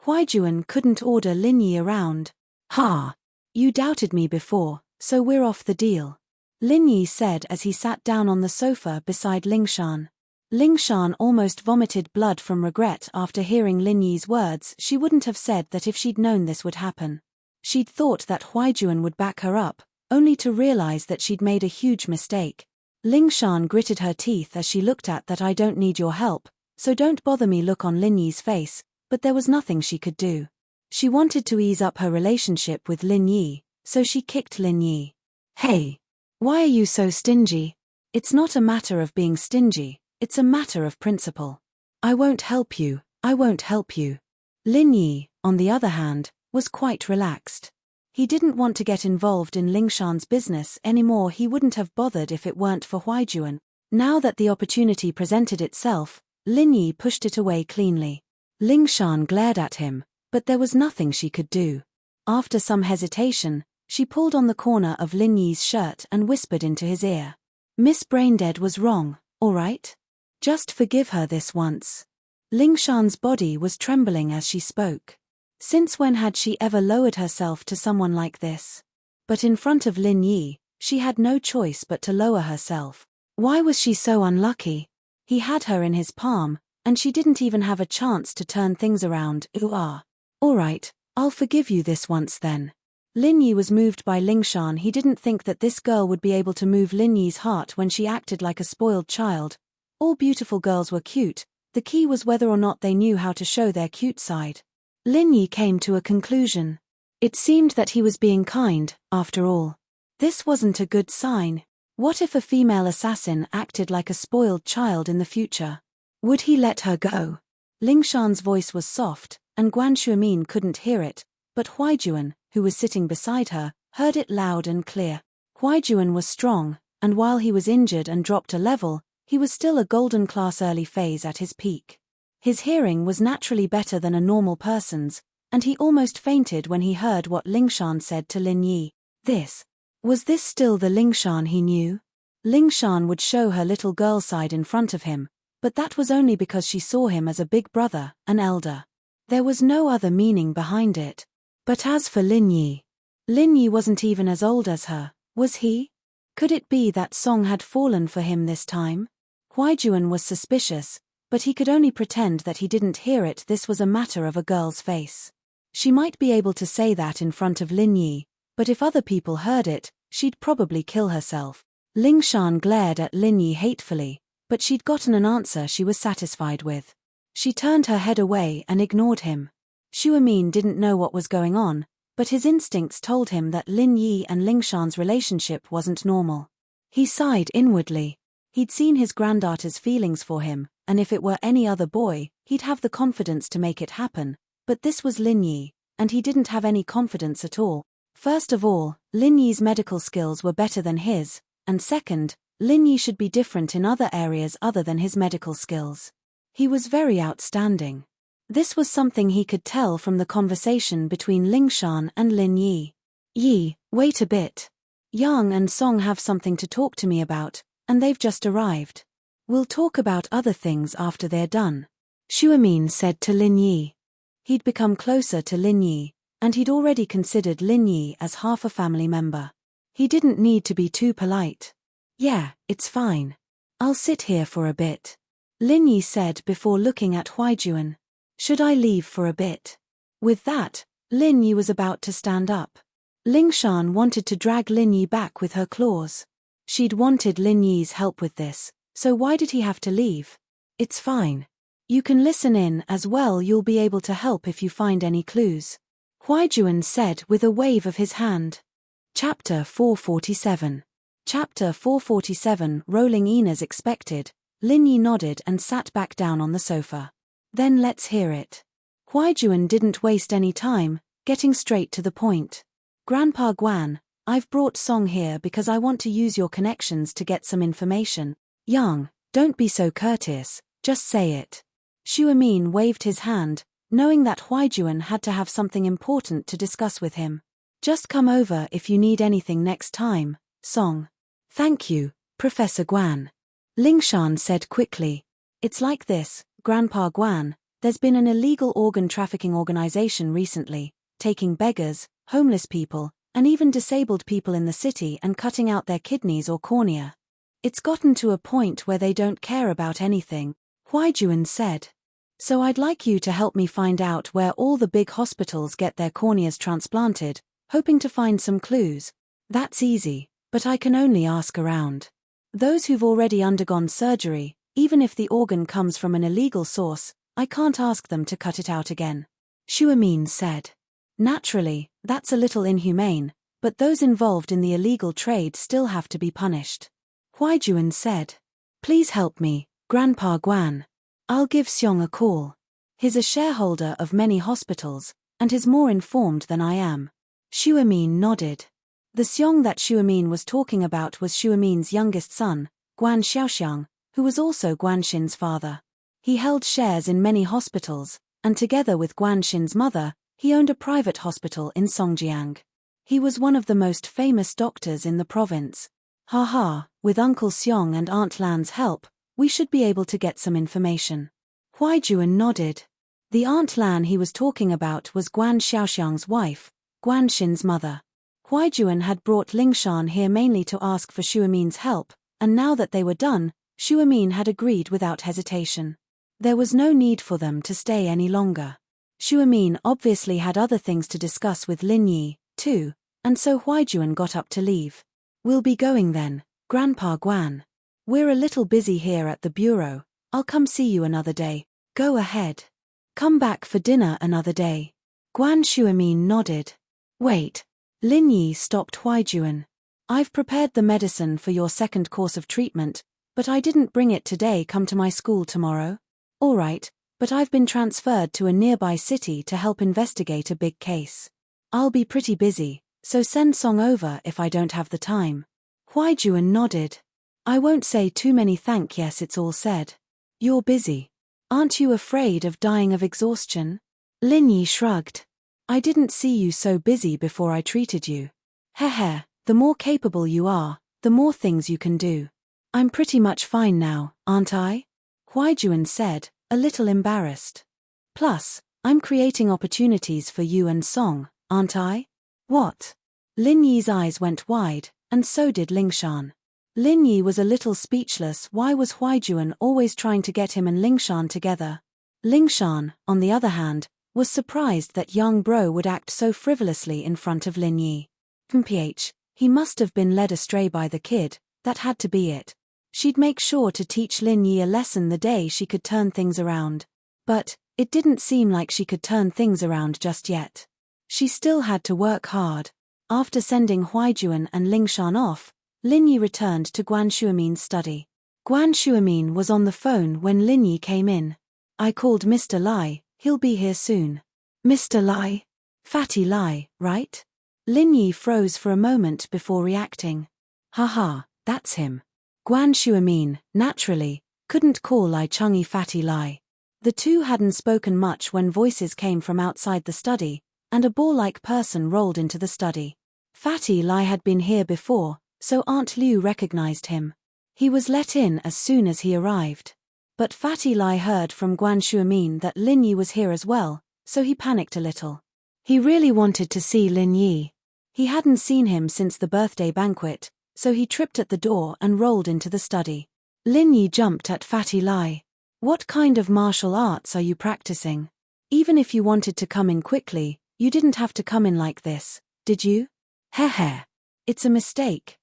Huaijuan couldn't order Lin Yi around. Ha! You doubted me before, so we're off the deal. Lin Yi said as he sat down on the sofa beside Lingshan. Lingshan almost vomited blood from regret after hearing Lin Yi's words. She wouldn't have said that if she'd known this would happen. She'd thought that Huaijuan would back her up, only to realize that she'd made a huge mistake. Lingshan gritted her teeth as she looked at that "I don't need your help, so don't bother me" look on Lin Yi's face, but there was nothing she could do. She wanted to ease up her relationship with Lin Yi, so she kicked Lin Yi. Hey! Why are you so stingy? It's not a matter of being stingy, it's a matter of principle. I won't help you, I won't help you. Lin Yi, on the other hand, was quite relaxed. He didn't want to get involved in Lingshan's business anymore. He wouldn't have bothered if it weren't for Huaijuan. Now that the opportunity presented itself, Lin Yi pushed it away cleanly. Lingshan glared at him, but there was nothing she could do. After some hesitation, she pulled on the corner of Lin Yi's shirt and whispered into his ear. Miss Braindead was wrong, all right? Just forgive her this once. Lingshan's body was trembling as she spoke. Since when had she ever lowered herself to someone like this? But in front of Lin Yi, she had no choice but to lower herself. Why was she so unlucky? He had her in his palm, and she didn't even have a chance to turn things around. Ooh ah. All right, I'll forgive you this once then. Lin Yi was moved by Lingshan. He didn't think that this girl would be able to move Lin Yi's heart when she acted like a spoiled child. All beautiful girls were cute, the key was whether or not they knew how to show their cute side. Lin Yi came to a conclusion. It seemed that he was being kind, after all. This wasn't a good sign. What if a female assassin acted like a spoiled child in the future? Would he let her go? Lingshan's voice was soft, and Guan Shuimin couldn't hear it, but Huaijuan, who was sitting beside her, heard it loud and clear. Huaijuan was strong, and while he was injured and dropped a level, he was still a golden class early phase at his peak. His hearing was naturally better than a normal person's, and he almost fainted when he heard what Lingshan said to Lin Yi. Was this still the Lingshan he knew? Lingshan would show her little girl side in front of him, but that was only because she saw him as a big brother, an elder. There was no other meaning behind it. But as for Lin Yi wasn't even as old as her, was he? Could it be that Song had fallen for him this time? Huaijuan was suspicious, but he could only pretend that he didn't hear it. This was a matter of a girl's face. She might be able to say that in front of Lin Yi, but if other people heard it, she'd probably kill herself. Lingshan glared at Lin Yi hatefully, but she'd gotten an answer she was satisfied with. She turned her head away and ignored him. Shuimin didn't know what was going on, but his instincts told him that Lin Yi and Lingshan's relationship wasn't normal. He sighed inwardly. He'd seen his granddaughter's feelings for him, and if it were any other boy, he'd have the confidence to make it happen, but this was Lin Yi, and he didn't have any confidence at all. First of all, Lin Yi's medical skills were better than his, and second, Lin Yi should be different in other areas other than his medical skills. He was very outstanding. This was something he could tell from the conversation between Lingshan and Lin Yi. Yi, wait a bit. Yang and Song have something to talk to me about, and they've just arrived. We'll talk about other things after they're done, Shuimin said to Lin Yi. He'd become closer to Lin Yi, and he'd already considered Lin Yi as half a family member. He didn't need to be too polite. Yeah, it's fine. I'll sit here for a bit, Lin Yi said before looking at Huaijuan. Should I leave for a bit? With that, Lin Yi was about to stand up. Lingshan wanted to drag Lin Yi back with her claws. She'd wanted Lin Yi's help with this, so why did he have to leave? It's fine. You can listen in as well. You'll be able to help if you find any clues, Huaijuan said with a wave of his hand. Chapter 447. Chapter 447. Rolling in as expected, Lin Yi nodded and sat back down on the sofa. Then let's hear it. Huaijuan didn't waste any time, getting straight to the point. Grandpa Guan, I've brought Song here because I want to use your connections to get some information. Yang, don't be so courteous, just say it. Shuimin waved his hand, knowing that Huaijuan had to have something important to discuss with him. Just come over if you need anything next time, Song. Thank you, Professor Guan, Lingshan said quickly. It's like this, Grandpa Guan, there's been an illegal organ trafficking organization recently, taking beggars, homeless people, and even disabled people in the city and cutting out their kidneys or cornea. It's gotten to a point where they don't care about anything, Huaijuan said. So I'd like you to help me find out where all the big hospitals get their corneas transplanted, hoping to find some clues. That's easy, but I can only ask around. Those who've already undergone surgery, even if the organ comes from an illegal source, I can't ask them to cut it out again, Shuimin said. Naturally, that's a little inhumane, but those involved in the illegal trade still have to be punished, Huaijuan said. Please help me, Grandpa Guan. I'll give Xiong a call. He's a shareholder of many hospitals, and is more informed than I am. Shuimin nodded. The Xiong that Shuimin was talking about was Shuimin's youngest son, Guan Xiaoxiang, who was also Guanxin's father. He held shares in many hospitals, and together with Guanxin's mother, he owned a private hospital in Songjiang. He was one of the most famous doctors in the province. With Uncle Xiong and Aunt Lan's help, we should be able to get some information. Huaijuan nodded. The Aunt Lan he was talking about was Guan Xiaoxiang's wife, Guanxin's mother. Huaijuan had brought Lingshan here mainly to ask for Shuimin's help, and now that they were done, Shuimin had agreed without hesitation. There was no need for them to stay any longer. Shuamin obviously had other things to discuss with Lin Yi, too, and so Huaijuan got up to leave. We'll be going then, Grandpa Guan. We're a little busy here at the bureau. I'll come see you another day. Go ahead. Come back for dinner another day. Guan Shuamin nodded. Wait. Lin Yi stopped Huaijuan. I've prepared the medicine for your second course of treatment, but I didn't bring it today. Come to my school tomorrow. All right, but I've been transferred to a nearby city to help investigate a big case. I'll be pretty busy, so send Song over if I don't have the time. Huaijuan nodded. I won't say too many thank yes, it's all said. You're busy. Aren't you afraid of dying of exhaustion? Lin Yi shrugged. I didn't see you so busy before I treated you. Heh, the more capable you are, the more things you can do. I'm pretty much fine now, aren't I? Huaijuan said, a little embarrassed. Plus, I'm creating opportunities for you and Song, aren't I? What? Lin Yi's eyes went wide, and so did Lingshan. Lin Yi was a little speechless. Why was Huaijuan always trying to get him and Lingshan together? Lingshan, on the other hand, was surprised that young bro would act so frivolously in front of Lin Yi. He must have been led astray by the kid, that had to be it. She'd make sure to teach Lin Yi a lesson the day she could turn things around. But, it didn't seem like she could turn things around just yet. She still had to work hard. After sending Huaijuan and Lingshan off, Lin Yi returned to Guan Shuamin's study. Guan Shuamin was on the phone when Lin Yi came in. I called Mr. Lai, he'll be here soon. Mr. Lai? Fatty Lai, right? Lin Yi froze for a moment before reacting. Haha, that's him. Guan Shuamin, naturally, couldn't call Lai Chungi Fatty Lai. The two hadn't spoken much when voices came from outside the study, and a ball-like person rolled into the study. Fatty Lai had been here before, so Aunt Liu recognized him. He was let in as soon as he arrived. But Fatty Lai heard from Guan Shuamin that Lin Yi was here as well, so he panicked a little. He really wanted to see Lin Yi. He hadn't seen him since the birthday banquet, so he tripped at the door and rolled into the study. Lin Yi jumped at Fatty Lai. What kind of martial arts are you practicing? Even if you wanted to come in quickly, you didn't have to come in like this, did you? Heh. It's a mistake,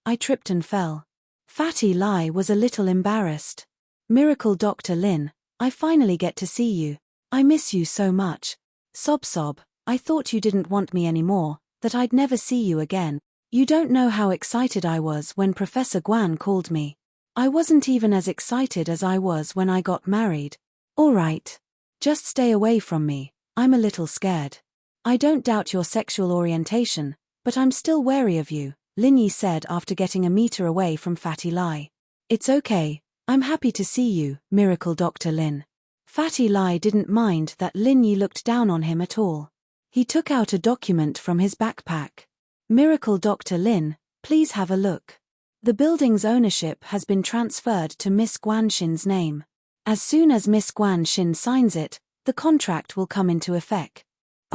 I tripped and fell. Fatty Lai was a little embarrassed. Miracle Dr. Lin, I finally get to see you. I miss you so much. Sob, I thought you didn't want me anymore, that I'd never see you again. You don't know how excited I was when Professor Guan called me. I wasn't even as excited as I was when I got married. All right. Just stay away from me, I'm a little scared. I don't doubt your sexual orientation, but I'm still wary of you, Lin Yi said after getting a meter away from Fatty Lai. It's okay, I'm happy to see you, Miracle Dr. Lin. Fatty Lai didn't mind that Lin Yi looked down on him at all. He took out a document from his backpack. Miracle Dr. Lin, please have a look. The building's ownership has been transferred to Miss Guan Xin's name. As soon as Miss Guan Xin signs it, the contract will come into effect.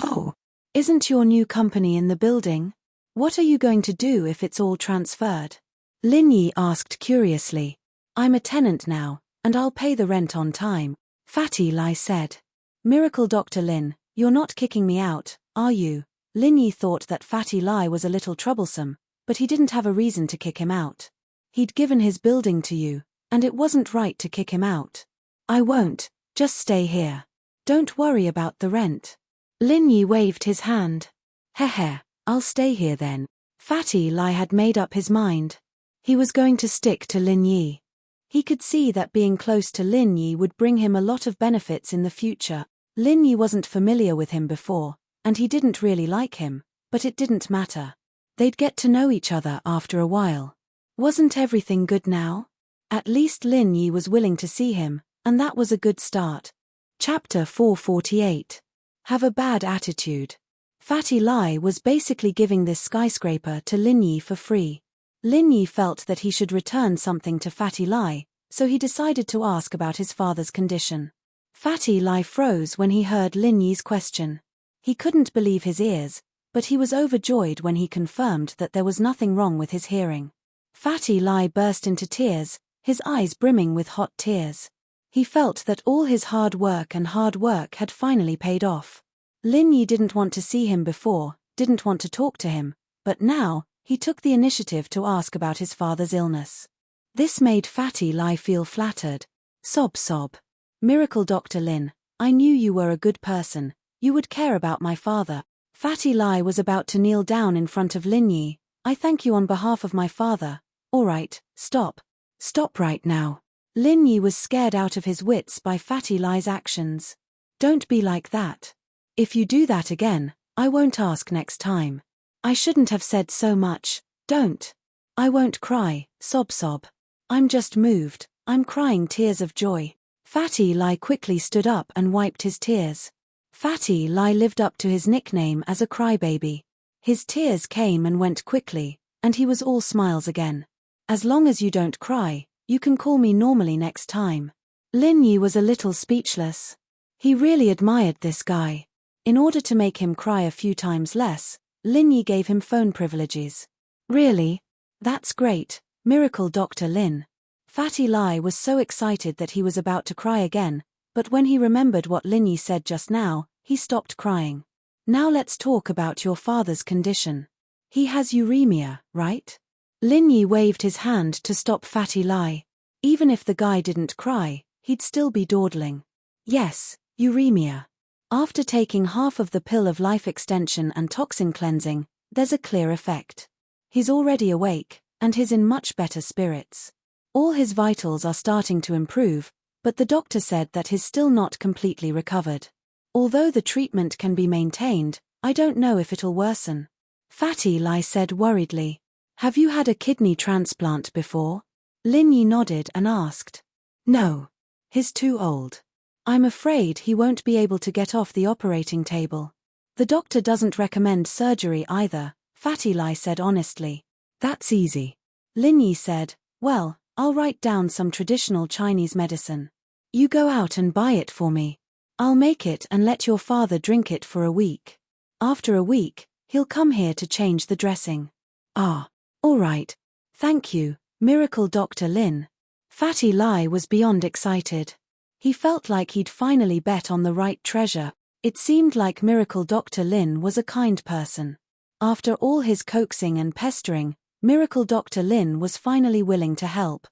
Oh, isn't your new company in the building? What are you going to do if it's all transferred? Lin Yi asked curiously. I'm a tenant now, and I'll pay the rent on time, Fatty Lai said. Miracle Dr. Lin, you're not kicking me out, are you? Lin Yi thought that Fatty Lai was a little troublesome, but he didn't have a reason to kick him out. He'd given his building to you, and it wasn't right to kick him out. I won't, just stay here. Don't worry about the rent. Lin Yi waved his hand. Heh, I'll stay here then. Fatty Lai had made up his mind. He was going to stick to Lin Yi. He could see that being close to Lin Yi would bring him a lot of benefits in the future. Lin Yi wasn't familiar with him before, and he didn't really like him, but it didn't matter. They'd get to know each other after a while. Wasn't everything good now? At least Lin Yi was willing to see him, and that was a good start. Chapter 448. Have a bad attitude. Fatty Lai was basically giving this skyscraper to Lin Yi for free. Lin Yi felt that he should return something to Fatty Lai, so he decided to ask about his father's condition. Fatty Lai froze when he heard Lin Yi's question. He couldn't believe his ears, but he was overjoyed when he confirmed that there was nothing wrong with his hearing. Fatty Lai burst into tears, his eyes brimming with hot tears. He felt that all his hard work had finally paid off. Lin Yi didn't want to see him before, didn't want to talk to hin, but now, he took the initiative to ask about his father's illness. This made Fatty Lai feel flattered. Sob sob. Miracle Dr. Lin, I knew you were a good person, you would care about my father. Fatty Lai was about to kneel down in front of Lin Yi. I thank you on behalf of my father. Alright, stop. Stop right now. Lin Yi was scared out of his wits by Fatty Lai's actions. Don't be like that. If you do that again, I won't ask next time. I shouldn't have said so much, don't. I won't cry, sob sob. I'm just moved, I'm crying tears of joy. Fatty Lai quickly stood up and wiped his tears. Fatty Lai lived up to his nickname as a crybaby. His tears came and went quickly, and he was all smiles again. As long as you don't cry, you can call me normally next time. Lin Yi was a little speechless. He really admired this guy. In order to make him cry a few times less, Lin Yi gave him phone privileges. Really? That's great, Miracle Dr. Lin. Fatty Lai was so excited that he was about to cry again, but when he remembered what Lin Yi said just now, he stopped crying. Now let's talk about your father's condition. He has uremia, right? Lin Yi waved his hand to stop Fatty Lai. Even if the guy didn't cry, he'd still be dawdling. Yes, uremia. After taking half of the pill of life extension and toxin cleansing, there's a clear effect. He's already awake, and he's in much better spirits. All his vitals are starting to improve, but the doctor said that he's still not completely recovered. Although the treatment can be maintained, I don't know if it'll worsen. Fatty Lai said worriedly. Have you had a kidney transplant before? Lin Yi nodded and asked. No. He's too old. I'm afraid he won't be able to get off the operating table. The doctor doesn't recommend surgery either, Fatty Lai said honestly. That's easy. Lin Yi said, well, I'll write down some traditional Chinese medicine. You go out and buy it for me. I'll make it and let your father drink it for a week. After a week, he'll come here to change the dressing. Ah. All right. Thank you, Miracle Dr. Lin. Fatty Lai was beyond excited. He felt like he'd finally bet on the right treasure. It seemed like Miracle Dr. Lin was a kind person. After all his coaxing and pestering, Miracle Dr. Lin was finally willing to help.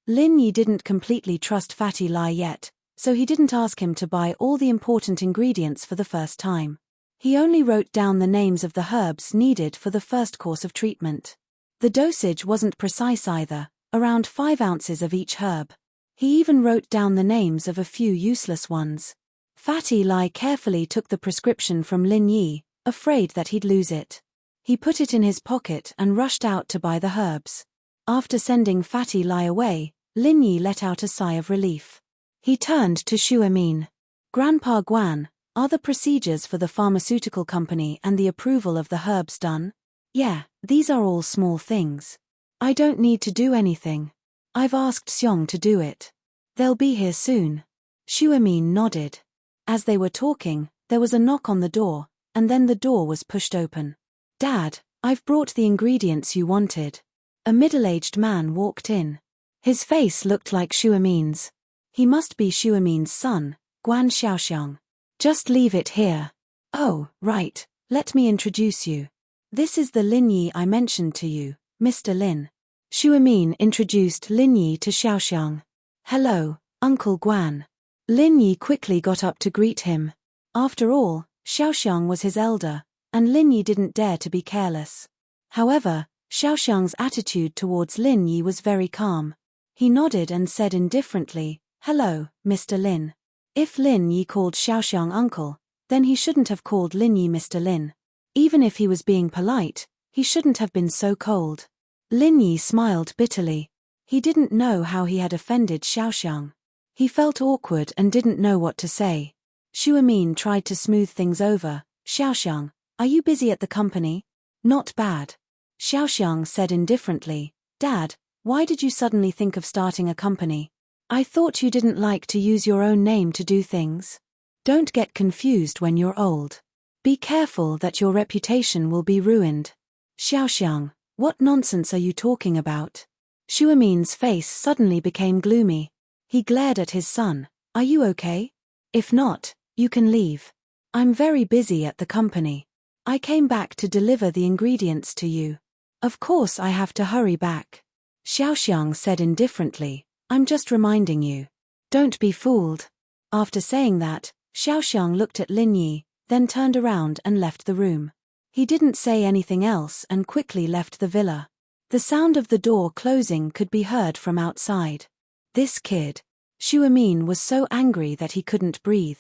Lin Yi didn't completely trust Fatty Lai yet, so he didn't ask him to buy all the important ingredients for the first time. He only wrote down the names of the herbs needed for the first course of treatment. The dosage wasn't precise either, around 5 ounces of each herb. He even wrote down the names of a few useless ones. Fatty Lai carefully took the prescription from Lin Yi, afraid that he'd lose it. He put it in his pocket and rushed out to buy the herbs. After sending Fatty Lai away, Lin Yi let out a sigh of relief. He turned to Shuamin. Grandpa Guan, are the procedures for the pharmaceutical company and the approval of the herbs done? Yeah, these are all small things. I don't need to do anything. I've asked Xiong to do it. They'll be here soon. Shuamin nodded. As they were talking, there was a knock on the door, and then the door was pushed open. Dad, I've brought the ingredients you wanted. A middle-aged man walked in. His face looked like Shuamin's. He must be Shuamin's son, Guan Xiaoxiang. Just leave it here. Oh, right, let me introduce you. This is the Lin Yi I mentioned to you, Mr. Lin. Shuamin introduced Lin Yi to Xiaoxiang. Hello, Uncle Guan. Lin Yi quickly got up to greet him. After all, Xiaoxiang was his elder, and Lin Yi didn't dare to be careless. However, Xiaoxiang's attitude towards Lin Yi was very calm. He nodded and said indifferently, Hello, Mr. Lin. If Lin Yi called Xiaoxiang uncle, then he shouldn't have called Lin Yi Mr. Lin. Even if he was being polite, he shouldn't have been so cold. Lin Yi smiled bitterly. He didn't know how he had offended Xiaoxiang. He felt awkward and didn't know what to say. Shuamin tried to smooth things over. Xiaoxiang, are you busy at the company? Not bad. Xiaoxiang said indifferently, Dad, why did you suddenly think of starting a company? I thought you didn't like to use your own name to do things. Don't get confused when you're old. Be careful that your reputation will be ruined. Xiaoxiang, what nonsense are you talking about? Shuamin's face suddenly became gloomy. He glared at his son, Are you okay? If not, you can leave. I'm very busy at the company. I came back to deliver the ingredients to you. Of course I have to hurry back. Xiaoxiang said indifferently, I'm just reminding you. Don't be fooled. After saying that, Xiaoxiang looked at Lin Yi, then turned around and left the room. He didn't say anything else and quickly left the villa. The sound of the door closing could be heard from outside. This kid. Xu Amin was so angry that he couldn't breathe.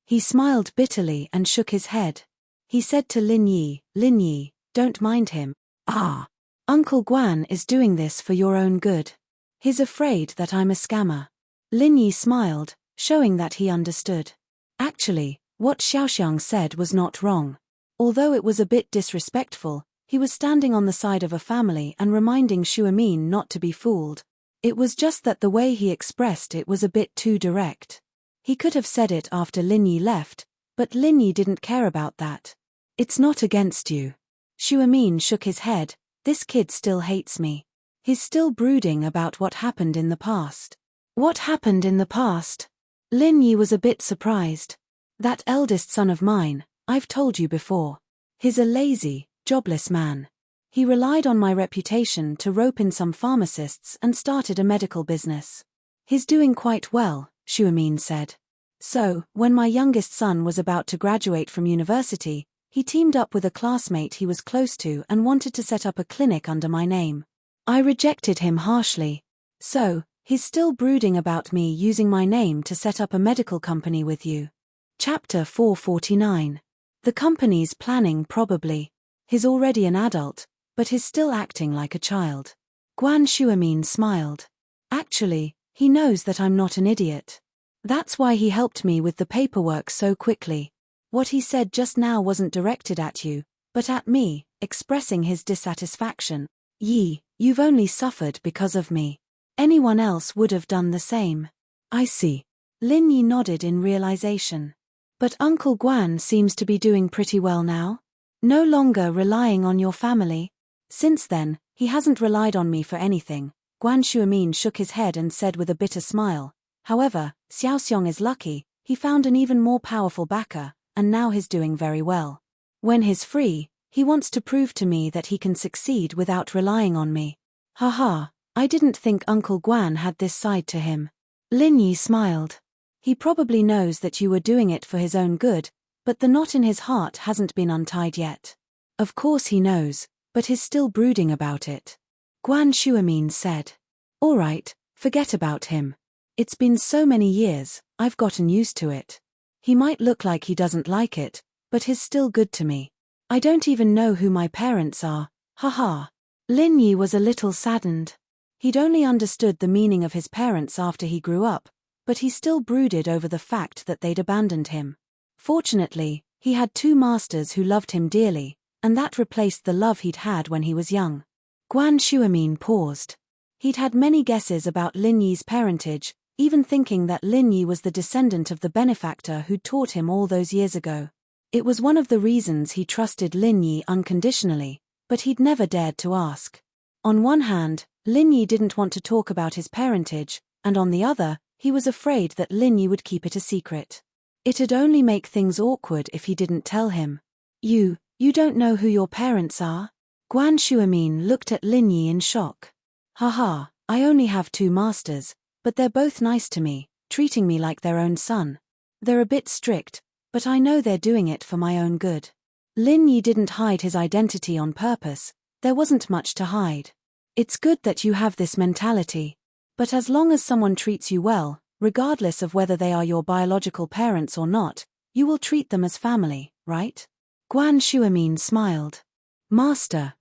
He smiled bitterly and shook his head. He said to Lin Yi, don't mind him. Ah. Uncle Guan is doing this for your own good. He's afraid that I'm a scammer. Lin Yi smiled, showing that he understood. Actually, what Xiaoxiang said was not wrong. Although it was a bit disrespectful, he was standing on the side of a family and reminding Xu Amin not to be fooled. It was just that the way he expressed it was a bit too direct. He could have said it after Lin Yi left, but Lin Yi didn't care about that. It's not against you. Xu Amin shook his head. This kid still hates me. He's still brooding about what happened in the past. What happened in the past? Lin Yi was a bit surprised. That eldest son of mine, I've told you before. He's a lazy, jobless man. He relied on my reputation to rope in some pharmacists and started a medical business. He's doing quite well, Xu Amin said. So, when my youngest son was about to graduate from university, he teamed up with a classmate he was close to and wanted to set up a clinic under my name. I rejected him harshly. So, he's still brooding about me using my name to set up a medical company with you. Chapter 449. The company's planning probably. He's already an adult, but he's still acting like a child. Guan Shuamin smiled. Actually, he knows that I'm not an idiot. That's why he helped me with the paperwork so quickly. What he said just now wasn't directed at you, but at me, expressing his dissatisfaction. Yi, you've only suffered because of me. Anyone else would have done the same. I see. Lin Yi nodded in realization. But Uncle Guan seems to be doing pretty well now. No longer relying on your family. Since then, he hasn't relied on me for anything. Guan Shuamin shook his head and said with a bitter smile. However, Xiaoxiang is lucky, he found an even more powerful backer, and now he's doing very well. When he's free, he wants to prove to me that he can succeed without relying on me. Haha, I didn't think Uncle Guan had this side to him. Lin Yi smiled. He probably knows that you were doing it for his own good, but the knot in his heart hasn't been untied yet. Of course he knows, but he's still brooding about it. Guan Shuamin said. All right, forget about him. It's been so many years, I've gotten used to it. He might look like he doesn't like it, but he's still good to me. I don't even know who my parents are, haha. Lin Yi was a little saddened. He'd only understood the meaning of his parents after he grew up, but he still brooded over the fact that they'd abandoned him. Fortunately, he had two masters who loved him dearly, and that replaced the love he'd had when he was young. Guan Shuamin paused. He'd had many guesses about Lin Yi's parentage, even thinking that Lin Yi was the descendant of the benefactor who'd taught him all those years ago. It was one of the reasons he trusted Lin Yi unconditionally, but he'd never dared to ask. On one hand, Lin Yi didn't want to talk about his parentage, and on the other, he was afraid that Lin Yi would keep it a secret. It'd only make things awkward if he didn't tell him. You don't know who your parents are? Guan Shuamin looked at Lin Yi in shock. Haha, I only have two masters, but they're both nice to me, treating me like their own son. They're a bit strict, but I know they're doing it for my own good. Lin Yi didn't hide his identity on purpose, there wasn't much to hide. It's good that you have this mentality. But as long as someone treats you well, regardless of whether they are your biological parents or not, you will treat them as family, right? Guan Shuamin smiled. Master.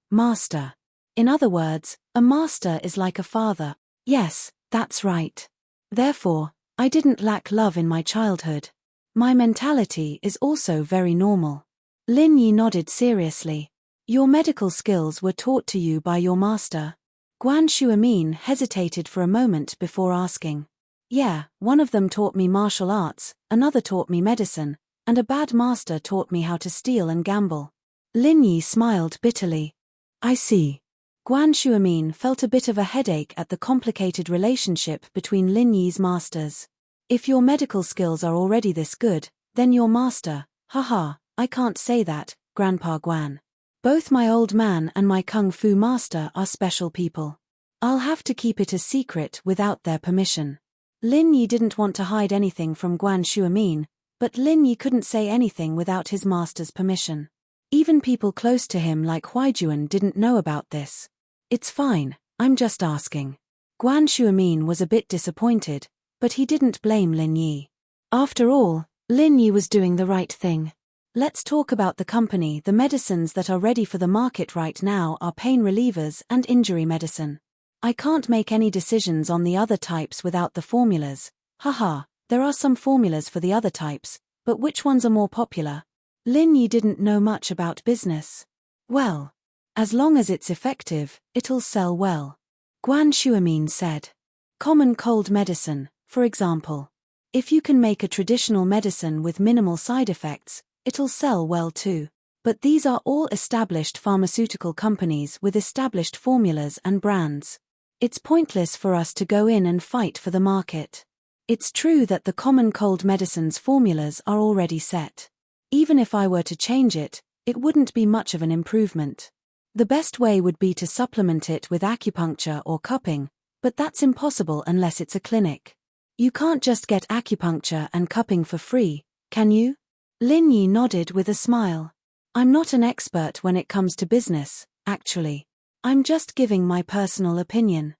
In other words, a master is like a father. Yes, that's right. Therefore, I didn't lack love in my childhood. My mentality is also very normal. Lin Yi nodded seriously. Your medical skills were taught to you by your master. Guan Shuamin hesitated for a moment before asking. Yeah, one of them taught me martial arts, another taught me medicine, and a bad master taught me how to steal and gamble. Lin Yi smiled bitterly. I see. Guan Shuamin felt a bit of a headache at the complicated relationship between Lin Yi's masters. If your medical skills are already this good, then you're master. Haha, I can't say that, Grandpa Guan. Both my old man and my kung fu master are special people. I'll have to keep it a secret without their permission. Lin Yi didn't want to hide anything from Guan Shuamin, but Lin Yi couldn't say anything without his master's permission. Even people close to him like Huaijuan didn't know about this. It's fine, I'm just asking. Guan Shuamin was a bit disappointed, but he didn't blame Lin Yi. After all, Lin Yi was doing the right thing. Let's talk about the company. The medicines that are ready for the market right now are pain relievers and injury medicine. I can't make any decisions on the other types without the formulas. Haha, there are some formulas for the other types, but which ones are more popular? Lin Yi didn't know much about business. Well, as long as it's effective, it'll sell well. Guan Shuamin said. Common cold medicine, for example. If you can make a traditional medicine with minimal side effects, it'll sell well too. But these are all established pharmaceutical companies with established formulas and brands. It's pointless for us to go in and fight for the market. It's true that the common cold medicine's formulas are already set. Even if I were to change it, it wouldn't be much of an improvement. The best way would be to supplement it with acupuncture or cupping, but that's impossible unless it's a clinic. You can't just get acupuncture and cupping for free, can you? Lin Yi nodded with a smile. I'm not an expert when it comes to business, actually. I'm just giving my personal opinion.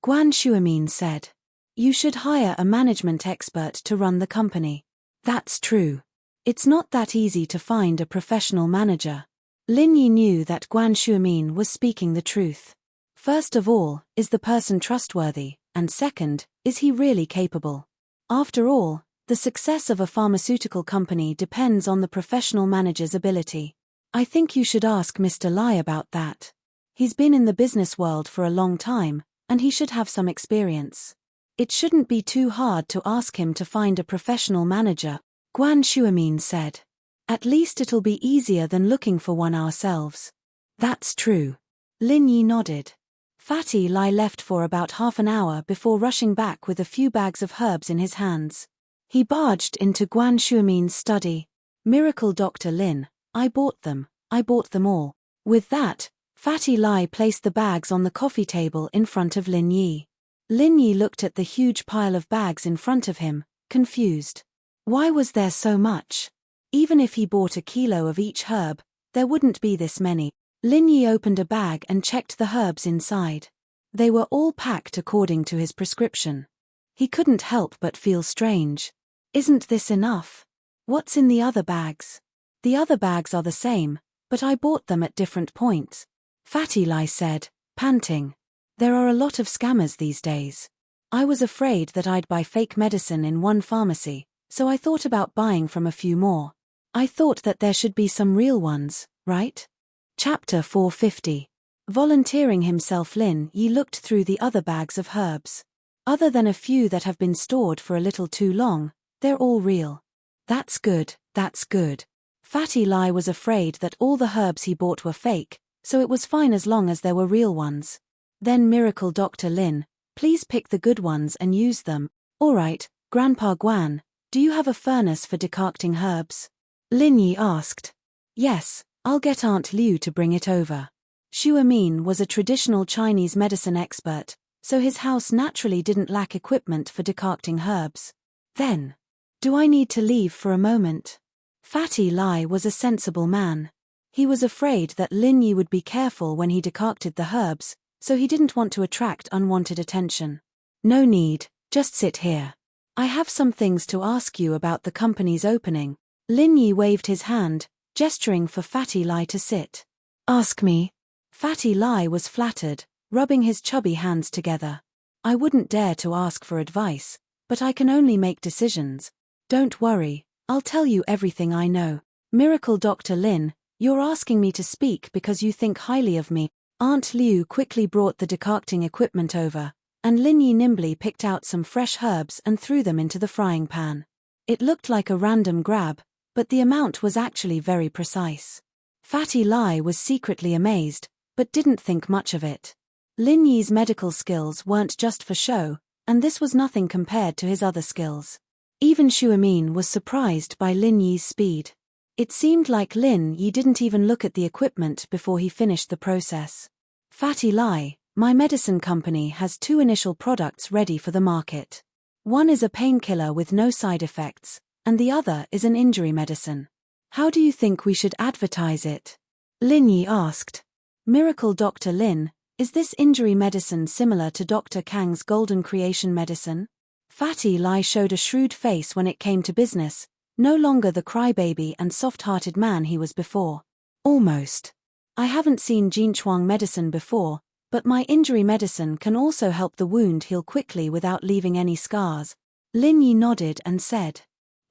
Guan Shuamin said. You should hire a management expert to run the company. That's true. It's not that easy to find a professional manager. Lin Yi knew that Guan Shuamin was speaking the truth. First of all, is the person trustworthy, and second, is he really capable? After all, the success of a pharmaceutical company depends on the professional manager's ability. I think you should ask Mr. Lai about that. He's been in the business world for a long time, and he should have some experience. It shouldn't be too hard to ask him to find a professional manager, Guan Shuamin said. At least it'll be easier than looking for one ourselves. That's true. Lin Yi nodded. Fatty Lai left for about half an hour before rushing back with a few bags of herbs in his hands. He barged into Guan Shuamin's study. Miracle Dr. Lin, I bought them all. With that, Fatty Lai placed the bags on the coffee table in front of Lin Yi. Lin Yi looked at the huge pile of bags in front of him, confused. Why was there so much? Even if he bought a kilo of each herb, there wouldn't be this many. Lin Yi opened a bag and checked the herbs inside. They were all packed according to his prescription. He couldn't help but feel strange. Isn't this enough? What's in the other bags? The other bags are the same, but I bought them at different points. Fatty Lai said, panting. There are a lot of scammers these days. I was afraid that I'd buy fake medicine in one pharmacy, so I thought about buying from a few more. I thought that there should be some real ones, right? Chapter 450. Volunteering himself, Lin Yi looked through the other bags of herbs. Other than a few that have been stored for a little too long, they're all real. That's good, that's good. Fatty Lai was afraid that all the herbs he bought were fake, so it was fine as long as there were real ones. Then Miracle Dr. Lin, please pick the good ones and use them. Alright, Grandpa Guan, do you have a furnace for decocting herbs? Lin Yi asked. Yes, I'll get Aunt Liu to bring it over. Xu Amin was a traditional Chinese medicine expert, so his house naturally didn't lack equipment for decocting herbs. Then, do I need to leave for a moment? Fatty Lai was a sensible man. He was afraid that Lin Yi would be careful when he decocted the herbs, so he didn't want to attract unwanted attention. No need, just sit here. I have some things to ask you about the company's opening. Lin Yi waved his hand, gesturing for Fatty Lai to sit. Ask me. Fatty Lai was flattered, rubbing his chubby hands together. I wouldn't dare to ask for advice, but I can only make decisions. Don't worry, I'll tell you everything I know. Miracle Dr. Lin, you're asking me to speak because you think highly of me. Aunt Liu quickly brought the decocting equipment over, and Lin Yi nimbly picked out some fresh herbs and threw them into the frying pan. It looked like a random grab, but the amount was actually very precise. Fatty Lai was secretly amazed, but didn't think much of it. Lin Yi's medical skills weren't just for show, and this was nothing compared to his other skills. Even Shuamin was surprised by Lin Yi's speed. It seemed like Lin Yi didn't even look at the equipment before he finished the process. Fatty Lai, my medicine company has 2 initial products ready for the market. One is a painkiller with no side effects, and the other is an injury medicine. How do you think we should advertise it? Lin Yi asked. Miracle Dr. Lin, is this injury medicine similar to Dr. Kang's golden creation medicine? Fatty Lai showed a shrewd face when it came to business, no longer the crybaby and soft-hearted man he was before. Almost. I haven't seen Jinchuang medicine before, but my injury medicine can also help the wound heal quickly without leaving any scars. Lin Yi nodded and said.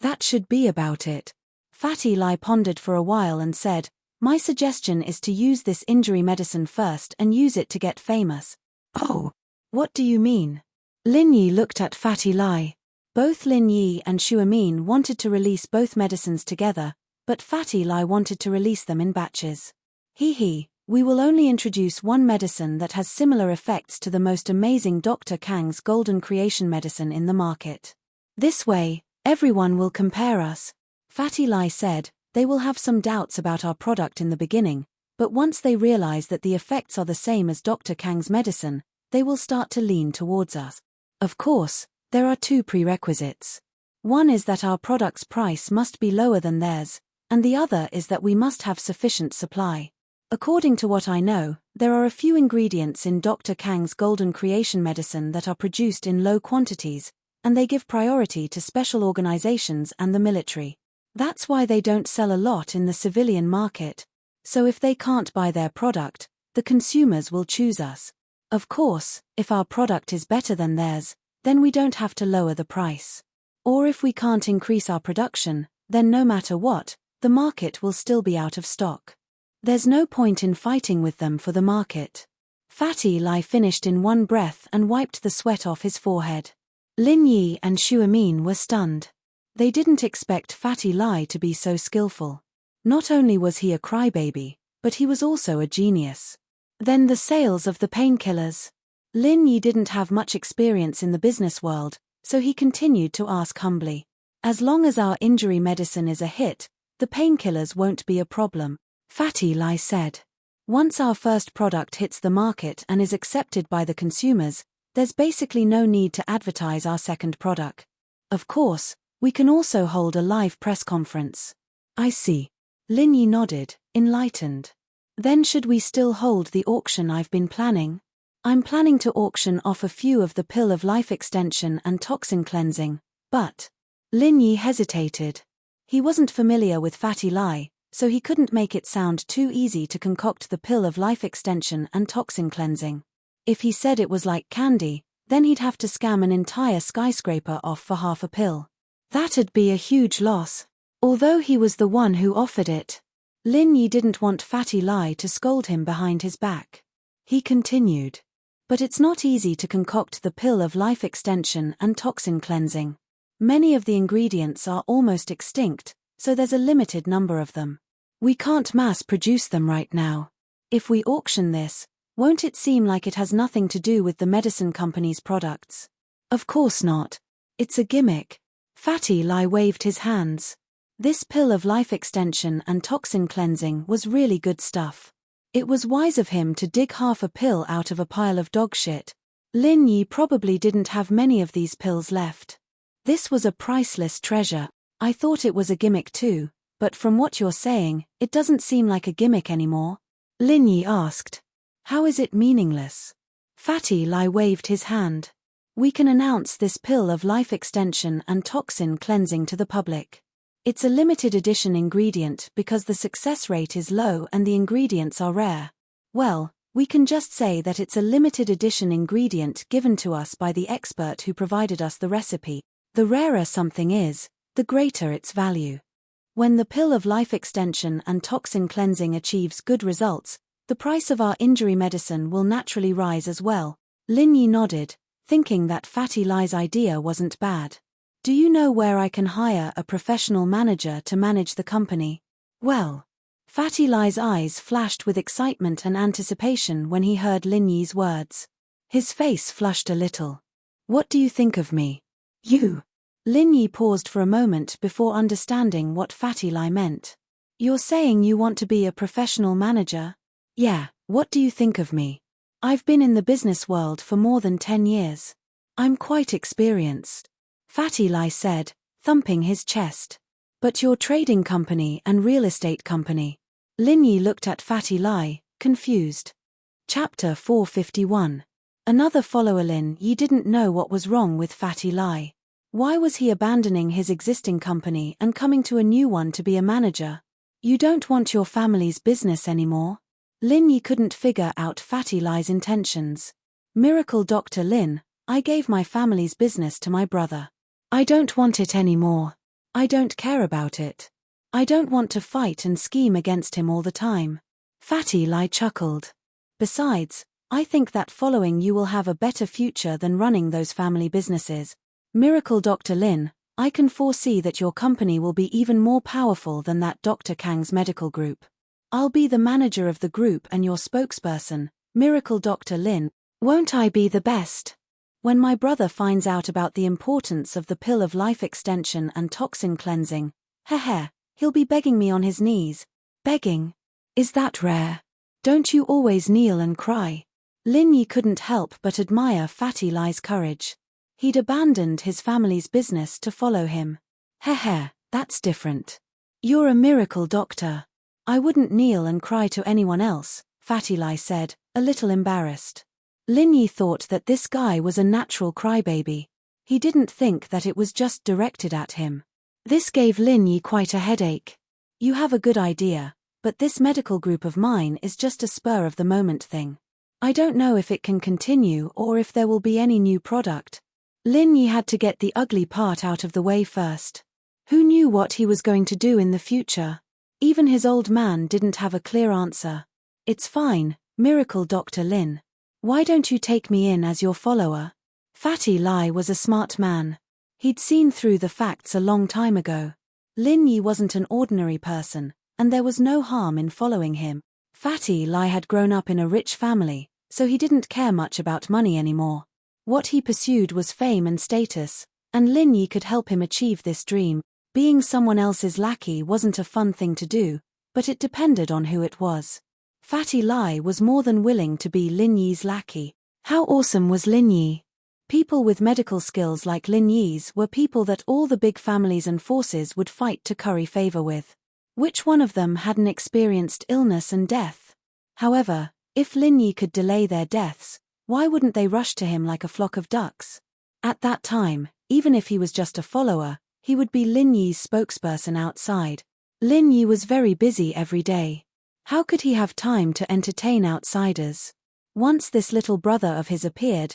That should be about it. Fatty Lai pondered for a while and said, my suggestion is to use this injury medicine first and use it to get famous. Oh, what do you mean? Lin Yi looked at Fatty Lai. Both Lin Yi and Shuamin wanted to release both medicines together, but Fatty Lai wanted to release them in batches. We will only introduce one medicine that has similar effects to the most amazing Dr. Kang's golden creation medicine in the market. This way, everyone will compare us. Fatty Lai said, they will have some doubts about our product in the beginning, but once they realize that the effects are the same as Dr. Kang's medicine, they will start to lean towards us. Of course, there are 2 prerequisites. One is that our product's price must be lower than theirs, and the other is that we must have sufficient supply. According to what I know, there are a few ingredients in Dr. Kang's golden creation medicine that are produced in low quantities, and they give priority to special organizations and the military. That's why they don't sell a lot in the civilian market. So if they can't buy their product, the consumers will choose us. Of course, if our product is better than theirs, then we don't have to lower the price. Or if we can't increase our production, then no matter what, the market will still be out of stock. There's no point in fighting with them for the market. Fatty Lai finished in one breath and wiped the sweat off his forehead. Lin Yi and Shuamin were stunned. They didn't expect Fatty Lai to be so skillful. Not only was he a crybaby, but he was also a genius. Then the sales of the painkillers. Lin Yi didn't have much experience in the business world, so he continued to ask humbly. As long as our injury medicine is a hit, the painkillers won't be a problem. Fatty Lai said. Once our first product hits the market and is accepted by the consumers, there's basically no need to advertise our second product. Of course, we can also hold a live press conference. I see. Lin Yi nodded, enlightened. Then should we still hold the auction I've been planning? I'm planning to auction off a few of the pill of life extension and toxin cleansing, but... Lin Yi hesitated. He wasn't familiar with Fatty Lai, so he couldn't make it sound too easy to concoct the pill of life extension and toxin cleansing. If he said it was like candy, then he'd have to scam an entire skyscraper off for half a pill. That'd be a huge loss. Although he was the one who offered it, Lin Yi didn't want Fatty Lai to scold him behind his back. He continued. But it's not easy to concoct the pill of life extension and toxin cleansing. Many of the ingredients are almost extinct, so there's a limited number of them. We can't mass produce them right now. If we auction this, won't it seem like it has nothing to do with the medicine company's products? Of course not. It's a gimmick. Fatty Lai waved his hands. This pill of life extension and toxin cleansing was really good stuff. It was wise of him to dig half a pill out of a pile of dog shit. Lin Yi probably didn't have many of these pills left. This was a priceless treasure. I thought it was a gimmick too, but from what you're saying, it doesn't seem like a gimmick anymore. Lin Yi asked. How is it meaningless? Fatty Lai waved his hand. We can announce this pill of life extension and toxin cleansing to the public. It's a limited edition ingredient because the success rate is low and the ingredients are rare. Well, we can just say that it's a limited edition ingredient given to us by the expert who provided us the recipe. The rarer something is, the greater its value. When the pill of life extension and toxin cleansing achieves good results, the price of our injury medicine will naturally rise as well. Lin Yi nodded, thinking that Fatty Lai's idea wasn't bad. Do you know where I can hire a professional manager to manage the company? Well, Fatty Lai's eyes flashed with excitement and anticipation when he heard Lin Yi's words. His face flushed a little. What do you think of me? You. Lin Yi paused for a moment before understanding what Fatty Lai meant. You're saying you want to be a professional manager? Yeah, what do you think of me? I've been in the business world for more than 10 years. I'm quite experienced. Fatty Lai said, thumping his chest. But your trading company and real estate company. Lin Yi looked at Fatty Lai, confused. Chapter 451. Another follower. Lin Yi didn't know what was wrong with Fatty Lai. Why was he abandoning his existing company and coming to a new one to be a manager? You don't want your family's business anymore? Lin Yi couldn't figure out Fatty Lai's intentions. Miracle Dr. Lin, I gave my family's business to my brother. I don't want it anymore. I don't care about it. I don't want to fight and scheme against him all the time. Fatty Lai chuckled. Besides, I think that following you will have a better future than running those family businesses. Miracle Dr. Lin, I can foresee that your company will be even more powerful than that Dr. Kang's medical group. I'll be the manager of the group and your spokesperson, Miracle Dr. Lin. Won't I be the best? When my brother finds out about the importance of the pill of life extension and toxin cleansing, he'll be begging me on his knees. Begging? Is that rare? Don't you always kneel and cry? Lin Yi couldn't help but admire Fatty Lai's courage. He'd abandoned his family's business to follow him. That's different. You're a miracle doctor. I wouldn't kneel and cry to anyone else, Fatty Lai said, a little embarrassed. Lin Yi thought that this guy was a natural crybaby. He didn't think that it was just directed at him. This gave Lin Yi quite a headache. You have a good idea, but this medical group of mine is just a spur-of-the-moment thing. I don't know if it can continue or if there will be any new product. Lin Yi had to get the ugly part out of the way first. Who knew what he was going to do in the future? Even his old man didn't have a clear answer. It's fine, Miracle Dr. Lin. Why don't you take me in as your follower? Fatty Lai was a smart man. He'd seen through the facts a long time ago. Lin Yi wasn't an ordinary person, and there was no harm in following him. Fatty Lai had grown up in a rich family, so he didn't care much about money anymore. What he pursued was fame and status, and Lin Yi could help him achieve this dream. Being someone else's lackey wasn't a fun thing to do, but it depended on who it was. Fatty Lai was more than willing to be Lin Yi's lackey. How awesome was Lin Yi? People with medical skills like Lin Yi's were people that all the big families and forces would fight to curry favor with. Which one of them hadn't experienced illness and death? However, if Lin Yi could delay their deaths, why wouldn't they rush to him like a flock of ducks? At that time, even if he was just a follower, he would be Lin Yi's spokesperson outside. Lin Yi was very busy every day. How could he have time to entertain outsiders? Once this little brother of his appeared,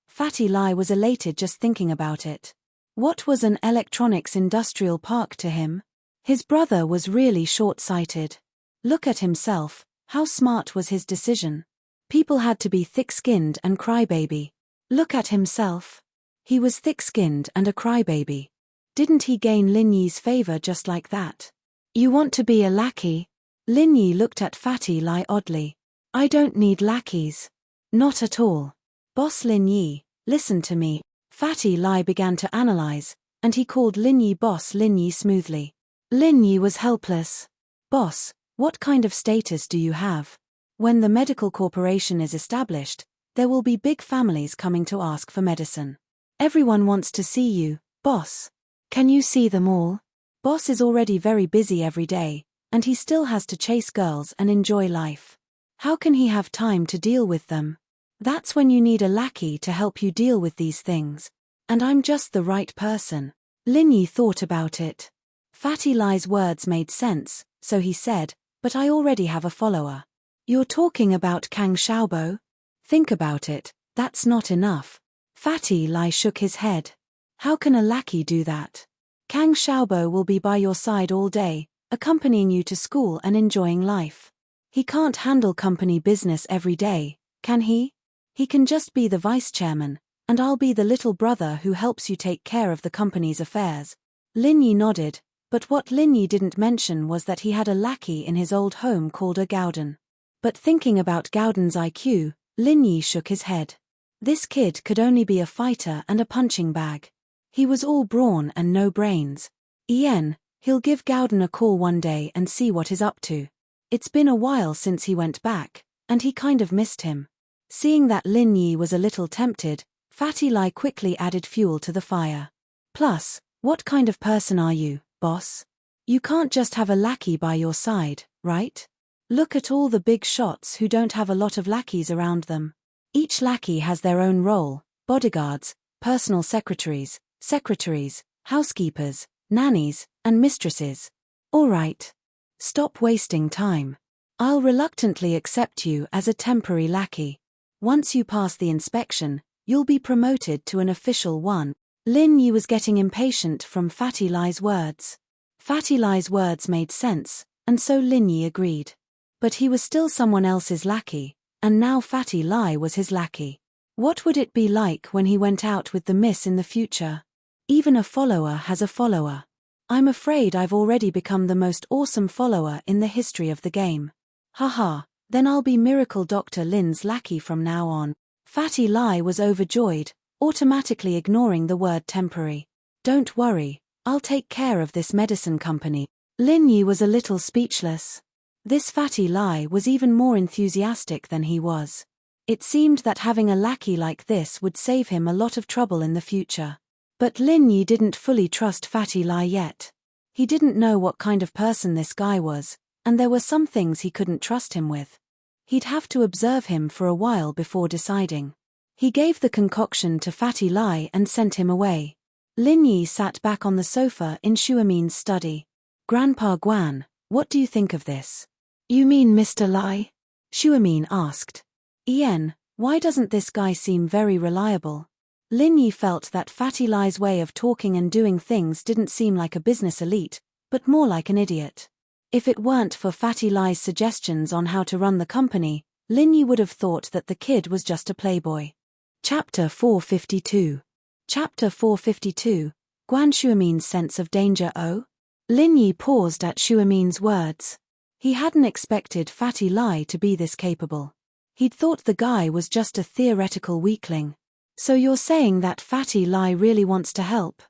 Fatty Lai was elated just thinking about it. What was an electronics industrial park to him? His brother was really short-sighted. Look at himself, how smart was his decision? People had to be thick-skinned and crybaby. Look at himself. He was thick-skinned and a crybaby. Didn't he gain Lin Yi's favor just like that? You want to be a lackey? Lin Yi looked at Fatty Lai oddly. I don't need lackeys. Not at all. Boss Lin Yi, listen to me. Fatty Lai began to analyze, and he called Lin Yi Boss Lin Yi smoothly. Lin Yi was helpless. Boss, what kind of status do you have? When the medical corporation is established, there will be big families coming to ask for medicine. Everyone wants to see you, boss. Can you see them all? Boss is already very busy every day, and he still has to chase girls and enjoy life. How can he have time to deal with them? That's when you need a lackey to help you deal with these things. And I'm just the right person. Lin Yi thought about it. Fatty Lai's words made sense, so he said, but I already have a follower. You're talking about Kang Xiaobo? Think about it, that's not enough. Fatty Lai shook his head. How can a lackey do that? Kang Xiaobo will be by your side all day, accompanying you to school and enjoying life. He can't handle company business every day, can he? He can just be the vice chairman, and I'll be the little brother who helps you take care of the company's affairs. Lin Yi nodded, but what Lin Yi didn't mention was that he had a lackey in his old home called a Gauden. But thinking about Gauden's IQ, Lin Yi shook his head. This kid could only be a fighter and a punching bag. He was all brawn and no brains. He'll give Gowden a call one day and see what he's up to. It's been a while since he went back, and he kind of missed him. Seeing that Lin Yi was a little tempted, Fatty Lai quickly added fuel to the fire. Plus, what kind of person are you, boss? You can't just have a lackey by your side, right? Look at all the big shots who don't have a lot of lackeys around them. Each lackey has their own role: bodyguards, personal secretaries, housekeepers, nannies, and mistresses. All right. Stop wasting time. I'll reluctantly accept you as a temporary lackey. Once you pass the inspection, you'll be promoted to an official one. Lin Yi was getting impatient from Fatty Lai's words. Fatty Lai's words made sense, and so Lin Yi agreed. But he was still someone else's lackey, and now Fatty Lai was his lackey. What would it be like when he went out with the miss in the future? Even a follower has a follower. I'm afraid I've already become the most awesome follower in the history of the game. Haha, then I'll be Miracle Dr. Lin's lackey from now on. Fatty Lai was overjoyed, automatically ignoring the word temporary. Don't worry, I'll take care of this medicine company. Lin Yi was a little speechless. This Fatty Lai was even more enthusiastic than he was. It seemed that having a lackey like this would save him a lot of trouble in the future. But Lin Yi didn't fully trust Fatty Lai yet. He didn't know what kind of person this guy was, and there were some things he couldn't trust him with. He'd have to observe him for a while before deciding. He gave the concoction to Fatty Lai and sent him away. Lin Yi sat back on the sofa in Shuamin's study. Grandpa Guan, what do you think of this? You mean Mr. Lai? Shuamin asked. Why doesn't this guy seem very reliable? Lin Yi felt that Fatty Lai's way of talking and doing things didn't seem like a business elite, but more like an idiot. If it weren't for Fatty Lai's suggestions on how to run the company, Lin Yi would have thought that the kid was just a playboy. Chapter 452. Chapter 452, Guan Shuamin's sense of danger. Lin Yi paused at Shuamin's words. He hadn't expected Fatty Lai to be this capable. He'd thought the guy was just a theoretical weakling. So you're saying that Fatty Lai really wants to help?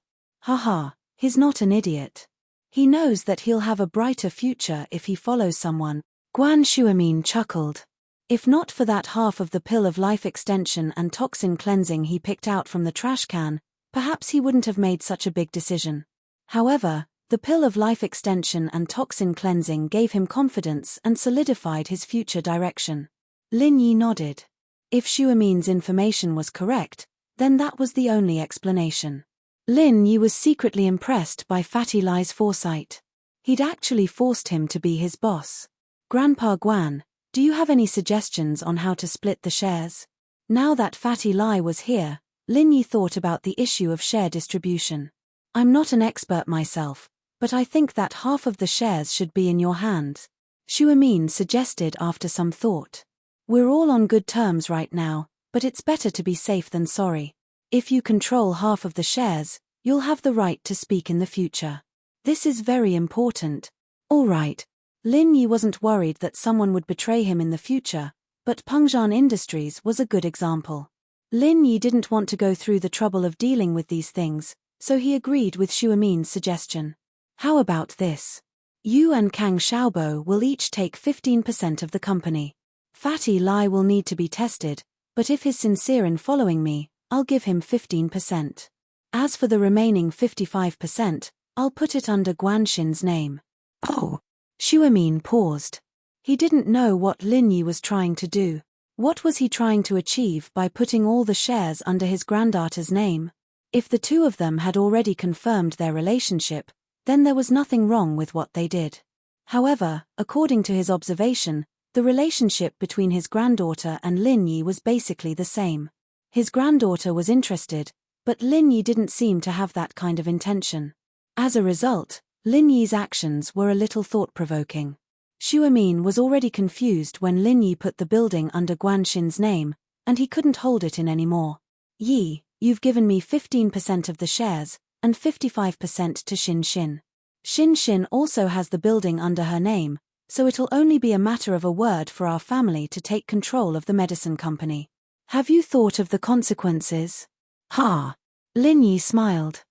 Haha, he's not an idiot. He knows that he'll have a brighter future if he follows someone. Guan Shuamin chuckled. If not for that half of the pill of life extension and toxin cleansing he picked out from the trash can, perhaps he wouldn't have made such a big decision. However, the pill of life extension and toxin cleansing gave him confidence and solidified his future direction. Lin Yi nodded. If Shuamin's information was correct, then that was the only explanation. Lin Yi was secretly impressed by Fatty Lai's foresight. He'd actually forced him to be his boss. Grandpa Guan, do you have any suggestions on how to split the shares? Now that Fatty Lai was here, Lin Yi thought about the issue of share distribution. I'm not an expert myself, but I think that half of the shares should be in your hands, Shuamin suggested after some thought. We're all on good terms right now, but it's better to be safe than sorry. If you control half of the shares, you'll have the right to speak in the future. This is very important. All right. Lin Yi wasn't worried that someone would betray him in the future, but Pengzhan Industries was a good example. Lin Yi didn't want to go through the trouble of dealing with these things, so he agreed with Shuamin's suggestion. How about this? You and Kang Xiaobo will each take 15% of the company. Fatty Lai will need to be tested, but if he's sincere in following me, I'll give him 15%. As for the remaining 55%, I'll put it under Guanxin's name. Oh. Shuamin paused. He didn't know what Lin Yi was trying to do. What was he trying to achieve by putting all the shares under his granddaughter's name? If the two of them had already confirmed their relationship, then there was nothing wrong with what they did. However, according to his observation, the relationship between his granddaughter and Lin Yi was basically the same. His granddaughter was interested, but Lin Yi didn't seem to have that kind of intention. As a result, Lin Yi's actions were a little thought-provoking. Shuamin was already confused when Lin Yi put the building under Guanxin's name, and he couldn't hold it in anymore. Yi, you've given me 15% of the shares, and 55% to Xin Xin. Xin Xin also has the building under her name, so it'll only be a matter of a word for our family to take control of the medicine company. Have you thought of the consequences? Ha! Lin Yi smiled.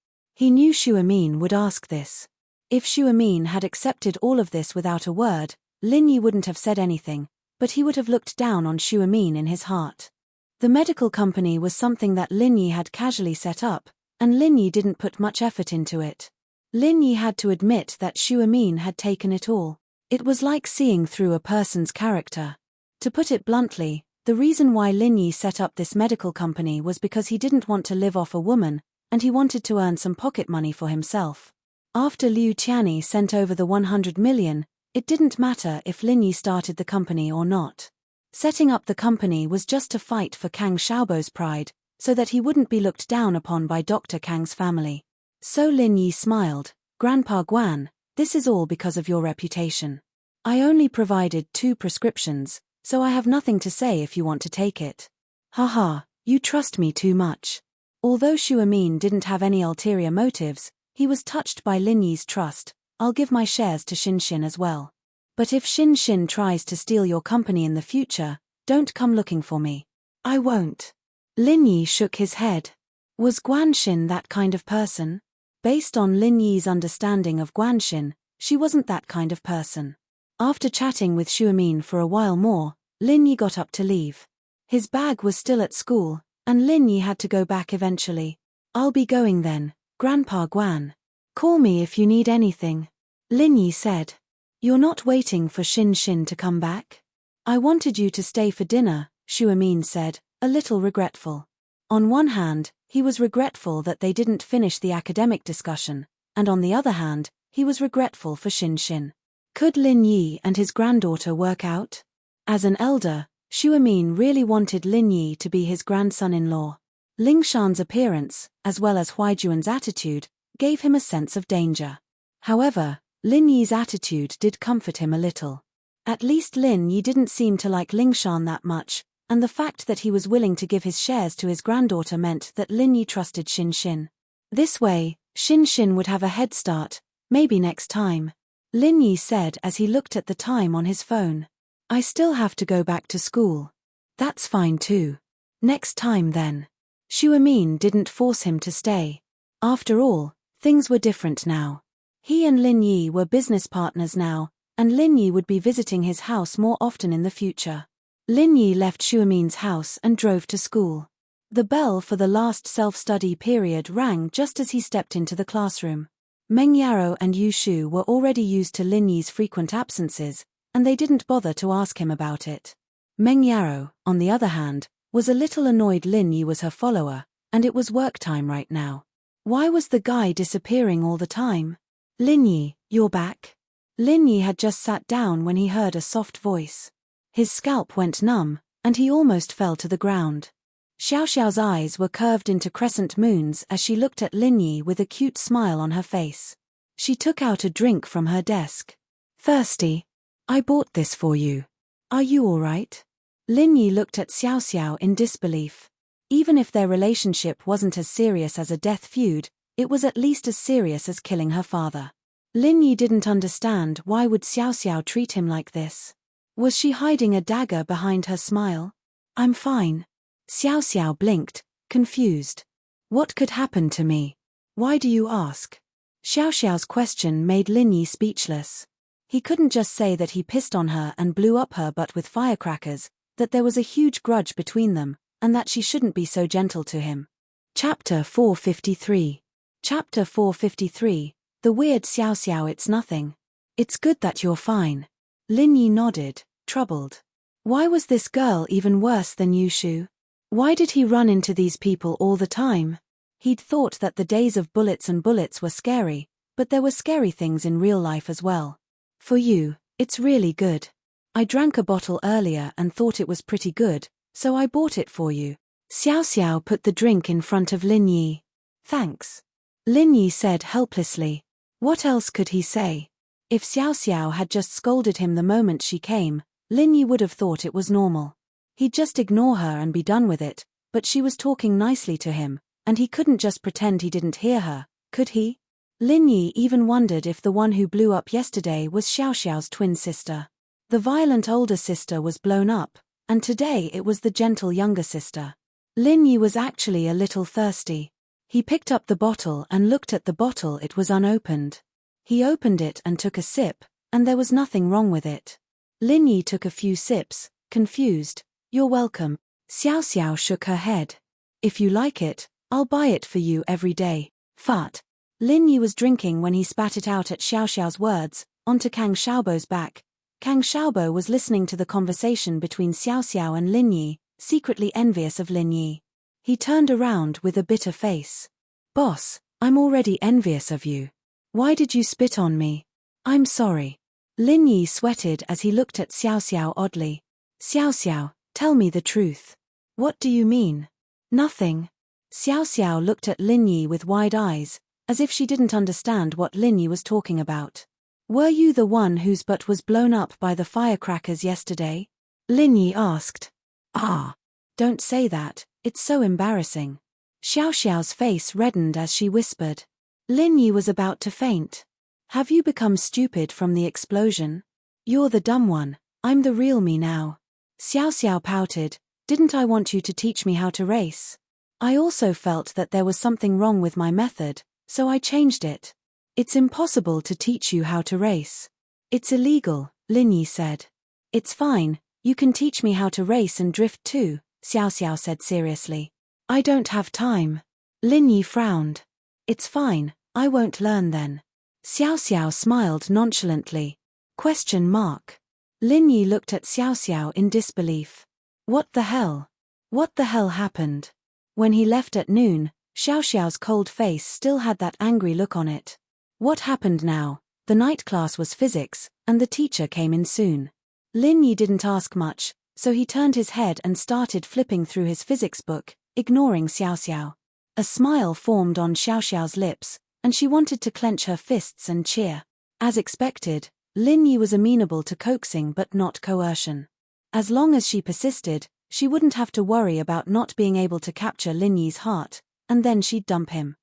He knew Shuamin would ask this. If Shuamin had accepted all of this without a word, Lin Yi wouldn't have said anything, but he would have looked down on Shuamin in his heart. The medical company was something that Lin Yi had casually set up, and Lin Yi didn't put much effort into it. Lin Yi had to admit that Shuamin had taken it all. It was like seeing through a person's character. To put it bluntly, the reason why Lin Yi set up this medical company was because he didn't want to live off a woman, and he wanted to earn some pocket money for himself. After Liu Qianni sent over the 100 million, it didn't matter if Lin Yi started the company or not. Setting up the company was just to fight for Kang Xiaobo's pride, so that he wouldn't be looked down upon by Dr. Kang's family. So Lin Yi smiled. Grandpa Guan, this is all because of your reputation. I only provided 2 prescriptions, so I have nothing to say if you want to take it. Haha, you trust me too much. Although Shuamin didn't have any ulterior motives, he was touched by Lin Yi's trust. I'll give my shares to Xin as well. But if Xin tries to steal your company in the future, don't come looking for me. I won't. Lin Yi shook his head. Was Guanxin that kind of person? Based on Lin Yi's understanding of Guanxin, she wasn't that kind of person. After chatting with Shuamin for a while more, Lin Yi got up to leave. His bag was still at school, and Lin Yi had to go back eventually. I'll be going then, Grandpa Guan. Call me if you need anything. Lin Yi said. You're not waiting for Xin to come back? I wanted you to stay for dinner, Shuamin said, a little regretful. On one hand, he was regretful that they didn't finish the academic discussion, and on the other hand, he was regretful for Xin. Could Lin Yi and his granddaughter work out? As an elder, Shuamin really wanted Lin Yi to be his grandson-in-law. Lingshan's appearance, as well as Huaijuan's attitude, gave him a sense of danger. However, Lin Yi's attitude did comfort him a little. At least Lin Yi didn't seem to like Lingshan that much, and the fact that he was willing to give his shares to his granddaughter meant that Lin Yi trusted Xin. This way, Xin would have a head start, maybe next time. Lin Yi said as he looked at the time on his phone. I still have to go back to school. That's fine too. Next time then. Shuamin didn't force him to stay. After all, things were different now. He and Lin Yi were business partners now, and Lin Yi would be visiting his house more often in the future. Lin Yi left Shuamin's house and drove to school. The bell for the last self-study period rang just as he stepped into the classroom. Meng Yaro and Yu Shu were already used to Lin Yi's frequent absences, and they didn't bother to ask him about it. Meng Yaro, on the other hand, was a little annoyed Lin Yi was her follower, and it was work time right now. Why was the guy disappearing all the time? Lin Yi, you're back? Lin Yi had just sat down when he heard a soft voice. His scalp went numb, and he almost fell to the ground. Xiao Xiao's eyes were curved into crescent moons as she looked at Lin Yi with a cute smile on her face. She took out a drink from her desk. Thirsty? I bought this for you. Are you all right? Lin Yi looked at Xiao Xiao in disbelief. Even if their relationship wasn't as serious as a death feud, it was at least as serious as killing her father. Lin Yi didn't understand why would Xiao Xiao treat him like this. Was she hiding a dagger behind her smile? I'm fine. Xiao Xiao blinked, confused. What could happen to me? Why do you ask? Xiao Xiao's question made Lin Yi speechless. He couldn't just say that he pissed on her and blew up her butt with firecrackers, that there was a huge grudge between them, and that she shouldn't be so gentle to him. Chapter 453. Chapter 453, The Weird Xiao Xiao. It's nothing. It's good that you're fine. Lin Yi nodded, troubled. Why was this girl even worse than Yu Shu? Why did he run into these people all the time? He'd thought that the days of bullets and bullets were scary, but there were scary things in real life as well. For you, it's really good. I drank a bottle earlier and thought it was pretty good, so I bought it for you. Xiao Xiao put the drink in front of Lin Yi. Thanks. Lin Yi said helplessly. What else could he say? If Xiao Xiao had just scolded him the moment she came, Lin Yi would have thought it was normal. He'd just ignore her and be done with it, but she was talking nicely to him, and he couldn't just pretend he didn't hear her, could he? Lin Yi even wondered if the one who blew up yesterday was Xiao Xiao's twin sister. The violent older sister was blown up, and today it was the gentle younger sister. Lin Yi was actually a little thirsty. He picked up the bottle and looked at the bottle. It was unopened. He opened it and took a sip, and there was nothing wrong with it. Lin Yi took a few sips, confused. "You're welcome." Xiao Xiao shook her head. "If you like it, I'll buy it for you every day." Fart. Lin Yi was drinking when he spat it out at Xiao Xiao's words, onto Kang Xiaobo's back. Kang Xiaobo was listening to the conversation between Xiao Xiao and Lin Yi, secretly envious of Lin Yi. He turned around with a bitter face. "Boss, I'm already envious of you. Why did you spit on me?" "I'm sorry." Lin Yi sweated as he looked at Xiao Xiao oddly. "Xiao Xiao, tell me the truth. What do you mean?" "Nothing." Xiao Xiao looked at Lin Yi with wide eyes, as if she didn't understand what Lin Yi was talking about. "Were you the one whose butt was blown up by the firecrackers yesterday?" Lin Yi asked. "Ah. Don't say that, it's so embarrassing." Xiao Xiao's face reddened as she whispered. Lin Yi was about to faint. "Have you become stupid from the explosion? You're the dumb one, I'm the real me now." Xiao Xiao pouted. "Didn't I want you to teach me how to race? I also felt that there was something wrong with my method, so I changed it." "It's impossible to teach you how to race. It's illegal," Lin Yi said. "It's fine, you can teach me how to race and drift too," Xiao Xiao said seriously. "I don't have time." Lin Yi frowned. "It's fine, I won't learn then." Xiao Xiao smiled nonchalantly. Question mark. Lin Yi looked at Xiao Xiao in disbelief. What the hell? What the hell happened? When he left at noon, Xiao Xiao's cold face still had that angry look on it. What happened now? The night class was physics, and the teacher came in soon. Lin Yi didn't ask much, so he turned his head and started flipping through his physics book, ignoring Xiao Xiao. A smile formed on Xiao Xiao's lips, and she wanted to clench her fists and cheer. As expected, Lin Yi was amenable to coaxing but not coercion. As long as she persisted, she wouldn't have to worry about not being able to capture Lin Yi's heart, and then she'd dump him.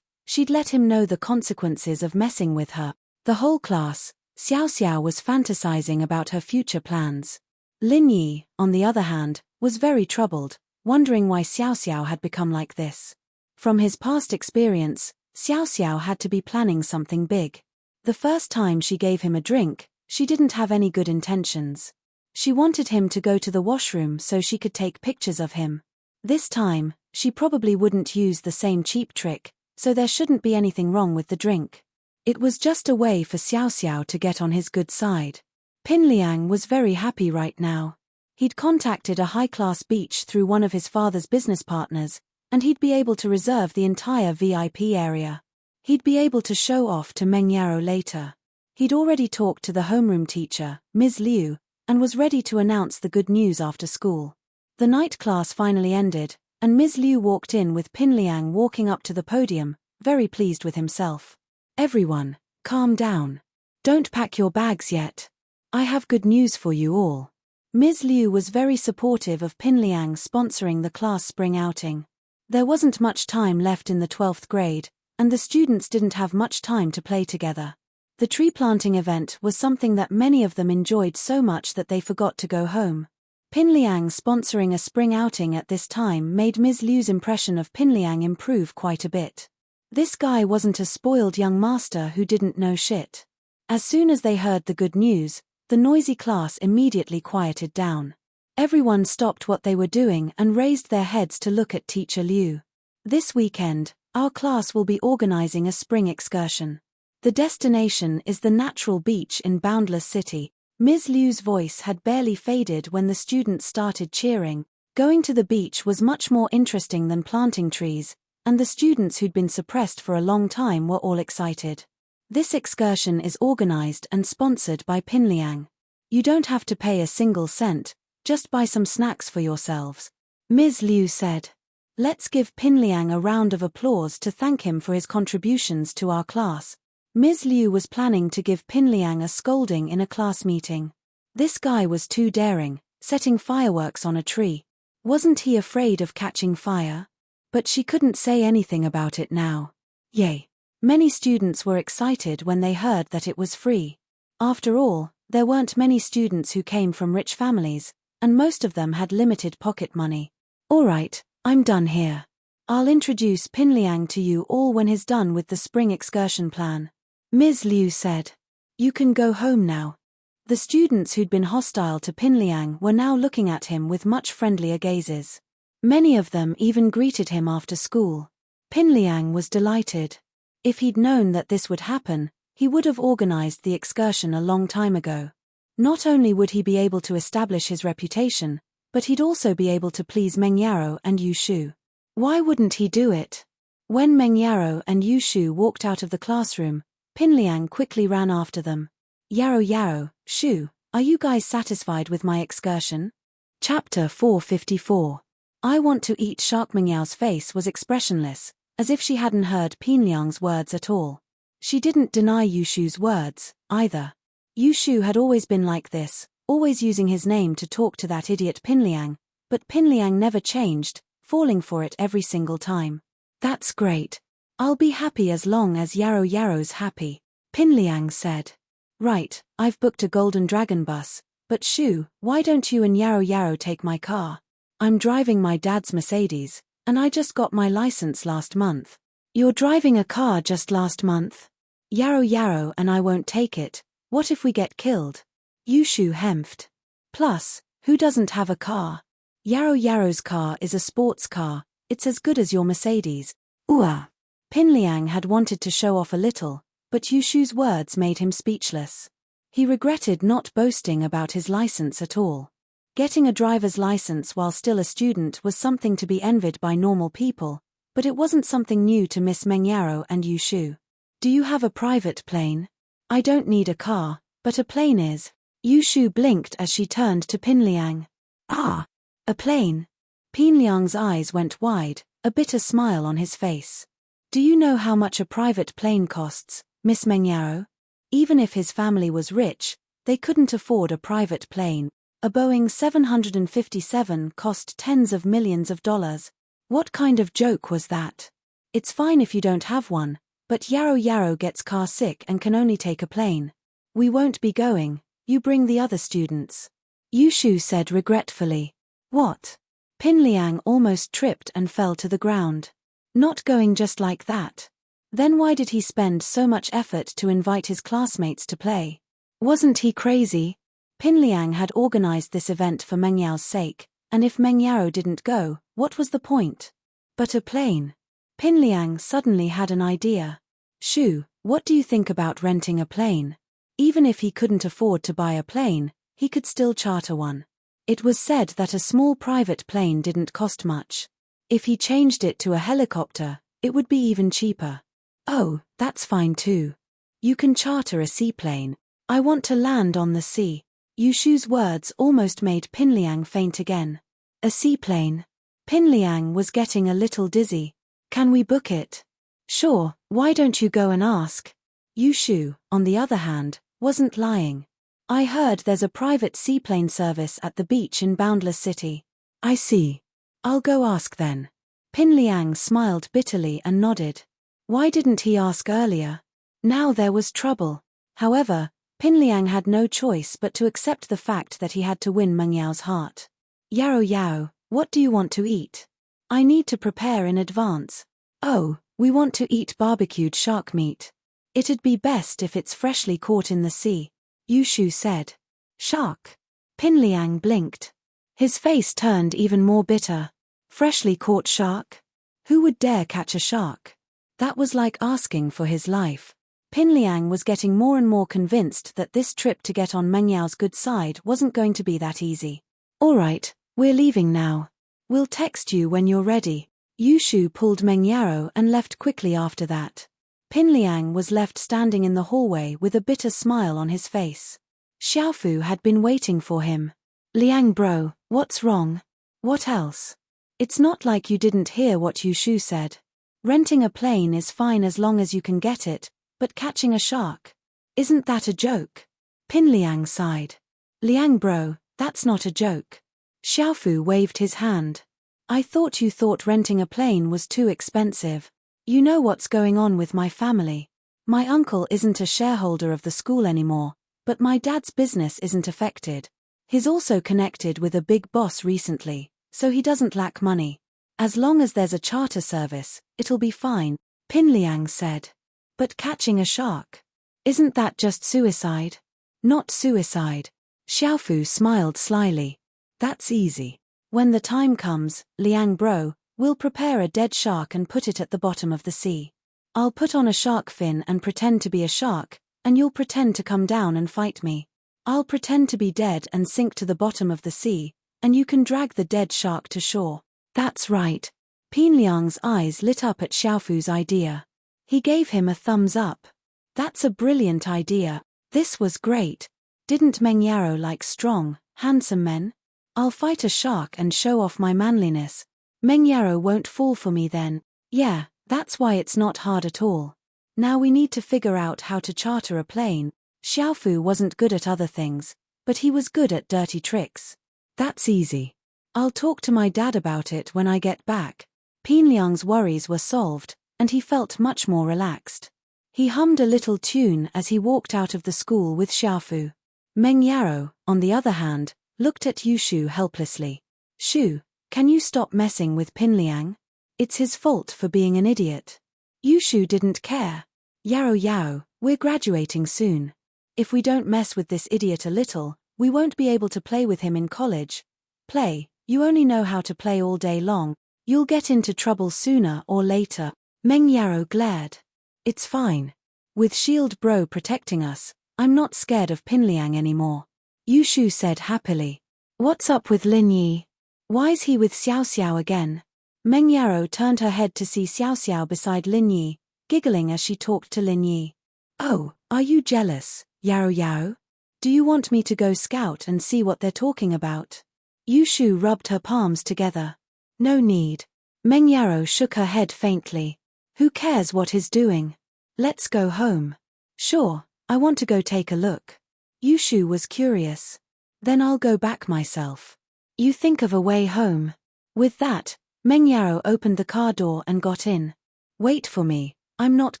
She'd let him know the consequences of messing with her. The whole class, Xiao Xiao was fantasizing about her future plans. Lin Yi, on the other hand, was very troubled, wondering why Xiao Xiao had become like this. From his past experience, Xiao Xiao had to be planning something big. The first time she gave him a drink, she didn't have any good intentions. She wanted him to go to the washroom so she could take pictures of him. This time, she probably wouldn't use the same cheap trick, so there shouldn't be anything wrong with the drink. It was just a way for Xiao Xiao to get on his good side. Pin Liang was very happy right now. He'd contacted a high-class beach through one of his father's business partners, and he'd be able to reserve the entire VIP area. He'd be able to show off to Meng Yaro later. He'd already talked to the homeroom teacher, Ms. Liu, and was ready to announce the good news after school. The night class finally ended, and Ms. Liu walked in with Pin Liang walking up to the podium, very pleased with himself. "Everyone, calm down. Don't pack your bags yet. I have good news for you all." Ms. Liu was very supportive of Pin Liang sponsoring the class spring outing. There wasn't much time left in the 12th grade, and the students didn't have much time to play together. The tree planting event was something that many of them enjoyed so much that they forgot to go home. Pin Liang sponsoring a spring outing at this time made Ms. Liu's impression of Pin Liang improve quite a bit. This guy wasn't a spoiled young master who didn't know shit. As soon as they heard the good news, the noisy class immediately quieted down. Everyone stopped what they were doing and raised their heads to look at Teacher Liu. "This weekend, our class will be organizing a spring excursion. The destination is the natural beach in Boundless City." Ms. Liu's voice had barely faded when the students started cheering. Going to the beach was much more interesting than planting trees, and the students who'd been suppressed for a long time were all excited. "This excursion is organized and sponsored by Pin Liang. You don't have to pay a single cent, just buy some snacks for yourselves," Ms. Liu said. "Let's give Pin Liang a round of applause to thank him for his contributions to our class." Ms. Liu was planning to give Pin Liang a scolding in a class meeting. This guy was too daring, setting fireworks on a tree. Wasn't he afraid of catching fire? But she couldn't say anything about it now. Yay! Many students were excited when they heard that it was free. After all, there weren't many students who came from rich families, and most of them had limited pocket money. "All right, I'm done here. I'll introduce Pinliang to you all when he's done with the spring excursion plan. Ms. Liu said. You can go home now. The students who'd been hostile to Pinliang were now looking at him with much friendlier gazes. Many of them even greeted him after school. Pinliang was delighted. If he'd known that this would happen, he would have organized the excursion a long time ago. Not only would he be able to establish his reputation, but he'd also be able to please Meng Yaro and Yu Shu. Why wouldn't he do it? When Meng Yaro and Yu Shu walked out of the classroom, Pinliang quickly ran after them. Yaro, Shu, are you guys satisfied with my excursion? Chapter 454. I want to eat shark. Meng Yao's face was expressionless, as if she hadn't heard Pinliang's words at all. She didn't deny Yu Shu's words, either. Yu Shu had always been like this, always using his name to talk to that idiot Pinliang, but Pinliang never changed, falling for it every single time. That's great. I'll be happy as long as Yaro's happy, Pinliang said. Right, I've booked a Golden Dragon bus, but Shu, why don't you and Yaro take my car? I'm driving my dad's Mercedes, and I just got my license last month. You're driving a car just last month? Yaro and I won't take it. What if we get killed? Yu Shu hemphed. Plus, who doesn't have a car? Yaro's car is a sports car, it's as good as your Mercedes. Pinliang had wanted to show off a little, but Yu Shu's words made him speechless. He regretted not boasting about his license at all. Getting a driver's license while still a student was something to be envied by normal people, but it wasn't something new to Miss Meng Yaro and Yu Shu. Do you have a private plane? I don't need a car, but a plane is. Yu Shu blinked as she turned to Pinliang. Ah! A plane. Pinliang's eyes went wide, a bitter smile on his face. Do you know how much a private plane costs, Miss Meng Yaro? Even if his family was rich, they couldn't afford a private plane. A Boeing 757 cost tens of millions of dollars. What kind of joke was that? It's fine if you don't have one, but Yaro gets car sick and can only take a plane. We won't be going, you bring the other students. Yu Shu said regretfully. What? Pinliang almost tripped and fell to the ground. Not going just like that. Then why did he spend so much effort to invite his classmates to play? Wasn't he crazy? Pinliang had organized this event for Meng Yao's sake, and if Meng Yaro didn't go, what was the point? But a plane. Pinliang suddenly had an idea. Shu, what do you think about renting a plane? Even if he couldn't afford to buy a plane, he could still charter one. It was said that a small private plane didn't cost much. If he changed it to a helicopter, it would be even cheaper. Oh, that's fine too. You can charter a seaplane. I want to land on the sea. Yu Shu's words almost made Pinliang faint again. A seaplane. Pinliang was getting a little dizzy. Can we book it? Sure, why don't you go and ask? Yu Shu, on the other hand, wasn't lying. I heard there's a private seaplane service at the beach in Boundless City. I see. I'll go ask then. Pinliang smiled bitterly and nodded. Why didn't he ask earlier? Now there was trouble. However, Pinliang had no choice but to accept the fact that he had to win Meng Yao's heart. Yaro, what do you want to eat? I need to prepare in advance. Oh, we want to eat barbecued shark meat. It'd be best if it's freshly caught in the sea, Yu Shu said. Shark? Pinliang blinked. His face turned even more bitter. Freshly caught shark? Who would dare catch a shark? That was like asking for his life. Pinliang was getting more and more convinced that this trip to get on Meng Yao's good side wasn't going to be that easy. All right, we're leaving now. We'll text you when you're ready. Yu Shu pulled Meng Yaro and left quickly after that. Pinliang was left standing in the hallway with a bitter smile on his face. Xiaofu had been waiting for him. Liang bro, what's wrong? What else? It's not like you didn't hear what Yu Shu said. Renting a plane is fine as long as you can get it, but catching a shark? Isn't that a joke? Pinliang sighed. Liang bro, that's not a joke. Xiaofu waved his hand. I thought you thought renting a plane was too expensive. You know what's going on with my family. My uncle isn't a shareholder of the school anymore, but my dad's business isn't affected. He's also connected with a big boss recently, so he doesn't lack money. As long as there's a charter service, it'll be fine, Pin Liang said. But catching a shark? Isn't that just suicide? Not suicide. Xiaofu smiled slyly. That's easy. When the time comes, Liang bro, we'll prepare a dead shark and put it at the bottom of the sea. I'll put on a shark fin and pretend to be a shark, and you'll pretend to come down and fight me. I'll pretend to be dead and sink to the bottom of the sea, and you can drag the dead shark to shore. That's right. Pin Liang's eyes lit up at Xiaofu's idea. He gave him a thumbs up. That's a brilliant idea. This was great. Didn't Meng Yaro like strong, handsome men? I'll fight a shark and show off my manliness. Meng Yaro won't fall for me then. Yeah, that's why it's not hard at all. Now we need to figure out how to charter a plane. Xiaofu wasn't good at other things, but he was good at dirty tricks. That's easy. I'll talk to my dad about it when I get back. Pin Liang's worries were solved, and he felt much more relaxed. He hummed a little tune as he walked out of the school with Xiaofu. Meng Yaro, on the other hand, looked at Yushu helplessly. Shu, can you stop messing with Pin Liang? It's his fault for being an idiot. Yushu didn't care. Yao, we're graduating soon. If we don't mess with this idiot a little, we won't be able to play with him in college. Play, you only know how to play all day long. You'll get into trouble sooner or later. Meng Yaro glared. It's fine. With Shield Bro protecting us, I'm not scared of Pin Liang anymore. Yushu said happily. What's up with Lin Yi? Why's he with Xiao Xiao again? Meng Yaro turned her head to see Xiao Xiao beside Lin Yi, giggling as she talked to Lin Yi. Oh, are you jealous, Yao? Do you want me to go scout and see what they're talking about? Yushu rubbed her palms together. No need. Meng Yaro shook her head faintly. Who cares what he's doing? Let's go home. Sure, I want to go take a look. Yushu was curious. Then I'll go back myself. You think of a way home. With that, Meng Yaro opened the car door and got in. Wait for me, I'm not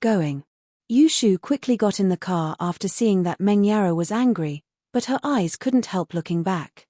going. Yushu quickly got in the car after seeing that Meng Yaro was angry, but her eyes couldn't help looking back.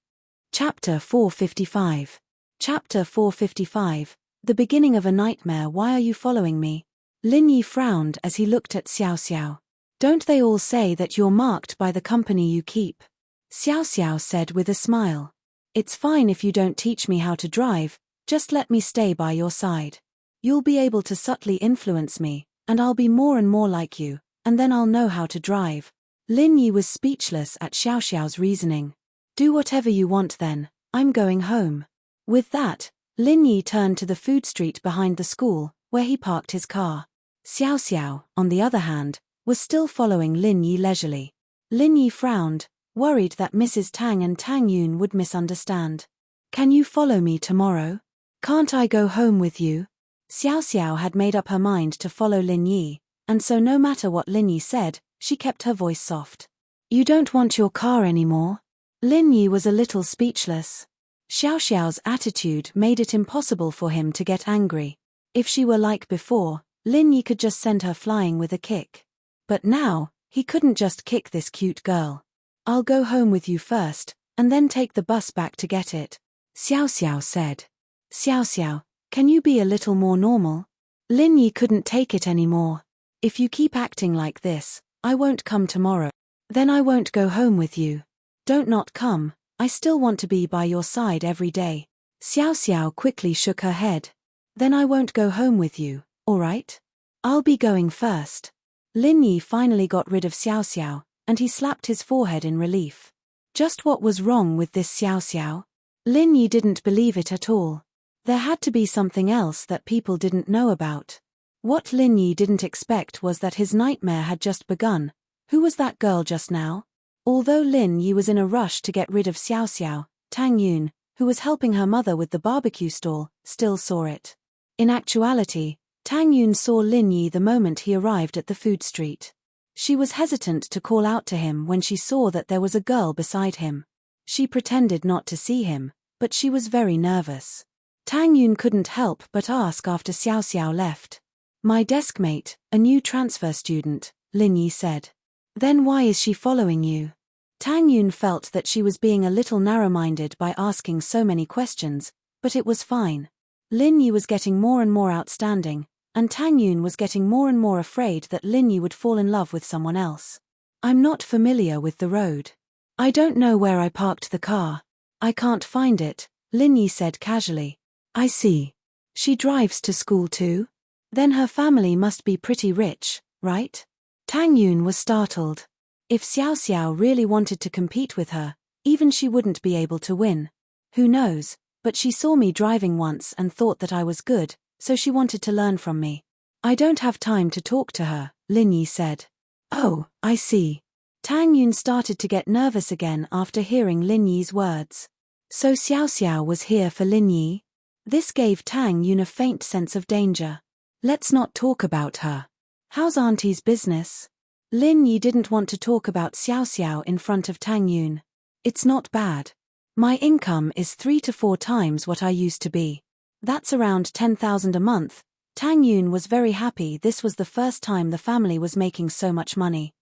Chapter 455. Chapter 455, The Beginning of a Nightmare. Why are you following me? Lin Yi frowned as he looked at Xiao Xiao. Don't they all say that you're marked by the company you keep? Xiao Xiao said with a smile. It's fine if you don't teach me how to drive, just let me stay by your side. You'll be able to subtly influence me, and I'll be more and more like you, and then I'll know how to drive. Lin Yi was speechless at Xiao Xiao's reasoning. Do whatever you want then, I'm going home. With that, Lin Yi turned to the food street behind the school, where he parked his car. Xiao Xiao, on the other hand, was still following Lin Yi leisurely. Lin Yi frowned, worried that Mrs. Tang and Tang Yun would misunderstand. Can you follow me tomorrow? Can't I go home with you? Xiao Xiao had made up her mind to follow Lin Yi, and so no matter what Lin Yi said, she kept her voice soft. You don't want your car anymore? Lin Yi was a little speechless. Xiao Xiao's attitude made it impossible for him to get angry. If she were like before, Lin Yi could just send her flying with a kick. But now, he couldn't just kick this cute girl. I'll go home with you first, and then take the bus back to get it, Xiao Xiao said. Xiao Xiao, can you be a little more normal? Lin Yi couldn't take it anymore. If you keep acting like this, I won't come tomorrow. Then I won't go home with you. Don't not come, I still want to be by your side every day. Xiao Xiao quickly shook her head. Then I won't go home with you, alright? I'll be going first. Lin Yi finally got rid of Xiao Xiao, and he slapped his forehead in relief. Just what was wrong with this Xiao Xiao? Lin Yi didn't believe it at all. There had to be something else that people didn't know about. What Lin Yi didn't expect was that his nightmare had just begun. Who was that girl just now? Although Lin Yi was in a rush to get rid of Xiao Xiao, Tang Yun, who was helping her mother with the barbecue stall, still saw it. In actuality, Tang Yun saw Lin Yi the moment he arrived at the food street. She was hesitant to call out to him when she saw that there was a girl beside him. She pretended not to see him, but she was very nervous. Tang Yun couldn't help but ask after Xiao Xiao left. My deskmate, a new transfer student, Lin Yi said. Then why is she following you? Tang Yun felt that she was being a little narrow-minded by asking so many questions, but it was fine. Lin Yi was getting more and more outstanding, and Tang Yun was getting more and more afraid that Lin Yi would fall in love with someone else. I'm not familiar with the road. I don't know where I parked the car. I can't find it, Lin Yi said casually. I see. She drives to school too? Then her family must be pretty rich, right? Tang Yun was startled. If Xiao Xiao really wanted to compete with her, even she wouldn't be able to win. Who knows, but she saw me driving once and thought that I was good, so she wanted to learn from me. I don't have time to talk to her, Lin Yi said. Oh, I see. Tang Yun started to get nervous again after hearing Lin Yi's words. So Xiao Xiao was here for Lin Yi? This gave Tang Yun a faint sense of danger. Let's not talk about her. How's Auntie's business? Lin Yi didn't want to talk about Xiao Xiao in front of Tang Yun. It's not bad. My income is 3 to 4 times what I used to be. That's around 10,000 a month. Tang Yun was very happy. This was the first time the family was making so much money.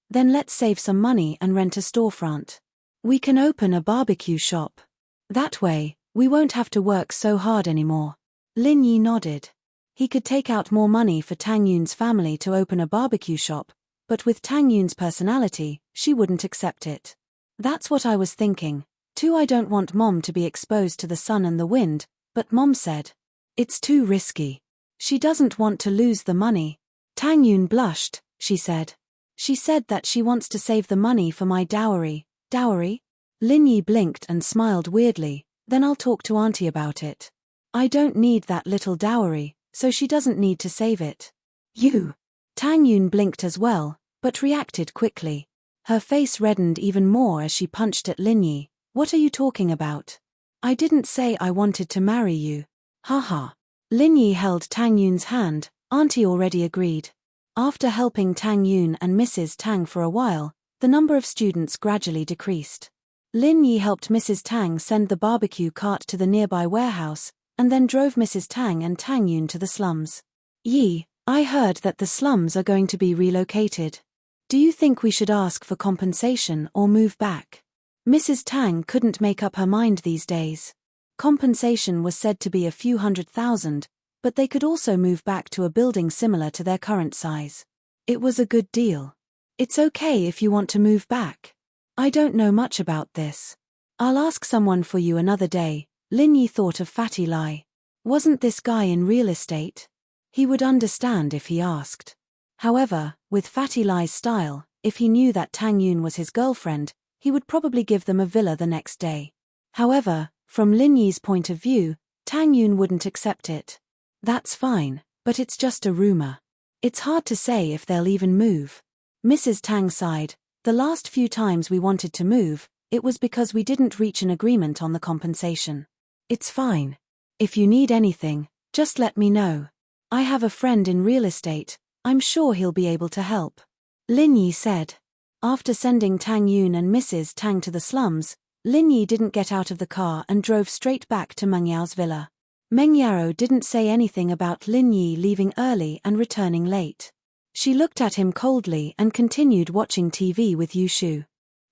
Then let's save some money and rent a storefront. We can open a barbecue shop. That way, we won't have to work so hard anymore. Lin Yi nodded. He could take out more money for Tang Yun's family to open a barbecue shop, but with Tang Yun's personality, she wouldn't accept it. That's what I was thinking. Too, I don't want Mom to be exposed to the sun and the wind, but Mom said. It's too risky. She doesn't want to lose the money. Tang Yun blushed, she said. She said that she wants to save the money for my dowry. Dowry? Lin Yi blinked and smiled weirdly. Then I'll talk to Auntie about it. I don't need that little dowry, so she doesn't need to save it. You. Tang Yun blinked as well, but reacted quickly. Her face reddened even more as she punched at Lin Yi. What are you talking about? I didn't say I wanted to marry you. Haha. Lin Yi held Tang Yun's hand. Auntie already agreed. After helping Tang Yun and Mrs. Tang for a while, the number of students gradually decreased. Lin Yi helped Mrs. Tang send the barbecue cart to the nearby warehouse, and then drove Mrs. Tang and Tang Yun to the slums. Yi, I heard that the slums are going to be relocated. Do you think we should ask for compensation or move back? Mrs. Tang couldn't make up her mind these days. Compensation was said to be a few $100,000, but they could also move back to a building similar to their current size. It was a good deal. It's okay if you want to move back. I don't know much about this. I'll ask someone for you another day. Lin Yi thought of Fatty Lai. Wasn't this guy in real estate? He would understand if he asked. However, with Fatty Lai's style, if he knew that Tang Yun was his girlfriend, he would probably give them a villa the next day. However, from Lin Yi's point of view, Tang Yun wouldn't accept it. That's fine, but it's just a rumor. It's hard to say if they'll even move. Mrs. Tang sighed. The last few times we wanted to move, it was because we didn't reach an agreement on the compensation. It's fine. If you need anything, just let me know. I have a friend in real estate. I'm sure he'll be able to help. Lin Yi said. After sending Tang Yun and Mrs. Tang to the slums, Lin Yi didn't get out of the car and drove straight back to Meng Yao's villa. Meng Yao didn't say anything about Lin Yi leaving early and returning late. She looked at him coldly and continued watching TV with Yu Shu.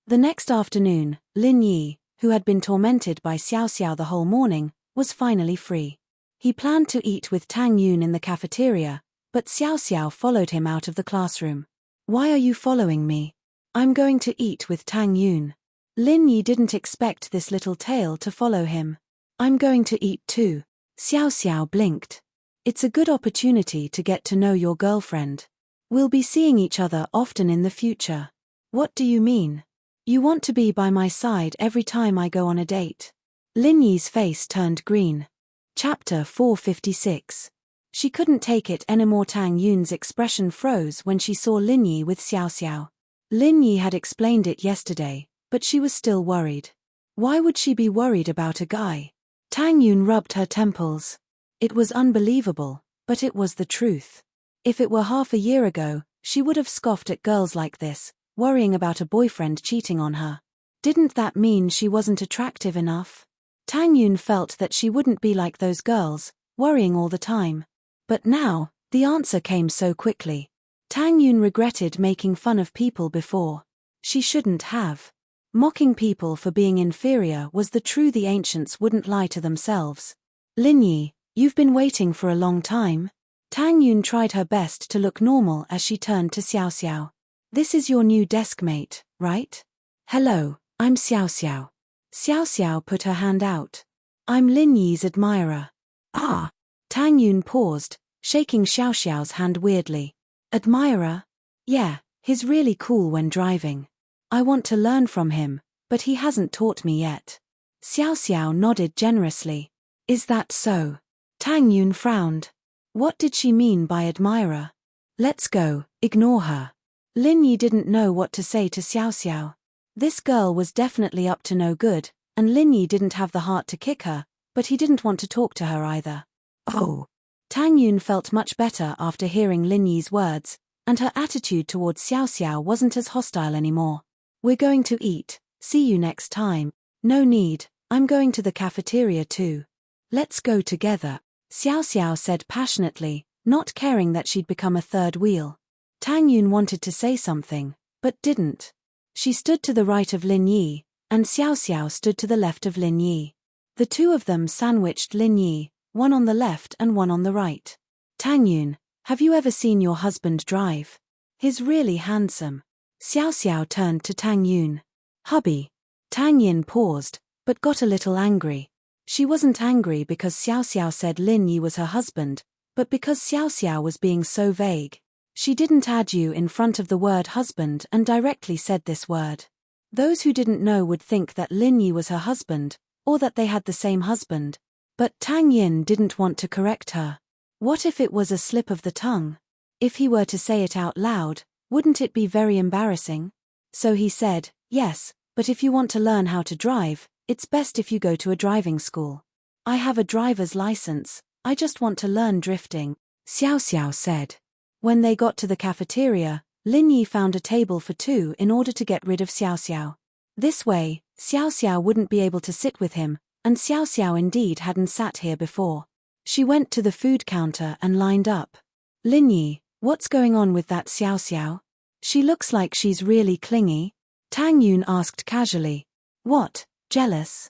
The next afternoon, Lin Yi, who had been tormented by Xiao Xiao the whole morning, was finally free. He planned to eat with Tang Yun in the cafeteria, but Xiao Xiao followed him out of the classroom. Why are you following me? I'm going to eat with Tang Yun. Lin Yi didn't expect this little tail to follow him. I'm going to eat too. Xiao Xiao blinked. It's a good opportunity to get to know your girlfriend. We'll be seeing each other often in the future. What do you mean? You want to be by my side every time I go on a date. Lin Yi's face turned green. Chapter 456. She couldn't take it anymore. Tang Yun's expression froze when she saw Lin Yi with Xiao Xiao. Lin Yi had explained it yesterday, but she was still worried. Why would she be worried about a guy? Tang Yun rubbed her temples. It was unbelievable, but it was the truth. If it were half a year ago, she would have scoffed at girls like this, worrying about a boyfriend cheating on her. Didn't that mean she wasn't attractive enough? Tang Yun felt that she wouldn't be like those girls, worrying all the time. But now, the answer came so quickly. Tang Yun regretted making fun of people before. She shouldn't have. Mocking people for being inferior was the truth. The ancients wouldn't lie to themselves. Lin Yi, you've been waiting for a long time. Tang Yun tried her best to look normal as she turned to Xiao Xiao. This is your new desk mate, right? Hello, I'm Xiao Xiao. Xiao Xiao put her hand out. I'm Lin Yi's admirer. Ah! Tang Yun paused, shaking Xiao Xiao's hand weirdly. Admirer? Yeah, he's really cool when driving. I want to learn from him, but he hasn't taught me yet. Xiao Xiao nodded generously. Is that so? Tang Yun frowned. What did she mean by admirer? Let's go, ignore her. Lin Yi didn't know what to say to Xiao Xiao. This girl was definitely up to no good, and Lin Yi didn't have the heart to kick her, but he didn't want to talk to her either. Oh! Tang Yun felt much better after hearing Lin Yi's words, and her attitude towards Xiao Xiao wasn't as hostile anymore. We're going to eat, see you next time. No need, I'm going to the cafeteria too. Let's go together, Xiao Xiao said passionately, not caring that she'd become a third wheel. Tang Yun wanted to say something, but didn't. She stood to the right of Lin Yi, and Xiao Xiao stood to the left of Lin Yi. The two of them sandwiched Lin Yi, one on the left and one on the right. Tang Yun, have you ever seen your husband drive? He's really handsome. Xiao Xiao turned to Tang Yun. Hubby. Tang Yin paused, but got a little angry. She wasn't angry because Xiao Xiao said Lin Yi was her husband, but because Xiao Xiao was being so vague. She didn't add you in front of the word husband and directly said this word. Those who didn't know would think that Lin Yi was her husband, or that they had the same husband. But Tang Yin didn't want to correct her. What if it was a slip of the tongue? If he were to say it out loud, wouldn't it be very embarrassing? So he said, yes, but if you want to learn how to drive, it's best if you go to a driving school. I have a driver's license, I just want to learn drifting, Xiao Xiao said. When they got to the cafeteria, Lin Yi found a table for two in order to get rid of Xiao Xiao. This way, Xiao Xiao wouldn't be able to sit with him, and Xiao Xiao indeed hadn't sat here before. She went to the food counter and lined up. Lin Yi, what's going on with that Xiao Xiao? She looks like she's really clingy. Tang Yun asked casually. What, jealous?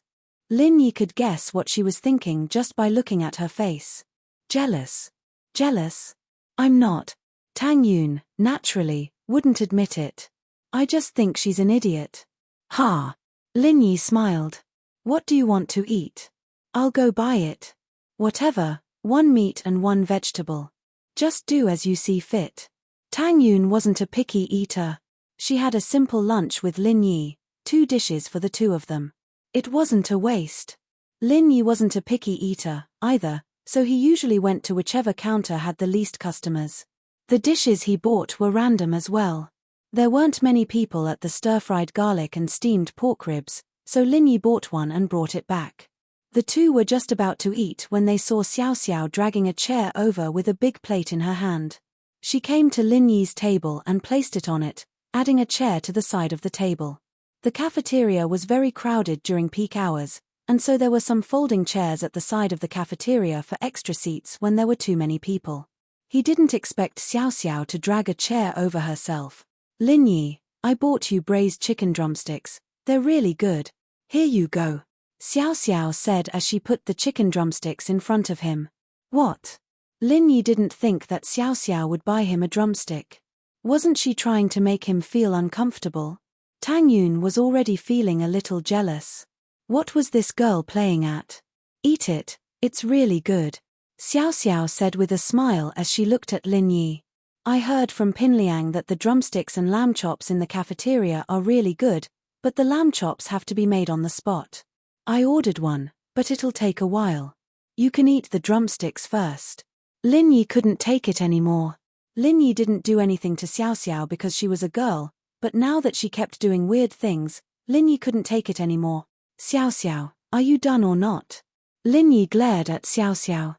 Lin Yi could guess what she was thinking just by looking at her face. Jealous? Jealous? I'm not. Tang Yun, naturally, wouldn't admit it. I just think she's an idiot. Ha! Lin Yi smiled. What do you want to eat? I'll go buy it. Whatever, one meat and one vegetable. Just do as you see fit. Tang Yun wasn't a picky eater. She had a simple lunch with Lin Yi, 2 dishes for the two of them. It wasn't a waste. Lin Yi wasn't a picky eater, either, so he usually went to whichever counter had the least customers. The dishes he bought were random as well. There weren't many people at the stir-fried garlic and steamed pork ribs, so Lin Yi bought one and brought it back. The two were just about to eat when they saw Xiao Xiao dragging a chair over with a big plate in her hand. She came to Lin Yi's table and placed it on it, adding a chair to the side of the table. The cafeteria was very crowded during peak hours, and so there were some folding chairs at the side of the cafeteria for extra seats when there were too many people. He didn't expect Xiao Xiao to drag a chair over herself. Lin Yi, I bought you braised chicken drumsticks. They're really good. Here you go. Xiao Xiao said as she put the chicken drumsticks in front of him. What? Lin Yi didn't think that Xiao Xiao would buy him a drumstick. Wasn't she trying to make him feel uncomfortable? Tang Yun was already feeling a little jealous. What was this girl playing at? Eat it, it's really good. Xiao Xiao said with a smile as she looked at Lin Yi. I heard from Pinliang that the drumsticks and lamb chops in the cafeteria are really good, but the lamb chops have to be made on the spot. I ordered one, but it'll take a while. You can eat the drumsticks first. Lin Yi couldn't take it anymore. Lin Yi didn't do anything to Xiao Xiao because she was a girl, but now that she kept doing weird things, Lin Yi couldn't take it anymore. Xiao Xiao, are you done or not? Lin Yi glared at Xiao Xiao.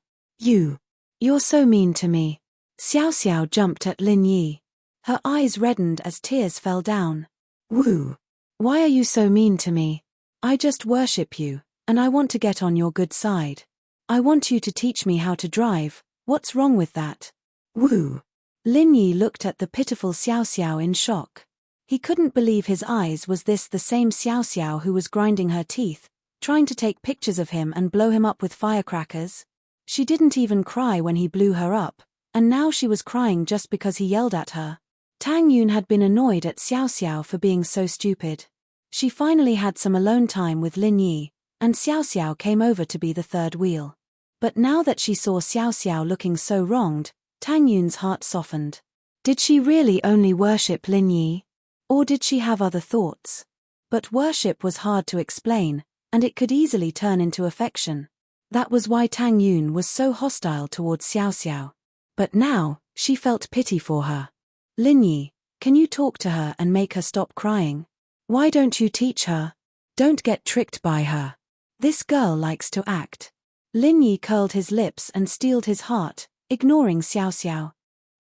You're so mean to me. Xiao Xiao jumped at Lin Yi. Her eyes reddened as tears fell down. Woo! Why are you so mean to me? I just worship you, and I want to get on your good side. I want you to teach me how to drive. What's wrong with that? Woo! Lin Yi looked at the pitiful Xiao Xiao in shock. He couldn't believe his eyes. Was this the same Xiao Xiao who was grinding her teeth, trying to take pictures of him and blow him up with firecrackers. She didn't even cry when he blew her up, and now she was crying just because he yelled at her. Tang Yun had been annoyed at Xiao Xiao for being so stupid. She finally had some alone time with Lin Yi, and Xiao Xiao came over to be the third wheel. But now that she saw Xiao Xiao looking so wronged, Tang Yun's heart softened. Did she really only worship Lin Yi? Or did she have other thoughts? But worship was hard to explain, and it could easily turn into affection. That was why Tang Yun was so hostile towards Xiao Xiao. But now, she felt pity for her. Lin Yi, can you talk to her and make her stop crying? Why don't you teach her? Don't get tricked by her. This girl likes to act. Lin Yi curled his lips and steeled his heart, ignoring Xiao Xiao.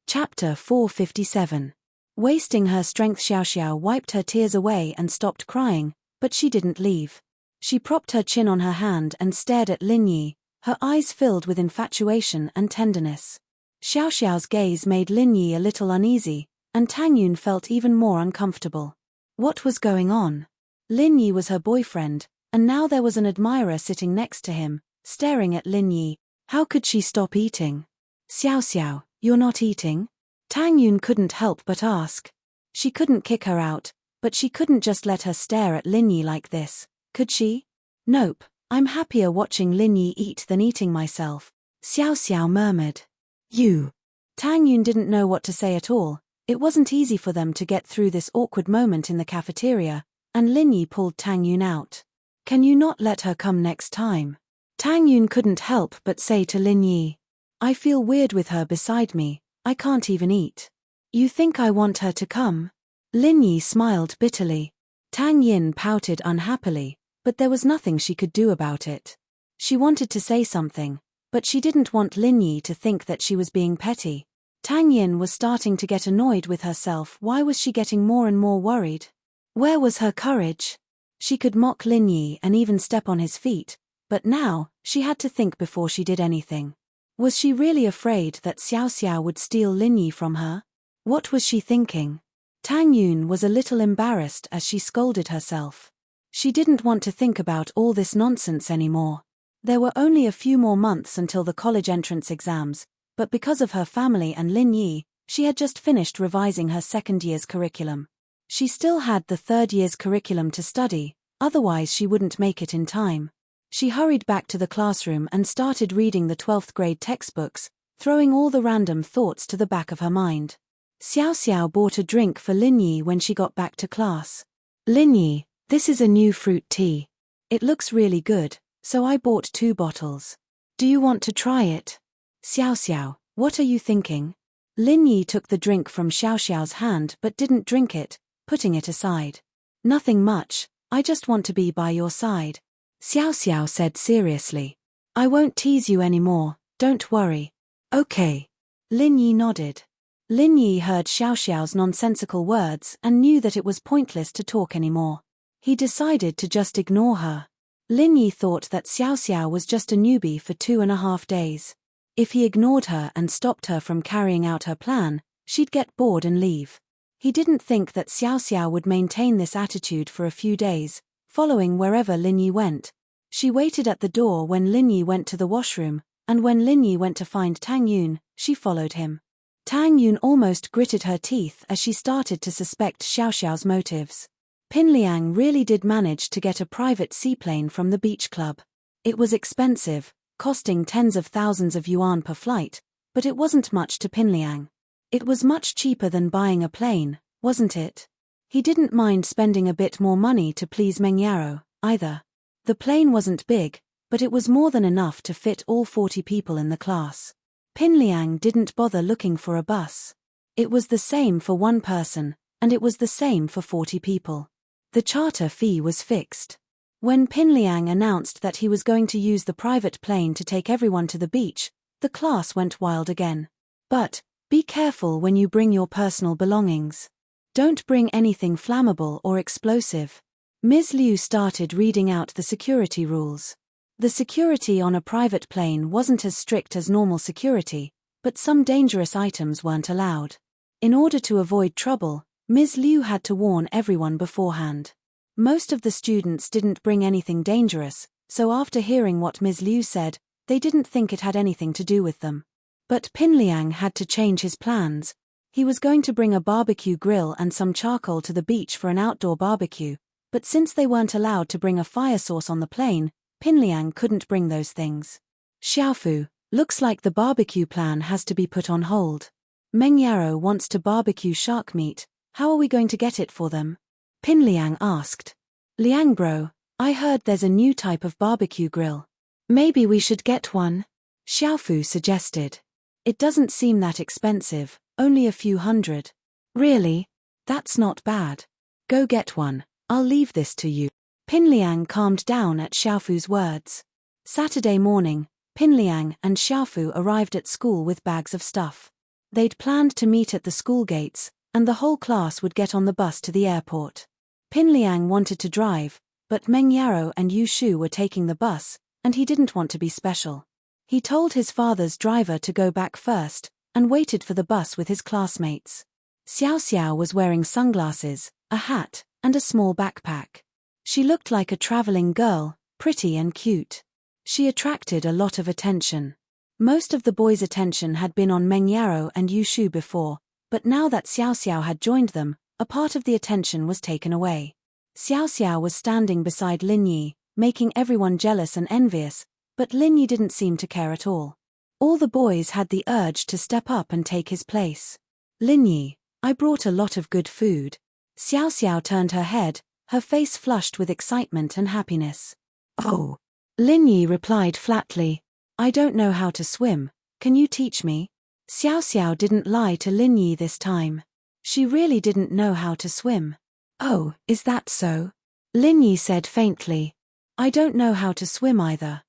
Chapter 457. Wasting her strength, Xiao Xiao wiped her tears away and stopped crying, but she didn't leave. She propped her chin on her hand and stared at Lin Yi, her eyes filled with infatuation and tenderness. Xiao Xiao's gaze made Lin Yi a little uneasy, and Tang Yun felt even more uncomfortable. What was going on? Lin Yi was her boyfriend, and now there was an admirer sitting next to him, staring at Lin Yi. How could she stop eating? Xiao Xiao, you're not eating? Tang Yun couldn't help but ask. She couldn't kick her out, but she couldn't just let her stare at Lin Yi like this, could she? Nope, I'm happier watching Lin Yi eat than eating myself, Xiao Xiao murmured. You. Tang Yun didn't know what to say at all. It wasn't easy for them to get through this awkward moment in the cafeteria, and Lin Yi pulled Tang Yun out. Can you not let her come next time? Tang Yun couldn't help but say to Lin Yi. I feel weird with her beside me, I can't even eat. You think I want her to come? Lin Yi smiled bitterly. Tang Yin pouted unhappily, but there was nothing she could do about it. She wanted to say something, but she didn't want Lin Yi to think that she was being petty. Tang Yin was starting to get annoyed with herself. Why was she getting more and more worried? Where was her courage? She could mock Lin Yi and even step on his feet, but now, she had to think before she did anything. Was she really afraid that Xiao Xiao would steal Lin Yi from her? What was she thinking? Tang Yun was a little embarrassed as she scolded herself. She didn't want to think about all this nonsense anymore. There were only a few more months until the college entrance exams, but because of her family and Lin Yi, she had just finished revising her second year's curriculum. She still had the third year's curriculum to study, otherwise she wouldn't make it in time. She hurried back to the classroom and started reading the 12th grade textbooks, throwing all the random thoughts to the back of her mind. Xiao Xiao bought a drink for Lin Yi when she got back to class. Lin Yi, this is a new fruit tea. It looks really good, so I bought 2 bottles. Do you want to try it? Xiao Xiao, what are you thinking? Lin Yi took the drink from Xiao Xiao's hand but didn't drink it, putting it aside. Nothing much, I just want to be by your side. Xiao Xiao said seriously. I won't tease you anymore, don't worry. Okay. Lin Yi nodded. Lin Yi heard Xiao Xiao's nonsensical words and knew that it was pointless to talk anymore. He decided to just ignore her. Lin Yi thought that Xiao Xiao was just a newbie for 2.5 days. If he ignored her and stopped her from carrying out her plan, she'd get bored and leave. He didn't think that Xiao Xiao would maintain this attitude for a few days, following wherever Lin Yi went. She waited at the door when Lin Yi went to the washroom, and when Lin Yi went to find Tang Yun, she followed him. Tang Yun almost gritted her teeth as she started to suspect Xiao Xiao's motives. Pin Liang really did manage to get a private seaplane from the beach club. It was expensive, costing tens of thousands of yuan per flight, but it wasn't much to Pin Liang. It was much cheaper than buying a plane, wasn't it? He didn't mind spending a bit more money to please Meng Yaro, either. The plane wasn't big, but it was more than enough to fit all 40 people in the class. Pin Liang didn't bother looking for a bus. It was the same for one person, and it was the same for 40 people. The charter fee was fixed. When Pin Liang announced that he was going to use the private plane to take everyone to the beach, the class went wild again. But, be careful when you bring your personal belongings. Don't bring anything flammable or explosive. Ms. Liu started reading out the security rules. The security on a private plane wasn't as strict as normal security, but some dangerous items weren't allowed. In order to avoid trouble, Ms. Liu had to warn everyone beforehand. Most of the students didn't bring anything dangerous, so after hearing what Ms. Liu said, they didn't think it had anything to do with them. But Pinliang had to change his plans. He was going to bring a barbecue grill and some charcoal to the beach for an outdoor barbecue, but since they weren't allowed to bring a fire source on the plane, Pinliang couldn't bring those things. Xiaofu, looks like the barbecue plan has to be put on hold. Meng Yaro wants to barbecue shark meat. How are we going to get it for them? Pinliang asked. Liang bro, I heard there's a new type of barbecue grill. Maybe we should get one? Xiaofu suggested. It doesn't seem that expensive, only a few hundred. Really? That's not bad. Go get one, I'll leave this to you. Pinliang calmed down at Xiaofu's words. Saturday morning, Pinliang and Xiaofu arrived at school with bags of stuff. They'd planned to meet at the school gates, and the whole class would get on the bus to the airport. Pinliang wanted to drive, but Meng Yaro and Yu Shu were taking the bus, and he didn't want to be special. He told his father's driver to go back first, and waited for the bus with his classmates. Xiao Xiao was wearing sunglasses, a hat, and a small backpack. She looked like a traveling girl, pretty and cute. She attracted a lot of attention. Most of the boys' attention had been on Meng Yaro and Yu Shu before, but now that Xiao Xiao had joined them, a part of the attention was taken away. Xiao Xiao was standing beside Lin Yi, making everyone jealous and envious, but Lin Yi didn't seem to care at all. All the boys had the urge to step up and take his place. Lin Yi, I brought a lot of good food. Xiao Xiao turned her head, her face flushed with excitement and happiness. Oh. Lin Yi replied flatly. I don't know how to swim, can you teach me? Xiao Xiao didn't lie to Lin Yi this time. She really didn't know how to swim. Oh, is that so? Lin Yi said faintly. I don't know how to swim either.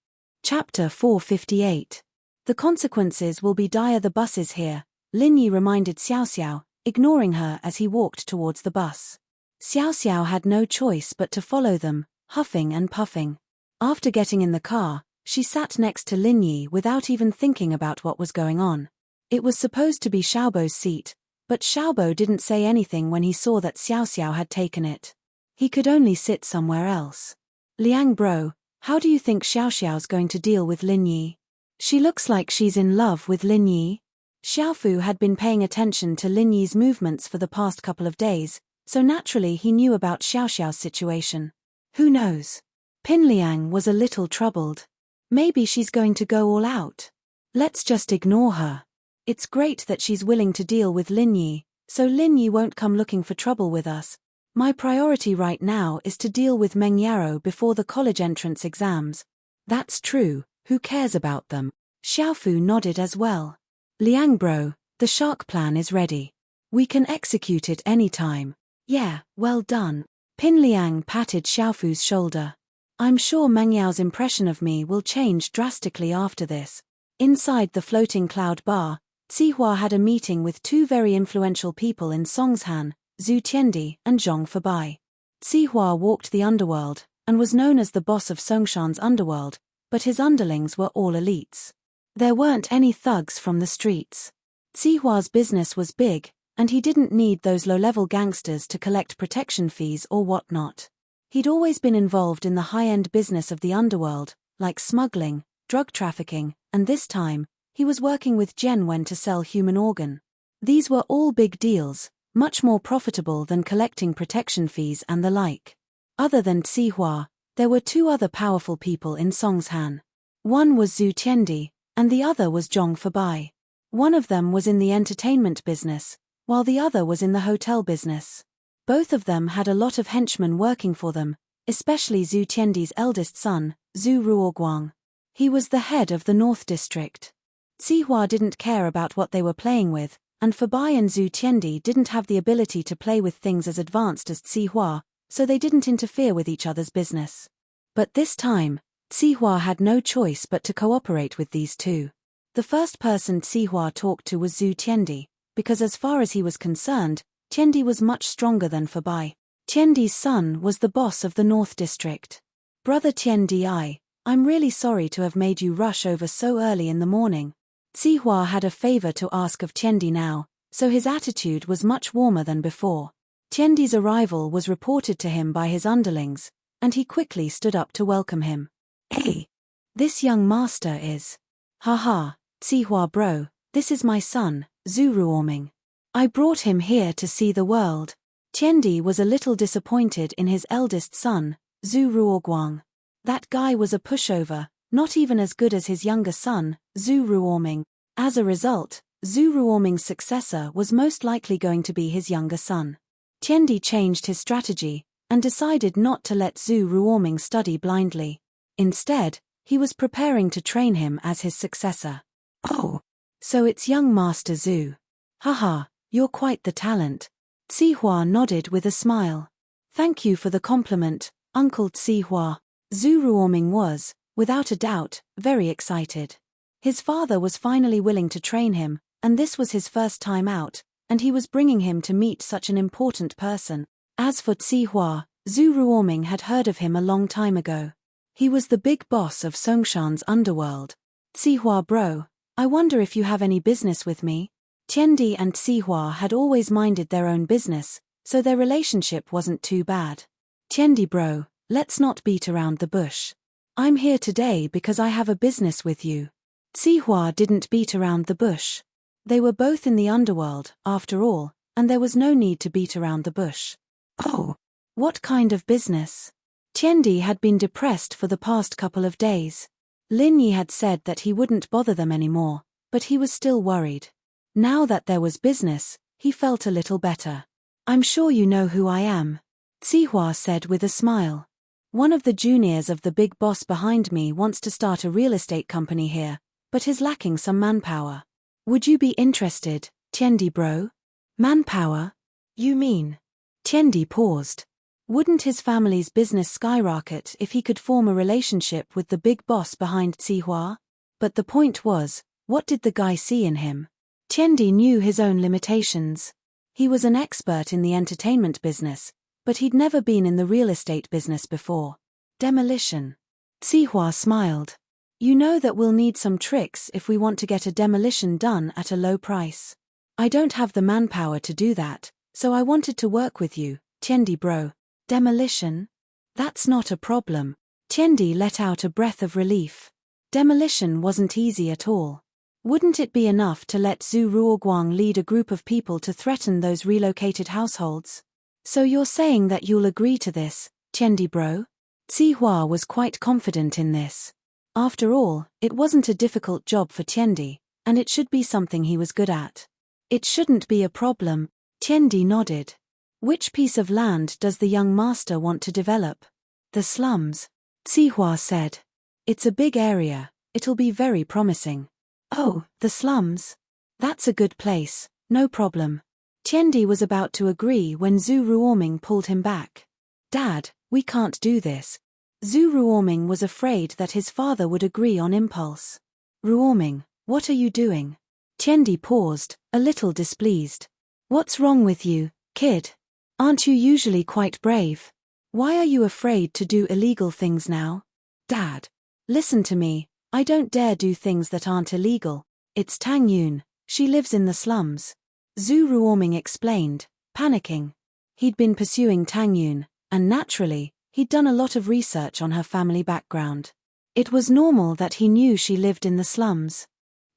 Chapter 458. The consequences will be dire. The bus is here, Lin Yi reminded Xiao Xiao, ignoring her as he walked towards the bus. Xiao Xiao had no choice but to follow them, huffing and puffing. After getting in the car, she sat next to Lin Yi without even thinking about what was going on. It was supposed to be Xiaobo's seat, but Xiaobo didn't say anything when he saw that Xiao Xiao had taken it. He could only sit somewhere else. Liang bro, how do you think Xiao Xiao's going to deal with Lin Yi? She looks like she's in love with Lin Yi. Xiaofu had been paying attention to Lin Yi's movements for the past couple of days, so naturally he knew about Xiao Xiao's situation. Who knows? Pinliang was a little troubled. Maybe she's going to go all out. Let's just ignore her. It's great that she's willing to deal with Lin Yi, so Lin Yi won't come looking for trouble with us. My priority right now is to deal with Meng Yaro before the college entrance exams. That's true, who cares about them? Xiaofu nodded as well. Liang bro, the shark plan is ready. We can execute it any time. Yeah, well done. Pinliang patted Xiaofu's shoulder. I'm sure Meng Yao's impression of me will change drastically after this. Inside the floating cloud bar, Zihua had a meeting with two very influential people in Songshan, Zhu Tiandi and Zhong Fabai. Zihua walked the underworld, and was known as the boss of Songshan's underworld, but his underlings were all elites. There weren't any thugs from the streets. Zihua's business was big, and he didn't need those low-level gangsters to collect protection fees or whatnot. He'd always been involved in the high-end business of the underworld, like smuggling, drug trafficking, and this time, he was working with Zhen Wen to sell human organ. These were all big deals, much more profitable than collecting protection fees and the like. Other than Zihua, there were two other powerful people in Songshan. One was Zhu Tiandi, and the other was Zhong Fabai. One of them was in the entertainment business, while the other was in the hotel business. Both of them had a lot of henchmen working for them, especially Zhu Tiandi's eldest son, Zhu Ruoguang. He was the head of the North District. Zihua didn't care about what they were playing with, and Fabai and Zhu Tiandi didn't have the ability to play with things as advanced as Zihua, so they didn't interfere with each other's business. But this time, Zihua had no choice but to cooperate with these two. The first person Zihua talked to was Zhu Tiandi, because as far as he was concerned, Tiandi was much stronger than Fabai. Tiandi's son was the boss of the North District. Brother Tiandi, I'm really sorry to have made you rush over so early in the morning. Zihua had a favor to ask of Tiandi now, so his attitude was much warmer than before. Tiendi's arrival was reported to him by his underlings, and he quickly stood up to welcome him. Hey! This young master is. Haha, Sihua bro, this is my son, Zhu Ruoming. I brought him here to see the world. Tiendi was a little disappointed in his eldest son, Zhu Ruoguang. That guy was a pushover, not even as good as his younger son, Zhu Ruoming. As a result, Zhu Ruoming's successor was most likely going to be his younger son. Tiendi changed his strategy, and decided not to let Zhu Ruoming study blindly. Instead, he was preparing to train him as his successor. Oh, so it's young Master Zhu. Haha, you're quite the talent. Sihua nodded with a smile. Thank you for the compliment, Uncle Sihua. Zhu Ruoming was, without a doubt, very excited. His father was finally willing to train him, and this was his first time out, and he was bringing him to meet such an important person. As for Sihua, Zhu Ruoming had heard of him a long time ago. He was the big boss of Songshan's underworld. Sihua bro, I wonder if you have any business with me? Tiendi and Sihua had always minded their own business, so their relationship wasn't too bad. Tiendi bro, let's not beat around the bush. I'm here today because I have a business with you. Sihua didn't beat around the bush. They were both in the underworld, after all, and there was no need to beat around the bush. Oh, what kind of business? Tiendi had been depressed for the past couple of days. Lin Yi had said that he wouldn't bother them anymore, but he was still worried. Now that there was business, he felt a little better. I'm sure you know who I am, Sihua said with a smile. One of the juniors of the big boss behind me wants to start a real estate company here, but is lacking some manpower. Would you be interested, Tiendi bro? Manpower? You mean? Tiendi paused. Wouldn't his family's business skyrocket if he could form a relationship with the big boss behind Sihua? But the point was, what did the guy see in him? Tiendi knew his own limitations. He was an expert in the entertainment business, but he'd never been in the real estate business before. Demolition. Sihua smiled. You know that we'll need some tricks if we want to get a demolition done at a low price. I don't have the manpower to do that, so I wanted to work with you, Tiendi bro. Demolition? That's not a problem. Tiendi let out a breath of relief. Demolition wasn't easy at all. Wouldn't it be enough to let Zhu Ruoguang lead a group of people to threaten those relocated households? So you're saying that you'll agree to this, Tiendi bro? Sihua was quite confident in this. After all, it wasn't a difficult job for Tiendi, and it should be something he was good at. It shouldn't be a problem. Tiendi nodded. Which piece of land does the young master want to develop? The slums, Sihua said. It's a big area, it'll be very promising. Oh, the slums? That's a good place, no problem. Tiendi was about to agree when Zhu Ruoming pulled him back. Dad, we can't do this. Zhu Ruoming was afraid that his father would agree on impulse. Ruoming, what are you doing? Tiendi paused, a little displeased. What's wrong with you, kid? Aren't you usually quite brave? Why are you afraid to do illegal things now? Dad, listen to me, I don't dare do things that aren't illegal. It's Tang Yun, she lives in the slums. Zhu Ruoming explained, panicking. He'd been pursuing Tang Yun, and naturally, he'd done a lot of research on her family background. It was normal that he knew she lived in the slums.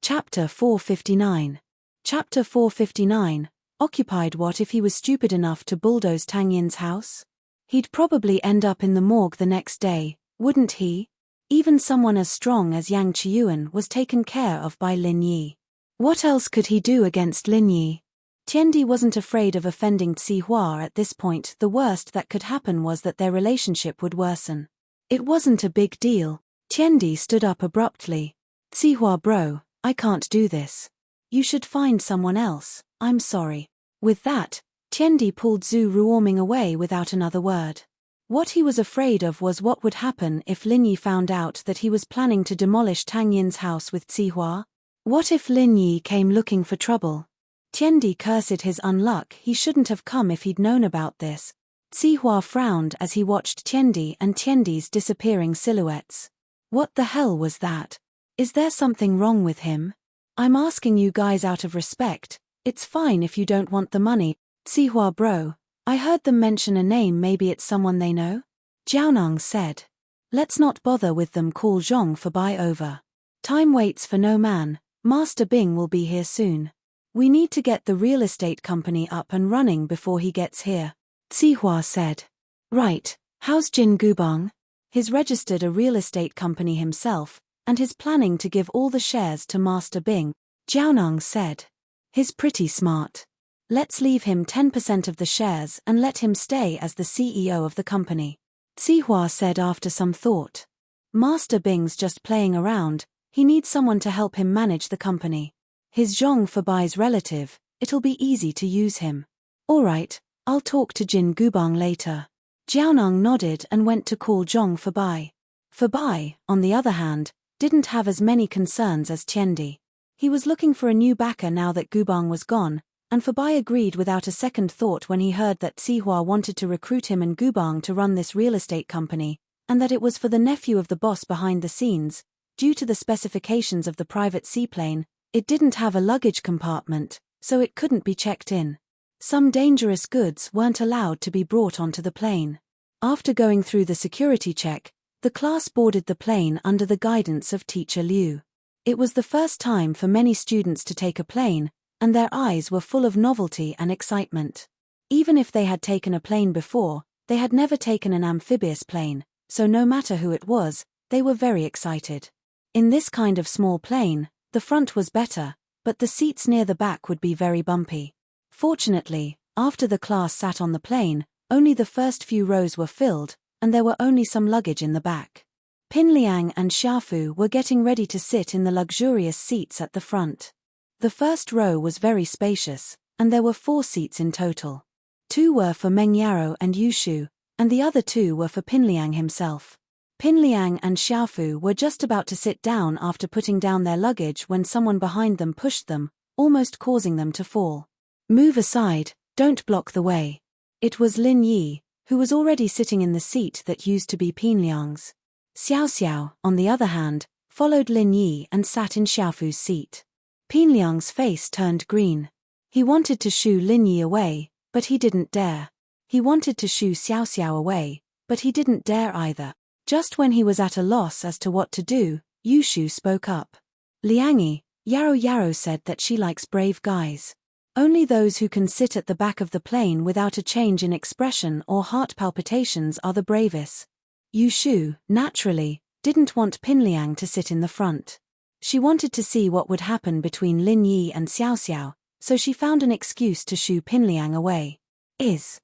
Chapter 459. Chapter 459, occupied what if he was stupid enough to bulldoze Tang Yin's house? He'd probably end up in the morgue the next day, wouldn't he? Even someone as strong as Yang Qiuan was taken care of by Lin Yi. What else could he do against Lin Yi? Tiendi wasn't afraid of offending Sihua at this point. The worst that could happen was that their relationship would worsen. It wasn't a big deal. Tiendi stood up abruptly. Sihua bro, I can't do this. You should find someone else, I'm sorry. With that, Tiendi pulled Zhu Ruoming away without another word. What he was afraid of was what would happen if Lin Yi found out that he was planning to demolish Tang Yin's house with Sihua. What if Lin Yi came looking for trouble? Tiendi cursed his unluck. He shouldn't have come if he'd known about this. Sihua frowned as he watched Tiendi and Tiendi's disappearing silhouettes. What the hell was that? Is there something wrong with him? I'm asking you guys out of respect. It's fine if you don't want the money. Sihua bro, I heard them mention a name, maybe it's someone they know? Jiaonang said. Let's not bother with them, call Zhong Fabai over. Time waits for no man, Master Bing will be here soon. We need to get the real estate company up and running before he gets here. Zihua said. Right, how's Jin Gubang? He's registered a real estate company himself, and he's planning to give all the shares to Master Bing, Jiaonang said. He's pretty smart. Let's leave him 10% of the shares and let him stay as the CEO of the company. Zihua said after some thought. Master Bing's just playing around, he needs someone to help him manage the company. He's Zhong Fabai's relative, it'll be easy to use him. Alright, I'll talk to Jin Gubang later. Jiaonang nodded and went to call Zhong Fabai. Fabai, on the other hand, didn't have as many concerns as Tiendi. He was looking for a new backer now that Gubang was gone, and Fabai agreed without a second thought when he heard that Zihua wanted to recruit him and Gubang to run this real estate company, and that it was for the nephew of the boss behind the scenes. Due to the specifications of the private seaplane, it didn't have a luggage compartment, so it couldn't be checked in. Some dangerous goods weren't allowed to be brought onto the plane. After going through the security check, the class boarded the plane under the guidance of Teacher Liu. It was the first time for many students to take a plane, and their eyes were full of novelty and excitement. Even if they had taken a plane before, they had never taken an amphibious plane, so no matter who it was, they were very excited. In this kind of small plane, the front was better, but the seats near the back would be very bumpy. Fortunately, after the class sat on the plane, only the first few rows were filled, and there were only some luggage in the back. Pin Liang and Xiaofu were getting ready to sit in the luxurious seats at the front. The first row was very spacious, and there were 4 seats in total. 2 were for Meng Yaro and Yushu, and the other 2 were for Pin Liang himself. Pin Liang and Xiaofu were just about to sit down after putting down their luggage when someone behind them pushed them, almost causing them to fall. Move aside, don't block the way. It was Lin Yi, who was already sitting in the seat that used to be Pin Liang's. Xiao Xiao, on the other hand, followed Lin Yi and sat in Xiaofu's seat. Pin Liang's face turned green. He wanted to shoo Lin Yi away, but he didn't dare. He wanted to shoo Xiao Xiao away, but he didn't dare either. Just when he was at a loss as to what to do, Yushu spoke up. Liangi, Yaro Yaro said that she likes brave guys. Only those who can sit at the back of the plane without a change in expression or heart palpitations are the bravest. Yushu, naturally, didn't want Pin Liang to sit in the front. She wanted to see what would happen between Lin Yi and Xiao Xiao, so she found an excuse to shoo Pin Liang away. Is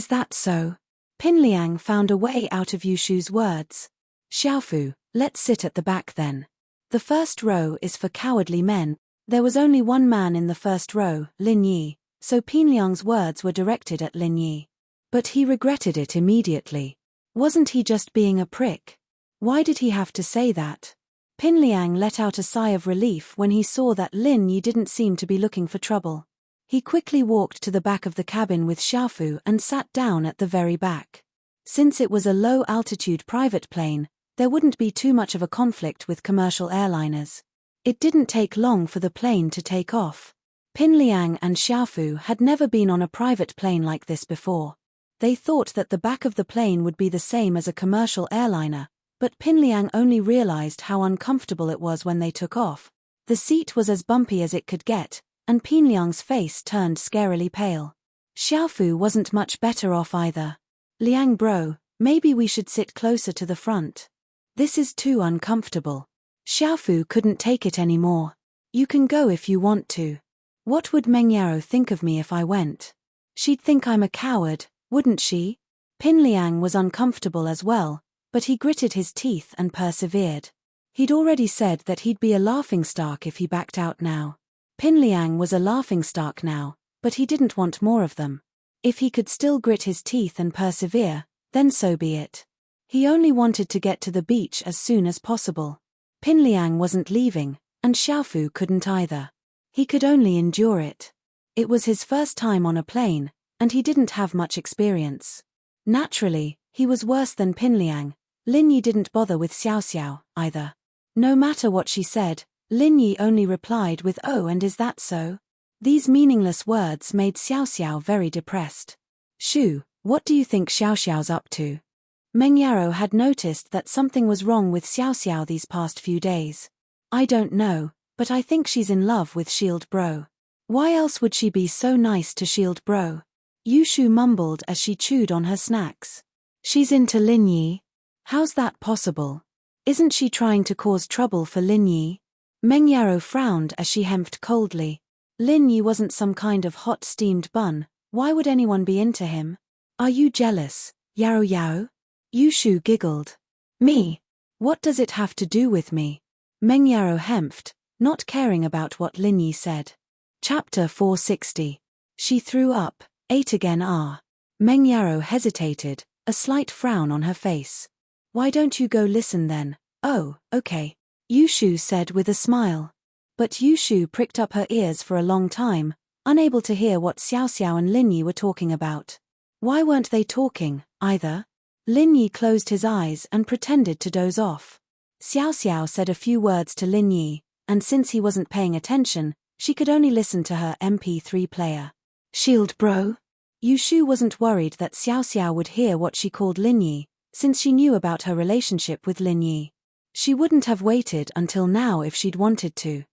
that so? Pin Liang found a way out of Yushu's words. Xiaofu, let's sit at the back then. The first row is for cowardly men. There was only one man in the first row, Lin Yi, so Pin Liang's words were directed at Lin Yi. But he regretted it immediately. Wasn't he just being a prick? Why did he have to say that? Pin Liang let out a sigh of relief when he saw that Lin Yi didn't seem to be looking for trouble. He quickly walked to the back of the cabin with Xiaofu and sat down at the very back. Since it was a low-altitude private plane, there wouldn't be too much of a conflict with commercial airliners. It didn't take long for the plane to take off. Pin Liang and Xiaofu had never been on a private plane like this before. They thought that the back of the plane would be the same as a commercial airliner, but Pin Liang only realized how uncomfortable it was when they took off. The seat was as bumpy as it could get, and Pin Liang's face turned scarily pale. Xiaofu wasn't much better off either. Liang bro, maybe we should sit closer to the front. This is too uncomfortable. Xiaofu couldn't take it anymore. You can go if you want to. What would Meng Yaro think of me if I went? She'd think I'm a coward, wouldn't she? Pin Liang was uncomfortable as well, but he gritted his teeth and persevered. He'd already said that he'd be a laughingstock if he backed out now. Pin Liang was a laughingstock now, but he didn't want more of them. If he could still grit his teeth and persevere, then so be it. He only wanted to get to the beach as soon as possible. Pin Liang wasn't leaving, and Xiaofu couldn't either. He could only endure it. It was his first time on a plane, and he didn't have much experience. Naturally, he was worse than Pin Liang. Lin Yi didn't bother with Xiao Xiao, either. No matter what she said, Lin Yi only replied with "Oh, and is that so?" These meaningless words made Xiao Xiao very depressed. Shu, what do you think Xiao Xiao's up to? Meng Yaro had noticed that something was wrong with Xiao Xiao these past few days. I don't know, but I think she's in love with Shield Bro. Why else would she be so nice to Shield Bro? Yushu mumbled as she chewed on her snacks. She's into Lin Yi. How's that possible? Isn't she trying to cause trouble for Lin Yi? Meng Yaro frowned as she hemped coldly. Lin Yi wasn't some kind of hot steamed bun. Why would anyone be into him? Are you jealous, Yaro Yao? Yushu giggled. Me? What does it have to do with me? Meng Yaro hemped, not caring about what Lin Yi said. Chapter 460. She threw up, ate again. Meng Yaro hesitated, a slight frown on her face. Why don't you go listen then? Oh, okay. Yushu said with a smile. But Yushu pricked up her ears for a long time, unable to hear what Xiao Xiao and Lin Yi were talking about. Why weren't they talking, either? Lin Yi closed his eyes and pretended to doze off. Xiao Xiao said a few words to Lin Yi, and since he wasn't paying attention, she could only listen to her MP3 player. Shield Bro? Yushu wasn't worried that Xiao Xiao would hear what she called Lin Yi, since she knew about her relationship with Lin Yi. She wouldn't have waited until now if she'd wanted to.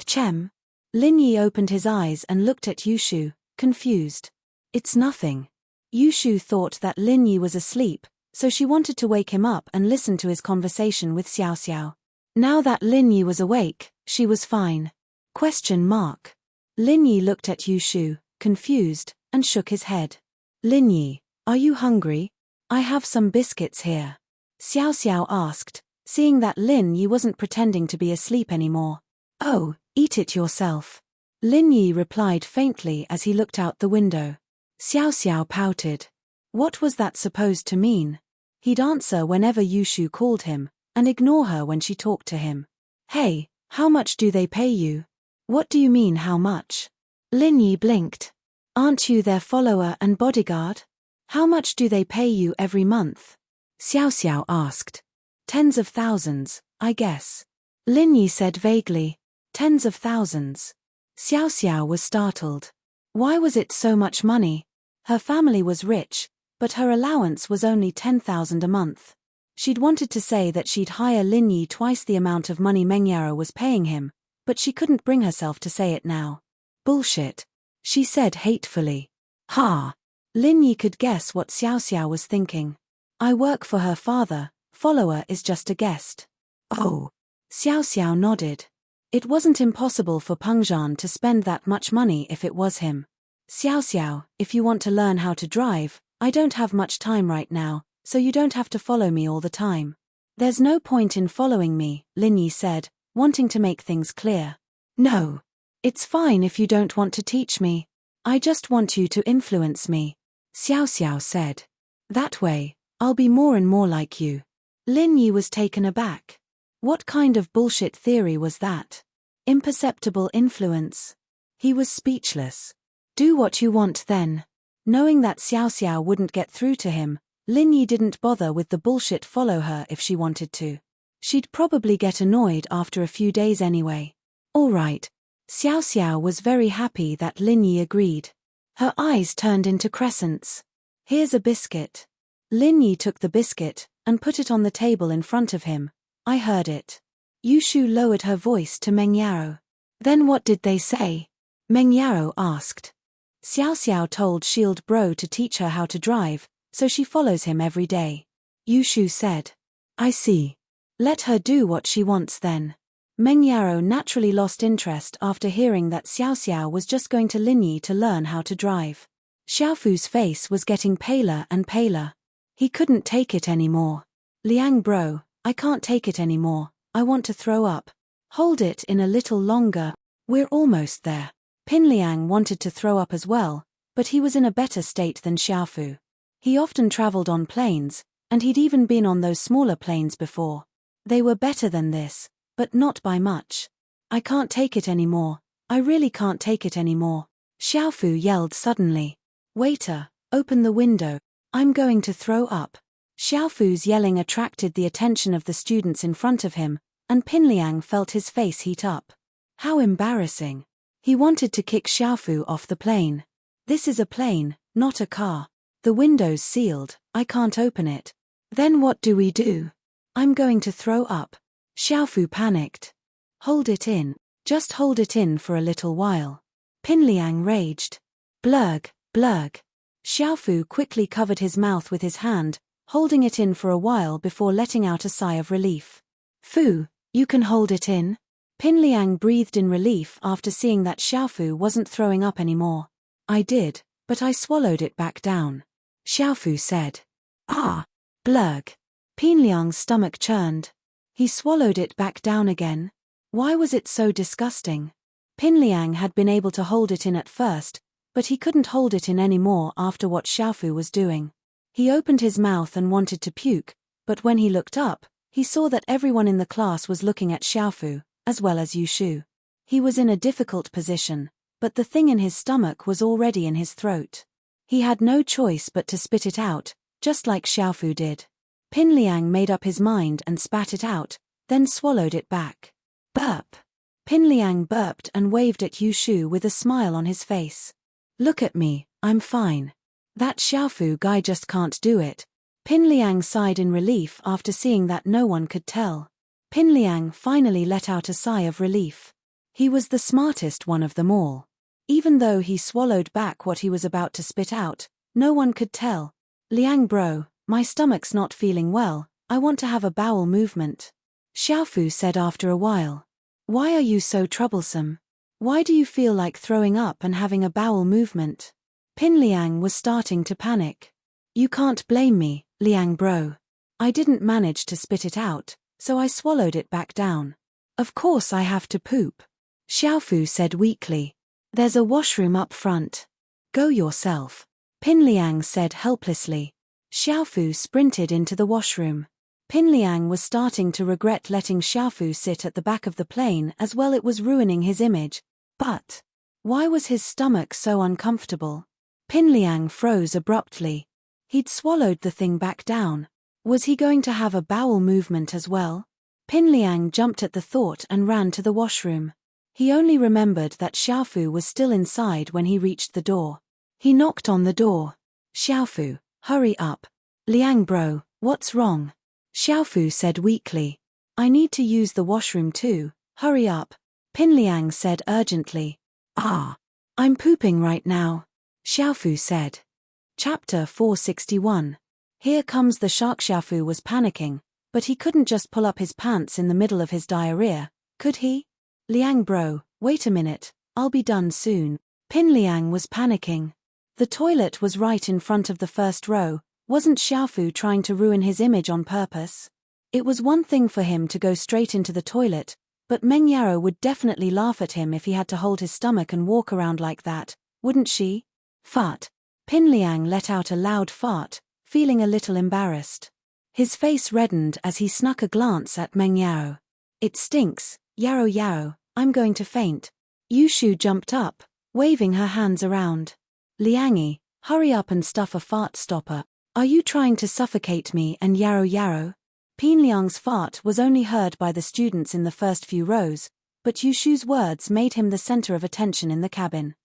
Chem? Lin Yi opened his eyes and looked at Yushu, confused. It's nothing. Yushu thought that Lin Yi was asleep, so she wanted to wake him up and listen to his conversation with Xiao Xiao. Now that Lin Yi was awake, she was fine. Lin Yi looked at Yushu, confused, and shook his head. Lin Yi, are you hungry? I have some biscuits here. Xiao Xiao asked, seeing that Lin Yi wasn't pretending to be asleep anymore. Oh, eat it yourself. Lin Yi replied faintly as he looked out the window. Xiao Xiao pouted. What was that supposed to mean? He'd answer whenever Yushu called him, and ignore her when she talked to him. Hey, how much do they pay you? What do you mean how much? Lin Yi blinked. Aren't you their follower and bodyguard? How much do they pay you every month? Xiao Xiao asked. Tens of thousands, I guess. Lin Yi said vaguely. Tens of thousands. Xiao Xiao was startled. Why was it so much money? Her family was rich, but her allowance was only 10,000 a month. She'd wanted to say that she'd hire Lin Yi twice the amount of money Meng Yaro was paying him, but she couldn't bring herself to say it now. Bullshit. She said hatefully. Ha! Lin Yi could guess what Xiao Xiao was thinking. I work for her father, follower is just a guest. Oh. Xiao Xiao nodded. It wasn't impossible for Pengzhan to spend that much money if it was him. Xiao Xiao, if you want to learn how to drive, I don't have much time right now, so you don't have to follow me all the time. There's no point in following me, Lin Yi said, wanting to make things clear. No. It's fine if you don't want to teach me. I just want you to influence me. Xiao Xiao said. That way, I'll be more and more like you. Lin Yi was taken aback. What kind of bullshit theory was that? Imperceptible influence. He was speechless. Do what you want then. Knowing that Xiao Xiao wouldn't get through to him, Lin Yi didn't bother with the bullshit follow her if she wanted to. She'd probably get annoyed after a few days anyway. All right. Xiao Xiao was very happy that Lin Yi agreed. Her eyes turned into crescents. Here's a biscuit. Lin Yi took the biscuit and put it on the table in front of him. I heard it. Yushu lowered her voice to Meng Yaro. Then what did they say? Meng Yaro asked. Xiao Xiao told Shield Bro to teach her how to drive, so she follows him every day. Yushu said. I see. Let her do what she wants then. Meng Yaro naturally lost interest after hearing that Xiao Xiao was just going to Lin Yi to learn how to drive. Xiaofu's face was getting paler and paler. He couldn't take it anymore. Liang Bro, I can't take it anymore, I want to throw up. Hold it in a little longer, we're almost there. Pin Liang wanted to throw up as well, but he was in a better state than Xiaofu. He often traveled on planes, and he'd even been on those smaller planes before. They were better than this, but not by much. I can't take it anymore, I really can't take it anymore. Xiaofu yelled suddenly. Waiter, open the window, I'm going to throw up. Xiaofu's yelling attracted the attention of the students in front of him, and Pin Liang felt his face heat up. How embarrassing. He wanted to kick Xiaofu off the plane. This is a plane, not a car. The window's sealed, I can't open it. Then what do we do? I'm going to throw up. Xiaofu panicked. Hold it in. Just hold it in for a little while. Pinliang raged. Blurg, blurg. Xiaofu quickly covered his mouth with his hand, holding it in for a while before letting out a sigh of relief. Fu, you can hold it in? Pinliang breathed in relief after seeing that Xiaofu wasn't throwing up anymore. I did, but I swallowed it back down. Xiaofu said. Ah! Blurg. Pinliang's stomach churned. He swallowed it back down again. Why was it so disgusting? Pinliang had been able to hold it in at first, but he couldn't hold it in anymore after what Xiaofu was doing. He opened his mouth and wanted to puke, but when he looked up, he saw that everyone in the class was looking at Xiaofu, as well as Yushu. He was in a difficult position, but the thing in his stomach was already in his throat. He had no choice but to spit it out, just like Xiaofu did. Pinliang made up his mind and spat it out, then swallowed it back. Burp. Pinliang burped and waved at Yushu with a smile on his face. Look at me, I'm fine. That Xiaofu guy just can't do it. Pinliang sighed in relief after seeing that no one could tell. Pinliang finally let out a sigh of relief. He was the smartest one of them all. Even though he swallowed back what he was about to spit out, no one could tell. Liang bro, my stomach's not feeling well, I want to have a bowel movement. Xiaofu said after a while. Why are you so troublesome? Why do you feel like throwing up and having a bowel movement? Pinliang was starting to panic. You can't blame me, Liang bro. I didn't manage to spit it out, so I swallowed it back down. Of course I have to poop. Xiaofu said weakly. There's a washroom up front. Go yourself. Pinliang said helplessly. Xiaofu sprinted into the washroom. Pinliang was starting to regret letting Xiaofu sit at the back of the plane as well. It was ruining his image. But why was his stomach so uncomfortable? Pinliang froze abruptly. He'd swallowed the thing back down. Was he going to have a bowel movement as well? Pinliang jumped at the thought and ran to the washroom. He only remembered that Xiaofu was still inside when he reached the door. He knocked on the door. Xiaofu, hurry up. Liang bro, what's wrong? Xiaofu said weakly. I need to use the washroom too, hurry up. Pinliang said urgently. Ah, I'm pooping right now. Xiaofu said. Chapter 461. Here comes the shark. Xiaofu was panicking, but he couldn't just pull up his pants in the middle of his diarrhea, could he? Liang bro, wait a minute, I'll be done soon. Pinliang was panicking. The toilet was right in front of the first row. Wasn't Xiaofu trying to ruin his image on purpose? It was one thing for him to go straight into the toilet, but Meng Yaro would definitely laugh at him if he had to hold his stomach and walk around like that, wouldn't she? Fart. Pinliang let out a loud fart, feeling a little embarrassed. His face reddened as he snuck a glance at Meng Yaro. It stinks, Yaro Yaro, I'm going to faint. Yushu jumped up, waving her hands around. Liangi, hurry up and stuff a fart stopper. Are you trying to suffocate me and Yaro Yaro? Pinliang's fart was only heard by the students in the first few rows, but Yushu's words made him the center of attention in the cabin.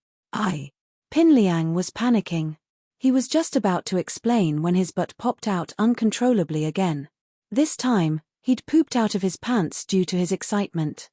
Pinliang was panicking. He was just about to explain when his butt popped out uncontrollably again. This time, he'd pooped out of his pants due to his excitement.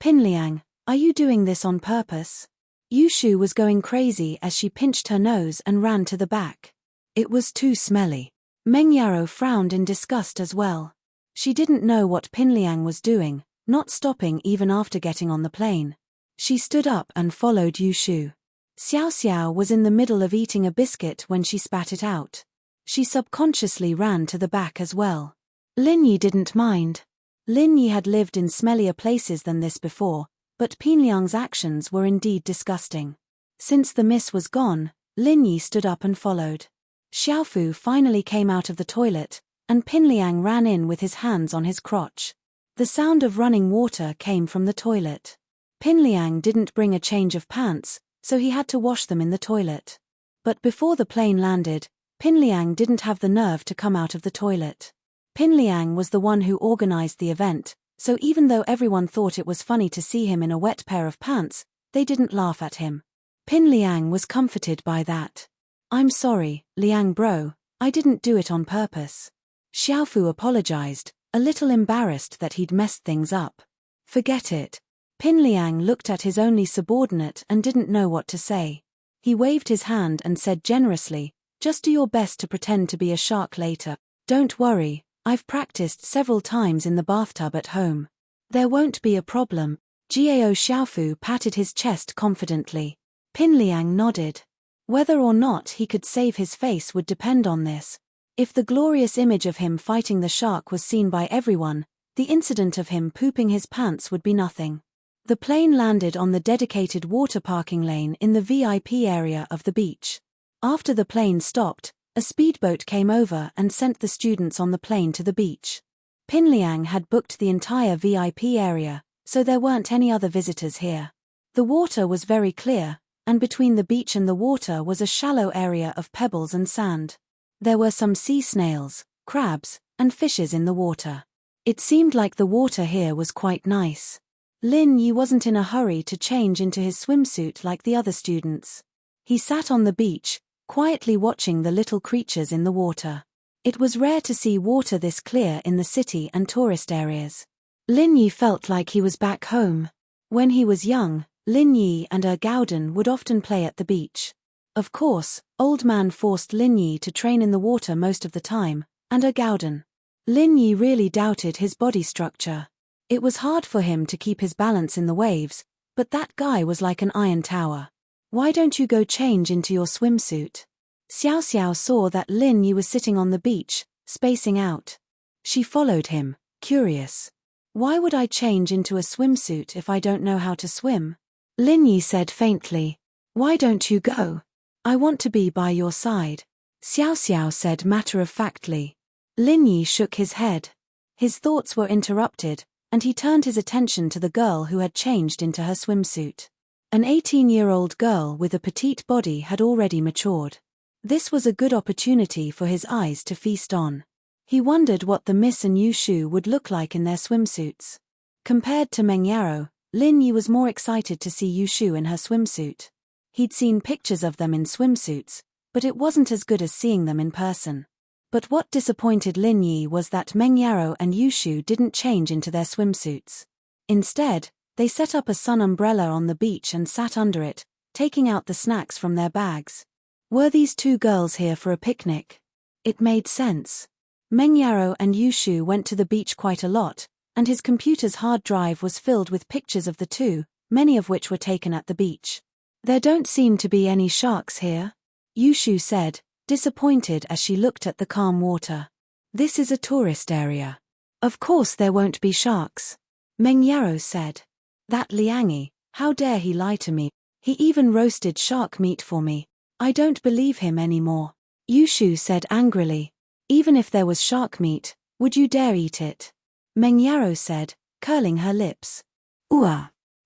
Pinliang, are you doing this on purpose? Yushu was going crazy as she pinched her nose and ran to the back. It was too smelly. Meng Yaro frowned in disgust as well. She didn't know what Pinliang was doing, not stopping even after getting on the plane. She stood up and followed Yushu. Xiao Xiao was in the middle of eating a biscuit when she spat it out. She subconsciously ran to the back as well. Lin Yi didn't mind. Lin Yi had lived in smellier places than this before, but Pinliang's actions were indeed disgusting. Since the miss was gone, Lin Yi stood up and followed. Xiaofu finally came out of the toilet, and Pinliang ran in with his hands on his crotch. The sound of running water came from the toilet. Pinliang didn't bring a change of pants, so he had to wash them in the toilet. But before the plane landed, Pinliang didn't have the nerve to come out of the toilet. Pinliang was the one who organized the event, so even though everyone thought it was funny to see him in a wet pair of pants, they didn't laugh at him. Pinliang was comforted by that. I'm sorry, Liang bro, I didn't do it on purpose. Xiaofu apologized, a little embarrassed that he'd messed things up. Forget it. Pin Liang looked at his only subordinate and didn't know what to say. He waved his hand and said generously, just do your best to pretend to be a shark later. Don't worry, I've practiced several times in the bathtub at home. There won't be a problem. Gao Xiaofu patted his chest confidently. Pin Liang nodded. Whether or not he could save his face would depend on this. If the glorious image of him fighting the shark was seen by everyone, the incident of him pooping his pants would be nothing. The plane landed on the dedicated water parking lane in the VIP area of the beach. After the plane stopped, a speedboat came over and sent the students on the plane to the beach. Pin Liang had booked the entire VIP area, so there weren't any other visitors here. The water was very clear, and between the beach and the water was a shallow area of pebbles and sand. There were some sea snails, crabs, and fishes in the water. It seemed like the water here was quite nice. Lin Yi wasn't in a hurry to change into his swimsuit like the other students. He sat on the beach, quietly watching the little creatures in the water. It was rare to see water this clear in the city and tourist areas. Lin Yi felt like he was back home. When he was young, Lin Yi and Gauden would often play at the beach. Of course, Old Man forced Lin Yi to train in the water most of the time, and Gauden. Lin Yi really doubted his body structure. It was hard for him to keep his balance in the waves, but that guy was like an iron tower. Why don't you go change into your swimsuit? Xiao Xiao saw that Lin Yi was sitting on the beach, spacing out. She followed him, curious. Why would I change into a swimsuit if I don't know how to swim? Lin Yi said faintly. Why don't you go? I want to be by your side. Xiao Xiao said matter-of-factly. Lin Yi shook his head. His thoughts were interrupted, and he turned his attention to the girl who had changed into her swimsuit. An 18-year-old girl with a petite body had already matured. This was a good opportunity for his eyes to feast on. He wondered what the Miss and Yushu would look like in their swimsuits. Compared to Meng Yarrow, Lin Yi was more excited to see Yushu in her swimsuit. He'd seen pictures of them in swimsuits, but it wasn't as good as seeing them in person. But what disappointed Lin Yi was that Meng Yarrow and Yushu didn't change into their swimsuits. Instead, they set up a sun umbrella on the beach and sat under it, taking out the snacks from their bags. Were these two girls here for a picnic? It made sense. Meng Yarrow and Yushu went to the beach quite a lot, and his computer's hard drive was filled with pictures of the two, many of which were taken at the beach. There don't seem to be any sharks here, Yushu said, disappointed as she looked at the calm water. This is a tourist area. Of course there won't be sharks, Meng Yarrow said. That Liangi, how dare he lie to me? He even roasted shark meat for me. I don't believe him anymore, Yushu said angrily. Even if there was shark meat, would you dare eat it? Meng Yarrow said, curling her lips.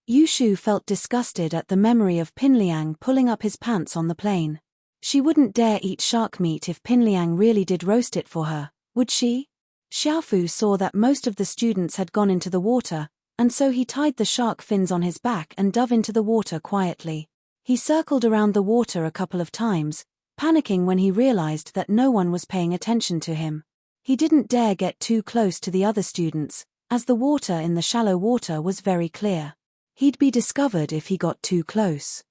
Yushu felt disgusted at the memory of Pin Liang pulling up his pants on the plane. She wouldn't dare eat shark meat if Pin Liang really did roast it for her, would she? Xiaofu saw that most of the students had gone into the water, and so he tied the shark fins on his back and dove into the water quietly. He circled around the water a couple of times, panicking when he realized that no one was paying attention to him. He didn't dare get too close to the other students, as the water in the shallow water was very clear. He'd be discovered if he got too close.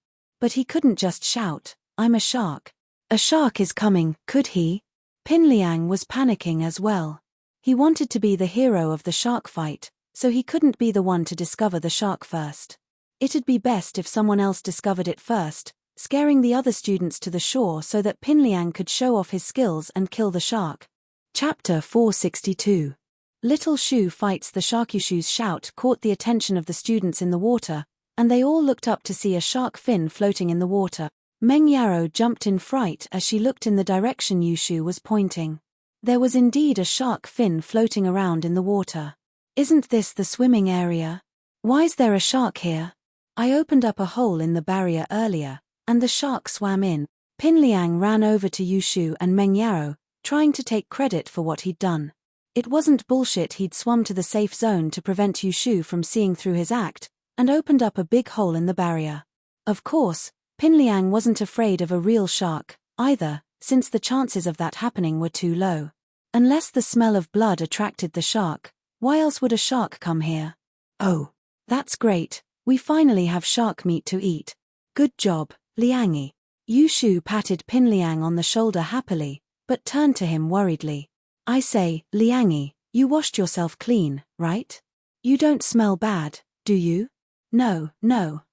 But he couldn't just shout, "I'm a shark. A shark is coming," could he? Pin Liang was panicking as well. He wanted to be the hero of the shark fight, so he couldn't be the one to discover the shark first. It'd be best if someone else discovered it first, scaring the other students to the shore so that Pin Liang could show off his skills and kill the shark. Chapter 462. Little Shu fights the shark. Yushu's shout caught the attention of the students in the water, and they all looked up to see a shark fin floating in the water. Meng Yarrow jumped in fright as she looked in the direction Yushu was pointing. There was indeed a shark fin floating around in the water. Isn't this the swimming area? Why's there a shark here? I opened up a hole in the barrier earlier, and the shark swam in. Pin Liang ran over to Yushu and Meng Yarrow, trying to take credit for what he'd done. It wasn't bullshit. He'd swum to the safe zone to prevent Yushu from seeing through his act, and opened up a big hole in the barrier. Of course, Pin Liang wasn't afraid of a real shark, either, since the chances of that happening were too low. Unless the smell of blood attracted the shark, why else would a shark come here? Oh, that's great, we finally have shark meat to eat. Good job, Liangi. Yushu patted Pin Liang on the shoulder happily, but turned to him worriedly. I say, Liangi, you washed yourself clean, right? You don't smell bad, do you? No,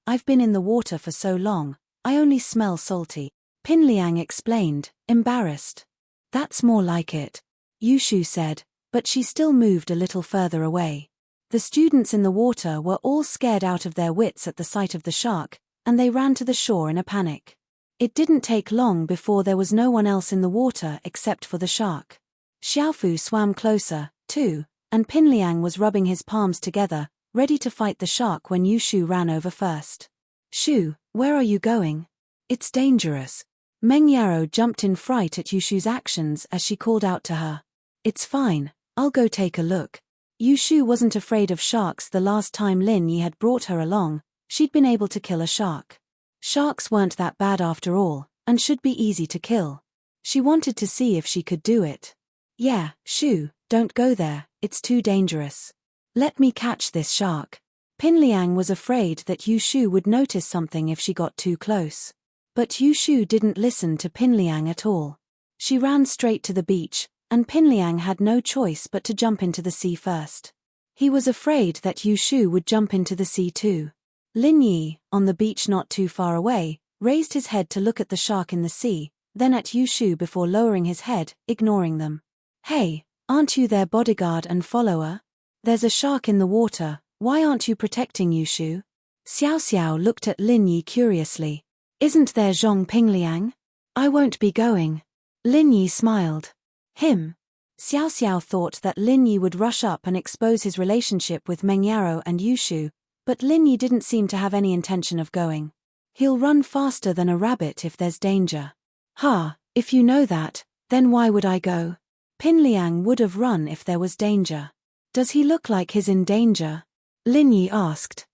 I've been in the water for so long, I only smell salty. Pin Liang explained, embarrassed. That's more like it, Yushu said, but she still moved a little further away. The students in the water were all scared out of their wits at the sight of the shark, and they ran to the shore in a panic. It didn't take long before there was no one else in the water except for the shark. Xiaofu swam closer, too, and Pin Liang was rubbing his palms together, ready to fight the shark when Yushu ran over first. Shu, where are you going? It's dangerous. Meng Yaro jumped in fright at Yushu's actions as she called out to her. It's fine, I'll go take a look. Yushu wasn't afraid of sharks. The last time Lin Yi had brought her along, she'd been able to kill a shark. Sharks weren't that bad after all, and should be easy to kill. She wanted to see if she could do it. Yeah, Shu, don't go there, it's too dangerous. Let me catch this shark. Pin Liang was afraid that Yushu would notice something if she got too close. But Yushu didn't listen to Pin Liang at all. She ran straight to the beach, and Pin Liang had no choice but to jump into the sea first. He was afraid that Yushu would jump into the sea too. Lin Yi, on the beach not too far away, raised his head to look at the shark in the sea, then at Yushu before lowering his head, ignoring them. Hey, aren't you their bodyguard and follower? There's a shark in the water, why aren't you protecting Yushu? Xiao Xiao looked at Lin Yi curiously. Isn't there Zhong Pingliang? I won't be going. Lin Yi smiled. Him? Xiao Xiao thought that Lin Yi would rush up and expose his relationship with Meng Yaro and Yushu, but Lin Yi didn't seem to have any intention of going. He'll run faster than a rabbit if there's danger. Ha, if you know that, then why would I go? Pin Liang would have run if there was danger. Does he look like he's in danger? Lin Yi asked.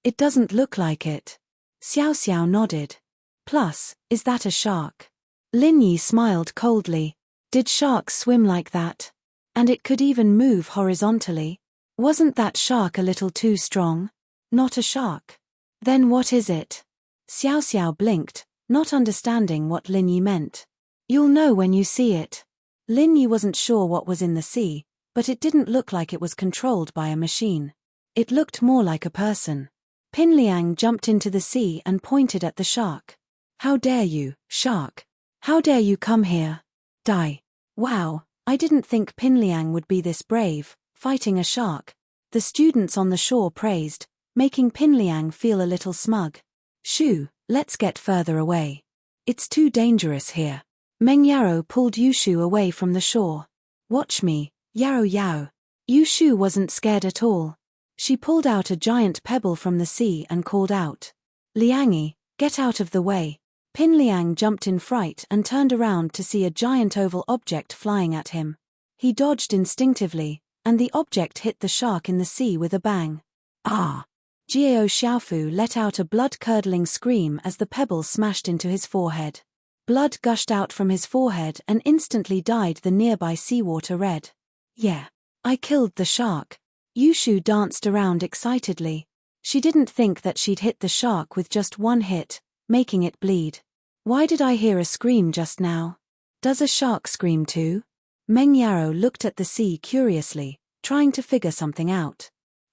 It doesn't look like it. Xiao Xiao nodded. Plus, is that a shark? Lin Yi smiled coldly. Did sharks swim like that? And it could even move horizontally? Wasn't that shark a little too strong? Not a shark. Then what is it? Xiao Xiao blinked, not understanding what Lin Yi meant. You'll know when you see it. Lin Yi wasn't sure what was in the sea, but it didn't look like it was controlled by a machine. It looked more like a person. Pin Liang jumped into the sea and pointed at the shark. How dare you, shark? How dare you come here? Die. Wow, I didn't think Pin Liang would be this brave, fighting a shark. The students on the shore praised, making Pin Liang feel a little smug. Shu, let's get further away. It's too dangerous here. Meng Yaro pulled Yushu away from the shore. Watch me, Yao Yao. Yushu wasn't scared at all. She pulled out a giant pebble from the sea and called out. Liangi, get out of the way. Pin Liang jumped in fright and turned around to see a giant oval object flying at him. He dodged instinctively, and the object hit the shark in the sea with a bang. Ah! Jiao Xiaofu let out a blood-curdling scream as the pebble smashed into his forehead. Blood gushed out from his forehead and instantly dyed the nearby seawater red. Yeah, I killed the shark. Yushu danced around excitedly. She didn't think that she'd hit the shark with just one hit, making it bleed. Why did I hear a scream just now? Does a shark scream too? Meng Yaro looked at the sea curiously, trying to figure something out.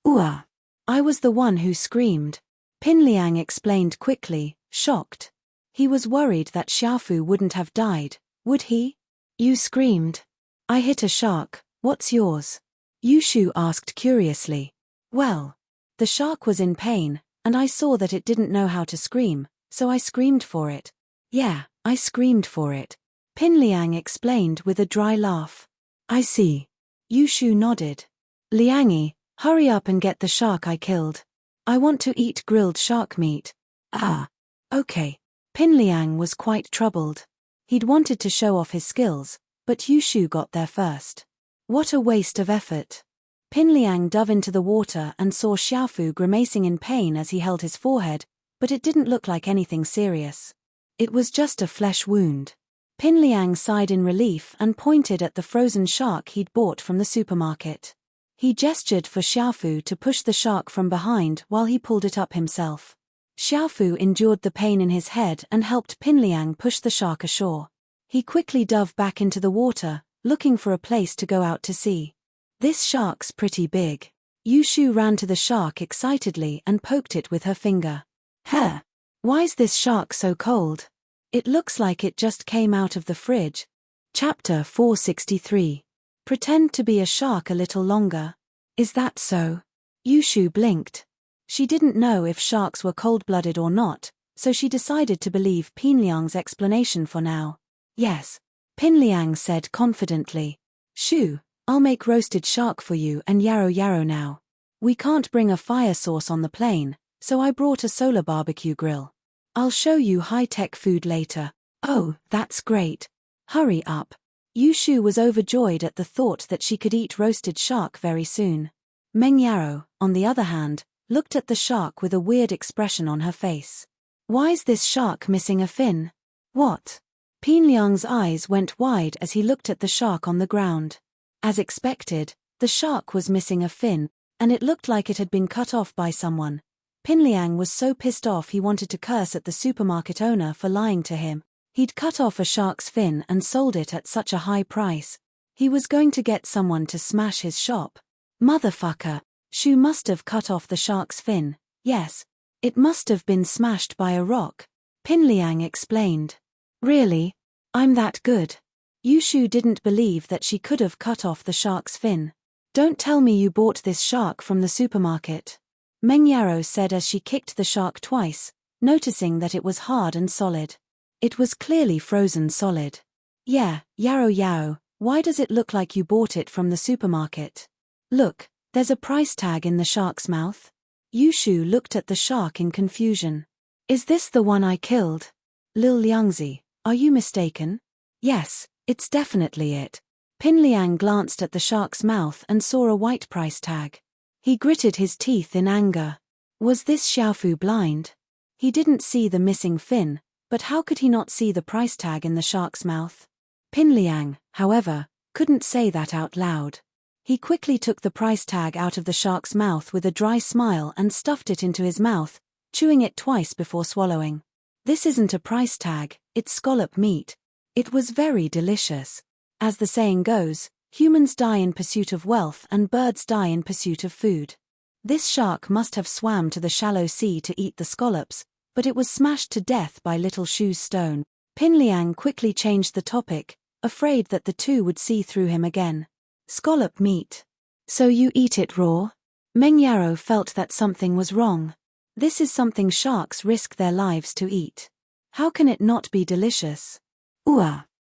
Ooh! I was the one who screamed. Pin Liang explained quickly, shocked. He was worried that Xiaofu wouldn't have died, would he? You screamed. I hit a shark, what's yours? Yushu asked curiously. Well, the shark was in pain, and I saw that it didn't know how to scream, so I screamed for it. Yeah, I screamed for it. Pin Liang explained with a dry laugh. I see. Yushu nodded. Liangi, hurry up and get the shark I killed. I want to eat grilled shark meat. Ah. Okay. Pin Liang was quite troubled. He'd wanted to show off his skills, but Yushu got there first. What a waste of effort. Pin Liang dove into the water and saw Xiaofu grimacing in pain as he held his forehead, but it didn't look like anything serious. It was just a flesh wound. Pin Liang sighed in relief and pointed at the frozen shark he'd bought from the supermarket. He gestured for Xiaofu to push the shark from behind while he pulled it up himself. Xiaofu endured the pain in his head and helped Pin Liang push the shark ashore. He quickly dove back into the water, looking for a place to go out to sea. This shark's pretty big. Yushu ran to the shark excitedly and poked it with her finger. Huh! Why's this shark so cold? It looks like it just came out of the fridge. Chapter 463. Pretend to be a shark a little longer. Is that so? Yushu blinked. She didn't know if sharks were cold-blooded or not, so she decided to believe Pin Liang's explanation for now. Yes. Pin Liang said confidently. Shoo, I'll make roasted shark for you and yarrow now. We can't bring a fire source on the plane, so I brought a solar barbecue grill. I'll show you high-tech food later. Oh, that's great. Hurry up. Yushu was overjoyed at the thought that she could eat roasted shark very soon. Meng Yarrow, on the other hand, looked at the shark with a weird expression on her face. Why's this shark missing a fin? What? Pin Liang's eyes went wide as he looked at the shark on the ground. As expected, the shark was missing a fin, and it looked like it had been cut off by someone. Pin Liang was so pissed off he wanted to curse at the supermarket owner for lying to him. He'd cut off a shark's fin and sold it at such a high price. He was going to get someone to smash his shop. Motherfucker, Shu must have cut off the shark's fin. Yes. It must have been smashed by a rock. Pin Liang explained. Really? I'm that good. Yushu didn't believe that she could have cut off the shark's fin. Don't tell me you bought this shark from the supermarket. Meng Yarrow said as she kicked the shark twice, noticing that it was hard and solid. It was clearly frozen solid. Yeah, Yarrow, why does it look like you bought it from the supermarket? Look, there's a price tag in the shark's mouth. Yushu looked at the shark in confusion. Is this the one I killed? Lil Liangzi, are you mistaken? Yes, it's definitely it. Pin Liang glanced at the shark's mouth and saw a white price tag. He gritted his teeth in anger. Was this Xiaofu blind? He didn't see the missing fin, but how could he not see the price tag in the shark's mouth? Pin Liang, however, couldn't say that out loud. He quickly took the price tag out of the shark's mouth with a dry smile and stuffed it into his mouth, chewing it twice before swallowing. This isn't a price tag, it's scallop meat. It was very delicious. As the saying goes, humans die in pursuit of wealth and birds die in pursuit of food. This shark must have swam to the shallow sea to eat the scallops, but it was smashed to death by Little Shu's stone. Pin Liang quickly changed the topic, afraid that the two would see through him again. Scallop meat. So you eat it raw? Meng Yarrow felt that something was wrong. This is something sharks risk their lives to eat. How can it not be delicious?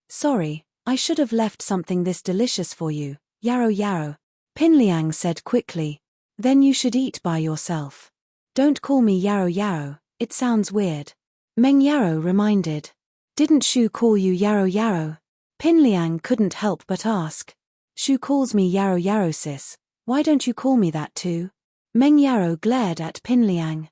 Sorry, I should have left something this delicious for you, Yarrow. Pin Liang said quickly. Then you should eat by yourself. Don't call me Yarrow, it sounds weird. Meng Yarrow reminded. Didn't Shu call you Yarrow? Pin Liang couldn't help but ask. Shu calls me Yarrow sis, why don't you call me that too? Meng Yarrow glared at Pin Liang.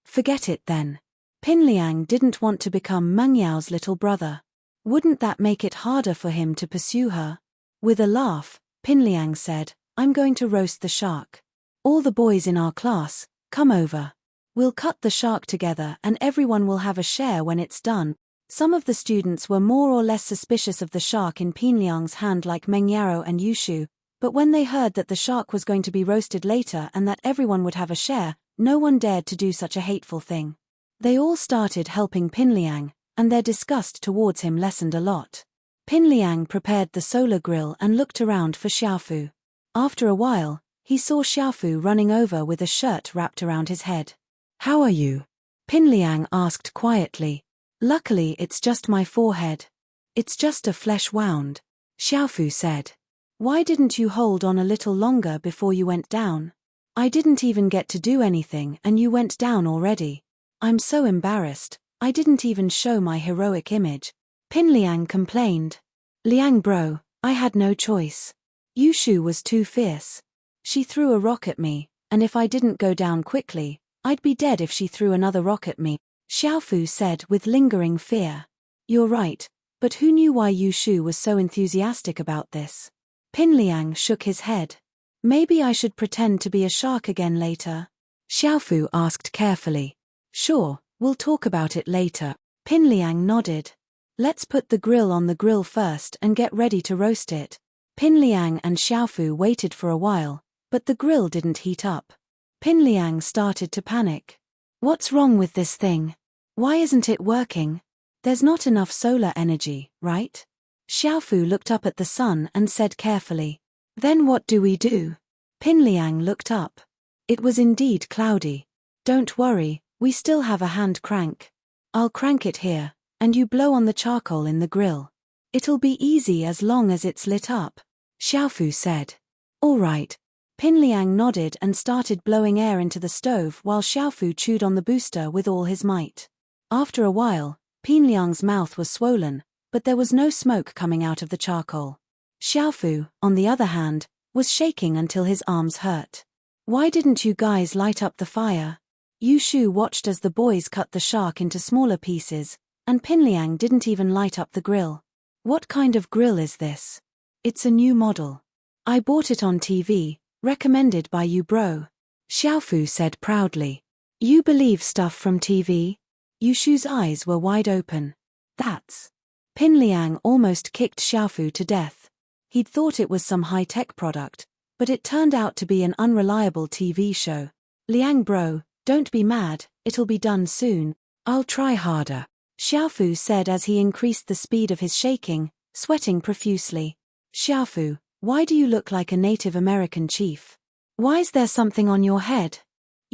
Forget it then. Pin Liang didn't want to become Meng Yao's little brother. Wouldn't that make it harder for him to pursue her? With a laugh, Pin Liang said, I'm going to roast the shark. All the boys in our class, come over. We'll cut the shark together and everyone will have a share when it's done. Some of the students were more or less suspicious of the shark in Pin Liang's hand like Meng Yarrow and Yushu, but when they heard that the shark was going to be roasted later and that everyone would have a share, no one dared to do such a hateful thing. They all started helping Pin Liang, and their disgust towards him lessened a lot. Pin Liang prepared the solar grill and looked around for Xiaofu. After a while, he saw Xiaofu running over with a shirt wrapped around his head. How are you? Pin Liang asked quietly. Luckily it's just my forehead. It's just a flesh wound, Xiaofu said. Why didn't you hold on a little longer before you went down? I didn't even get to do anything and you went down already. I'm so embarrassed, I didn't even show my heroic image. Pin Liang complained. Liang bro, I had no choice. Yushu was too fierce. She threw a rock at me, and if I didn't go down quickly, I'd be dead if she threw another rock at me, Xiaofu said with lingering fear. You're right, But who knew why Yu Shu was so enthusiastic about this? Pin Liang shook his head. Maybe I should pretend to be a shark again later? Xiaofu asked carefully. Sure, we'll talk about it later. Pin Liang nodded. Let's put the grill on the grill first and get ready to roast it. Pin Liang and Xiaofu waited for a while, but the grill didn't heat up. Pin Liang started to panic. What's wrong with this thing? Why isn't it working? There's not enough solar energy, right? Xiaofu looked up at the sun and said carefully. Then what do we do? Pin Liang looked up. It was indeed cloudy. Don't worry, we still have a hand crank. I'll crank it here, and you blow on the charcoal in the grill. It'll be easy as long as it's lit up, Xiaofu said. All right. Pin Liang nodded and started blowing air into the stove while Xiaofu chewed on the booster with all his might. After a while, Pin Liang's mouth was swollen, but there was no smoke coming out of the charcoal. Xiaofu, on the other hand, was shaking until his arms hurt. Why didn't you guys light up the fire? Yu Shu watched as the boys cut the shark into smaller pieces, and Pin Liang didn't even light up the grill. What kind of grill is this? It's a new model. I bought it on TV, recommended by you bro. Xiaofu said proudly. You believe stuff from TV? Yu Shu's eyes were wide open. That's... Pin Liang almost kicked Xiaofu to death. He'd thought it was some high-tech product, but it turned out to be an unreliable TV show. Liang bro, don't be mad, it'll be done soon. I'll try harder, Xiaofu said as he increased the speed of his shaking, sweating profusely. Xiaofu, why do you look like a Native American chief? Why's there something on your head?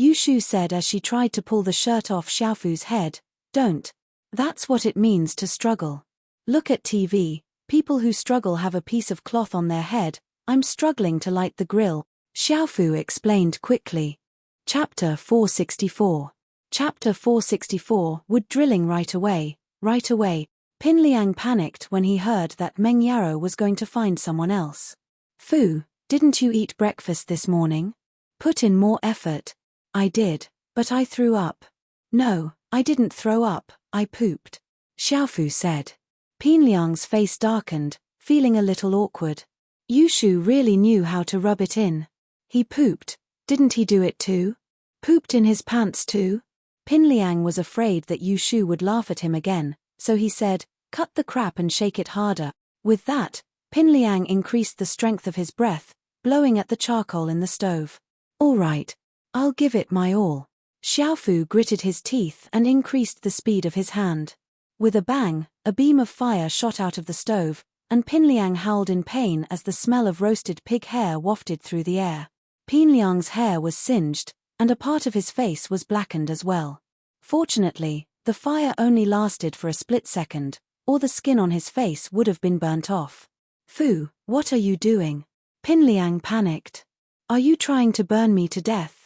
Yu Shu said as she tried to pull the shirt off Xiaofu's head. Don't. That's what it means to struggle. Look at TV, people who struggle have a piece of cloth on their head. I'm struggling to light the grill, Xiaofu explained quickly. Chapter 464. Chapter 464. Wood drilling right away, right away. Pin Liang panicked when he heard that Meng Yaro was going to find someone else. Fu, didn't you eat breakfast this morning? Put in more effort. I did, but I threw up. No, I didn't throw up, I pooped, Xiaofu said. Pin Liang's face darkened, feeling a little awkward. Yu Shu really knew how to rub it in. He pooped, didn't he do it too? Pooped in his pants too? Pin Liang was afraid that Yu Shu would laugh at him again, so he said, cut the crap and shake it harder. With that, Pin Liang increased the strength of his breath, blowing at the charcoal in the stove. All right, I'll give it my all. Xiaofu gritted his teeth and increased the speed of his hand. With a bang, a beam of fire shot out of the stove, and Pin Liang howled in pain as the smell of roasted pig hair wafted through the air. Pin Liang's hair was singed, and a part of his face was blackened as well. Fortunately, the fire only lasted for a split second, or the skin on his face would have been burnt off. Fu, what are you doing? Pin Liang panicked. Are you trying to burn me to death?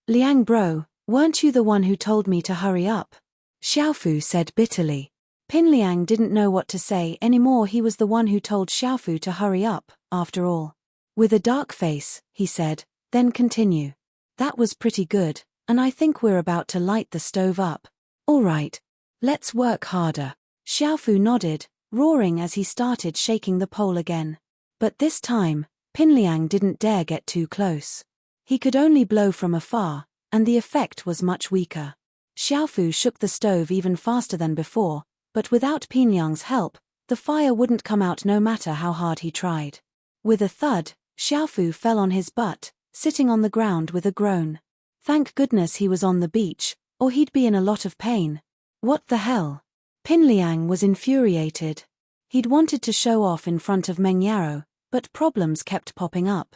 Liang bro, weren't you the one who told me to hurry up? Xiaofu said bitterly. Pin Liang didn't know what to say anymore. He was the one who told Xiaofu to hurry up, after all. With a dark face, he said, then continue. That was pretty good, and I think we're about to light the stove up. All right. Let's work harder. Xiaofu nodded, roaring as he started shaking the pole again. But this time, Pin Liang didn't dare get too close. He could only blow from afar, and the effect was much weaker. Xiaofu shook the stove even faster than before, but without Pin Liang's help, the fire wouldn't come out no matter how hard he tried. With a thud, Xiaofu fell on his butt, sitting on the ground with a groan. Thank goodness he was on the beach, or he'd be in a lot of pain. What the hell? Pin Liang was infuriated. He'd wanted to show off in front of Meng Yaro, but problems kept popping up.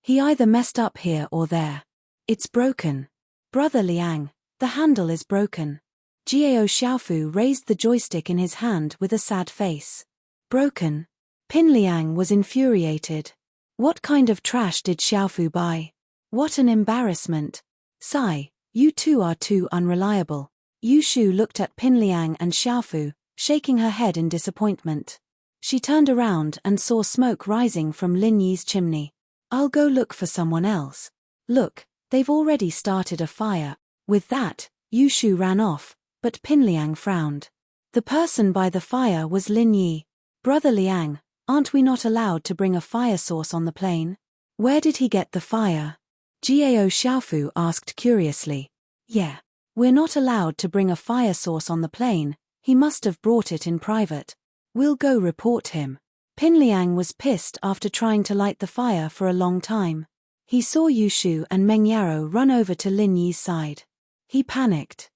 He either messed up here or there. It's broken. Brother Liang, the handle is broken. Jiao Xiaofu raised the joystick in his hand with a sad face. Broken? Pin Liang was infuriated. What kind of trash did Xiaofu buy? What an embarrassment. Sigh, you two are too unreliable. Yu Shu looked at Pin Liang and Xiaofu, shaking her head in disappointment. She turned around and saw smoke rising from Lin Yi's chimney. I'll go look for someone else. Look, they've already started a fire. With that, Yu Shu ran off, but Pin Liang frowned. The person by the fire was Lin Yi. Brother Liang, aren't we not allowed to bring a fire source on the plane? Where did he get the fire? Gao Xiaofu asked curiously. Yeah. We're not allowed to bring a fire source on the plane, he must have brought it in private. We'll go report him. Pin Liang was pissed after trying to light the fire for a long time. He saw Yushu and Meng Yaro run over to Lin Yi's side. He panicked.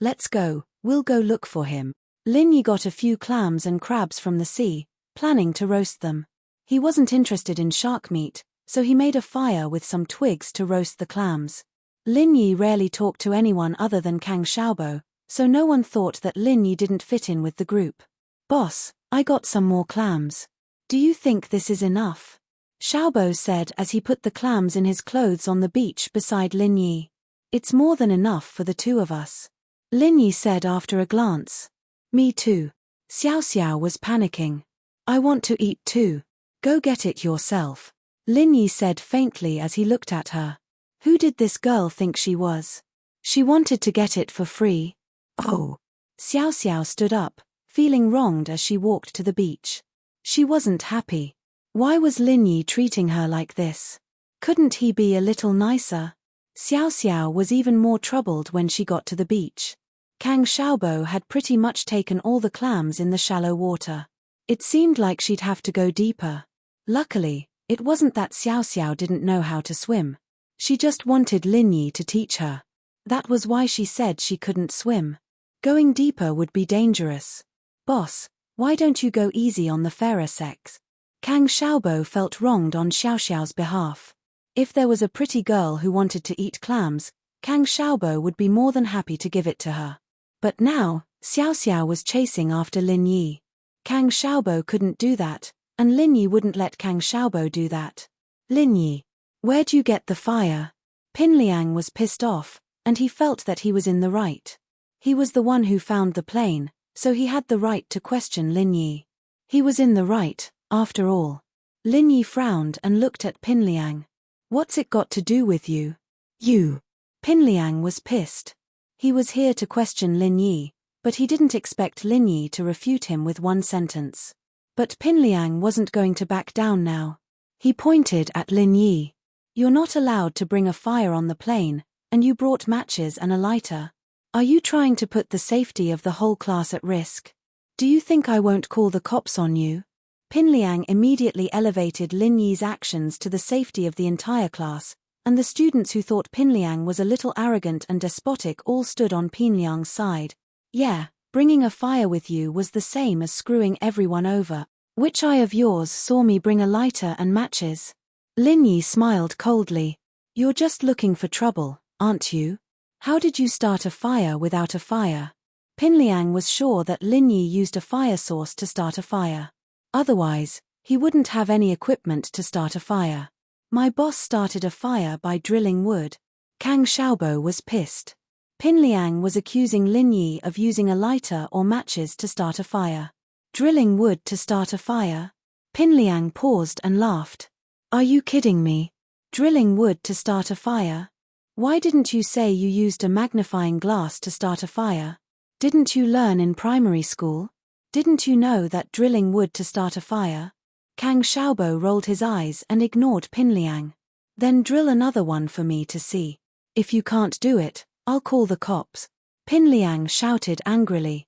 Let's go, we'll go look for him. Lin Yi got a few clams and crabs from the sea, planning to roast them. He wasn't interested in shark meat, so he made a fire with some twigs to roast the clams. Lin Yi rarely talked to anyone other than Kang Xiaobo, so no one thought that Lin Yi didn't fit in with the group. Boss, I got some more clams. Do you think this is enough? Xiaobo said as he put the clams in his clothes on the beach beside Lin Yi. It's more than enough for the two of us. Lin Yi said after a glance. Me too. Xiao Xiao was panicking. I want to eat too. Go get it yourself. Lin Yi said faintly as he looked at her. Who did this girl think she was? She wanted to get it for free. Oh. Xiao Xiao stood up, feeling wronged as she walked to the beach. She wasn't happy. Why was Lin Yi treating her like this? Couldn't he be a little nicer? Xiao Xiao was even more troubled when she got to the beach. Kang Xiaobo had pretty much taken all the clams in the shallow water. It seemed like she'd have to go deeper. Luckily, it wasn't that Xiao Xiao didn't know how to swim. She just wanted Lin Yi to teach her. That was why she said she couldn't swim. Going deeper would be dangerous. Boss, why don't you go easy on the fairer sex? Kang Xiaobo felt wronged on Xiao Xiao's behalf. If there was a pretty girl who wanted to eat clams, Kang Xiaobo would be more than happy to give it to her. But now, Xiao Xiao was chasing after Lin Yi. Kang Xiaobo couldn't do that, and Lin Yi wouldn't let Kang Xiaobo do that. Lin Yi, where'd you get the fire? Pin Liang was pissed off, and he felt that he was in the right. He was the one who found the plane, so he had the right to question Lin Yi. He was in the right, after all. Lin Yi frowned and looked at Pin Liang. What's it got to do with you? You. Pin Liang was pissed. He was here to question Lin Yi, but he didn't expect Lin Yi to refute him with one sentence. But Pin Liang wasn't going to back down now. He pointed at Lin Yi. You're not allowed to bring a fire on the plane, and you brought matches and a lighter. Are you trying to put the safety of the whole class at risk? Do you think I won't call the cops on you? Pin Liang immediately elevated Lin Yi's actions to the safety of the entire class, and the students who thought Pin Liang was a little arrogant and despotic all stood on Pin Liang's side. Yeah, bringing a fire with you was the same as screwing everyone over. Which eye of yours saw me bring a lighter and matches? Lin Yi smiled coldly. You're just looking for trouble, aren't you? How did you start a fire without a fire? Pin Liang was sure that Lin Yi used a fire source to start a fire. Otherwise, he wouldn't have any equipment to start a fire. My boss started a fire by drilling wood. Kang Xiaobo was pissed. Pin Liang was accusing Lin Yi of using a lighter or matches to start a fire. Drilling wood to start a fire? Pin Liang paused and laughed. Are you kidding me? Drilling wood to start a fire? Why didn't you say you used a magnifying glass to start a fire? Didn't you learn in primary school? Didn't you know that drilling wood to start a fire? Kang Xiaobo rolled his eyes and ignored Pin Liang. Then drill another one for me to see. If you can't do it, I'll call the cops. Pin Liang shouted angrily.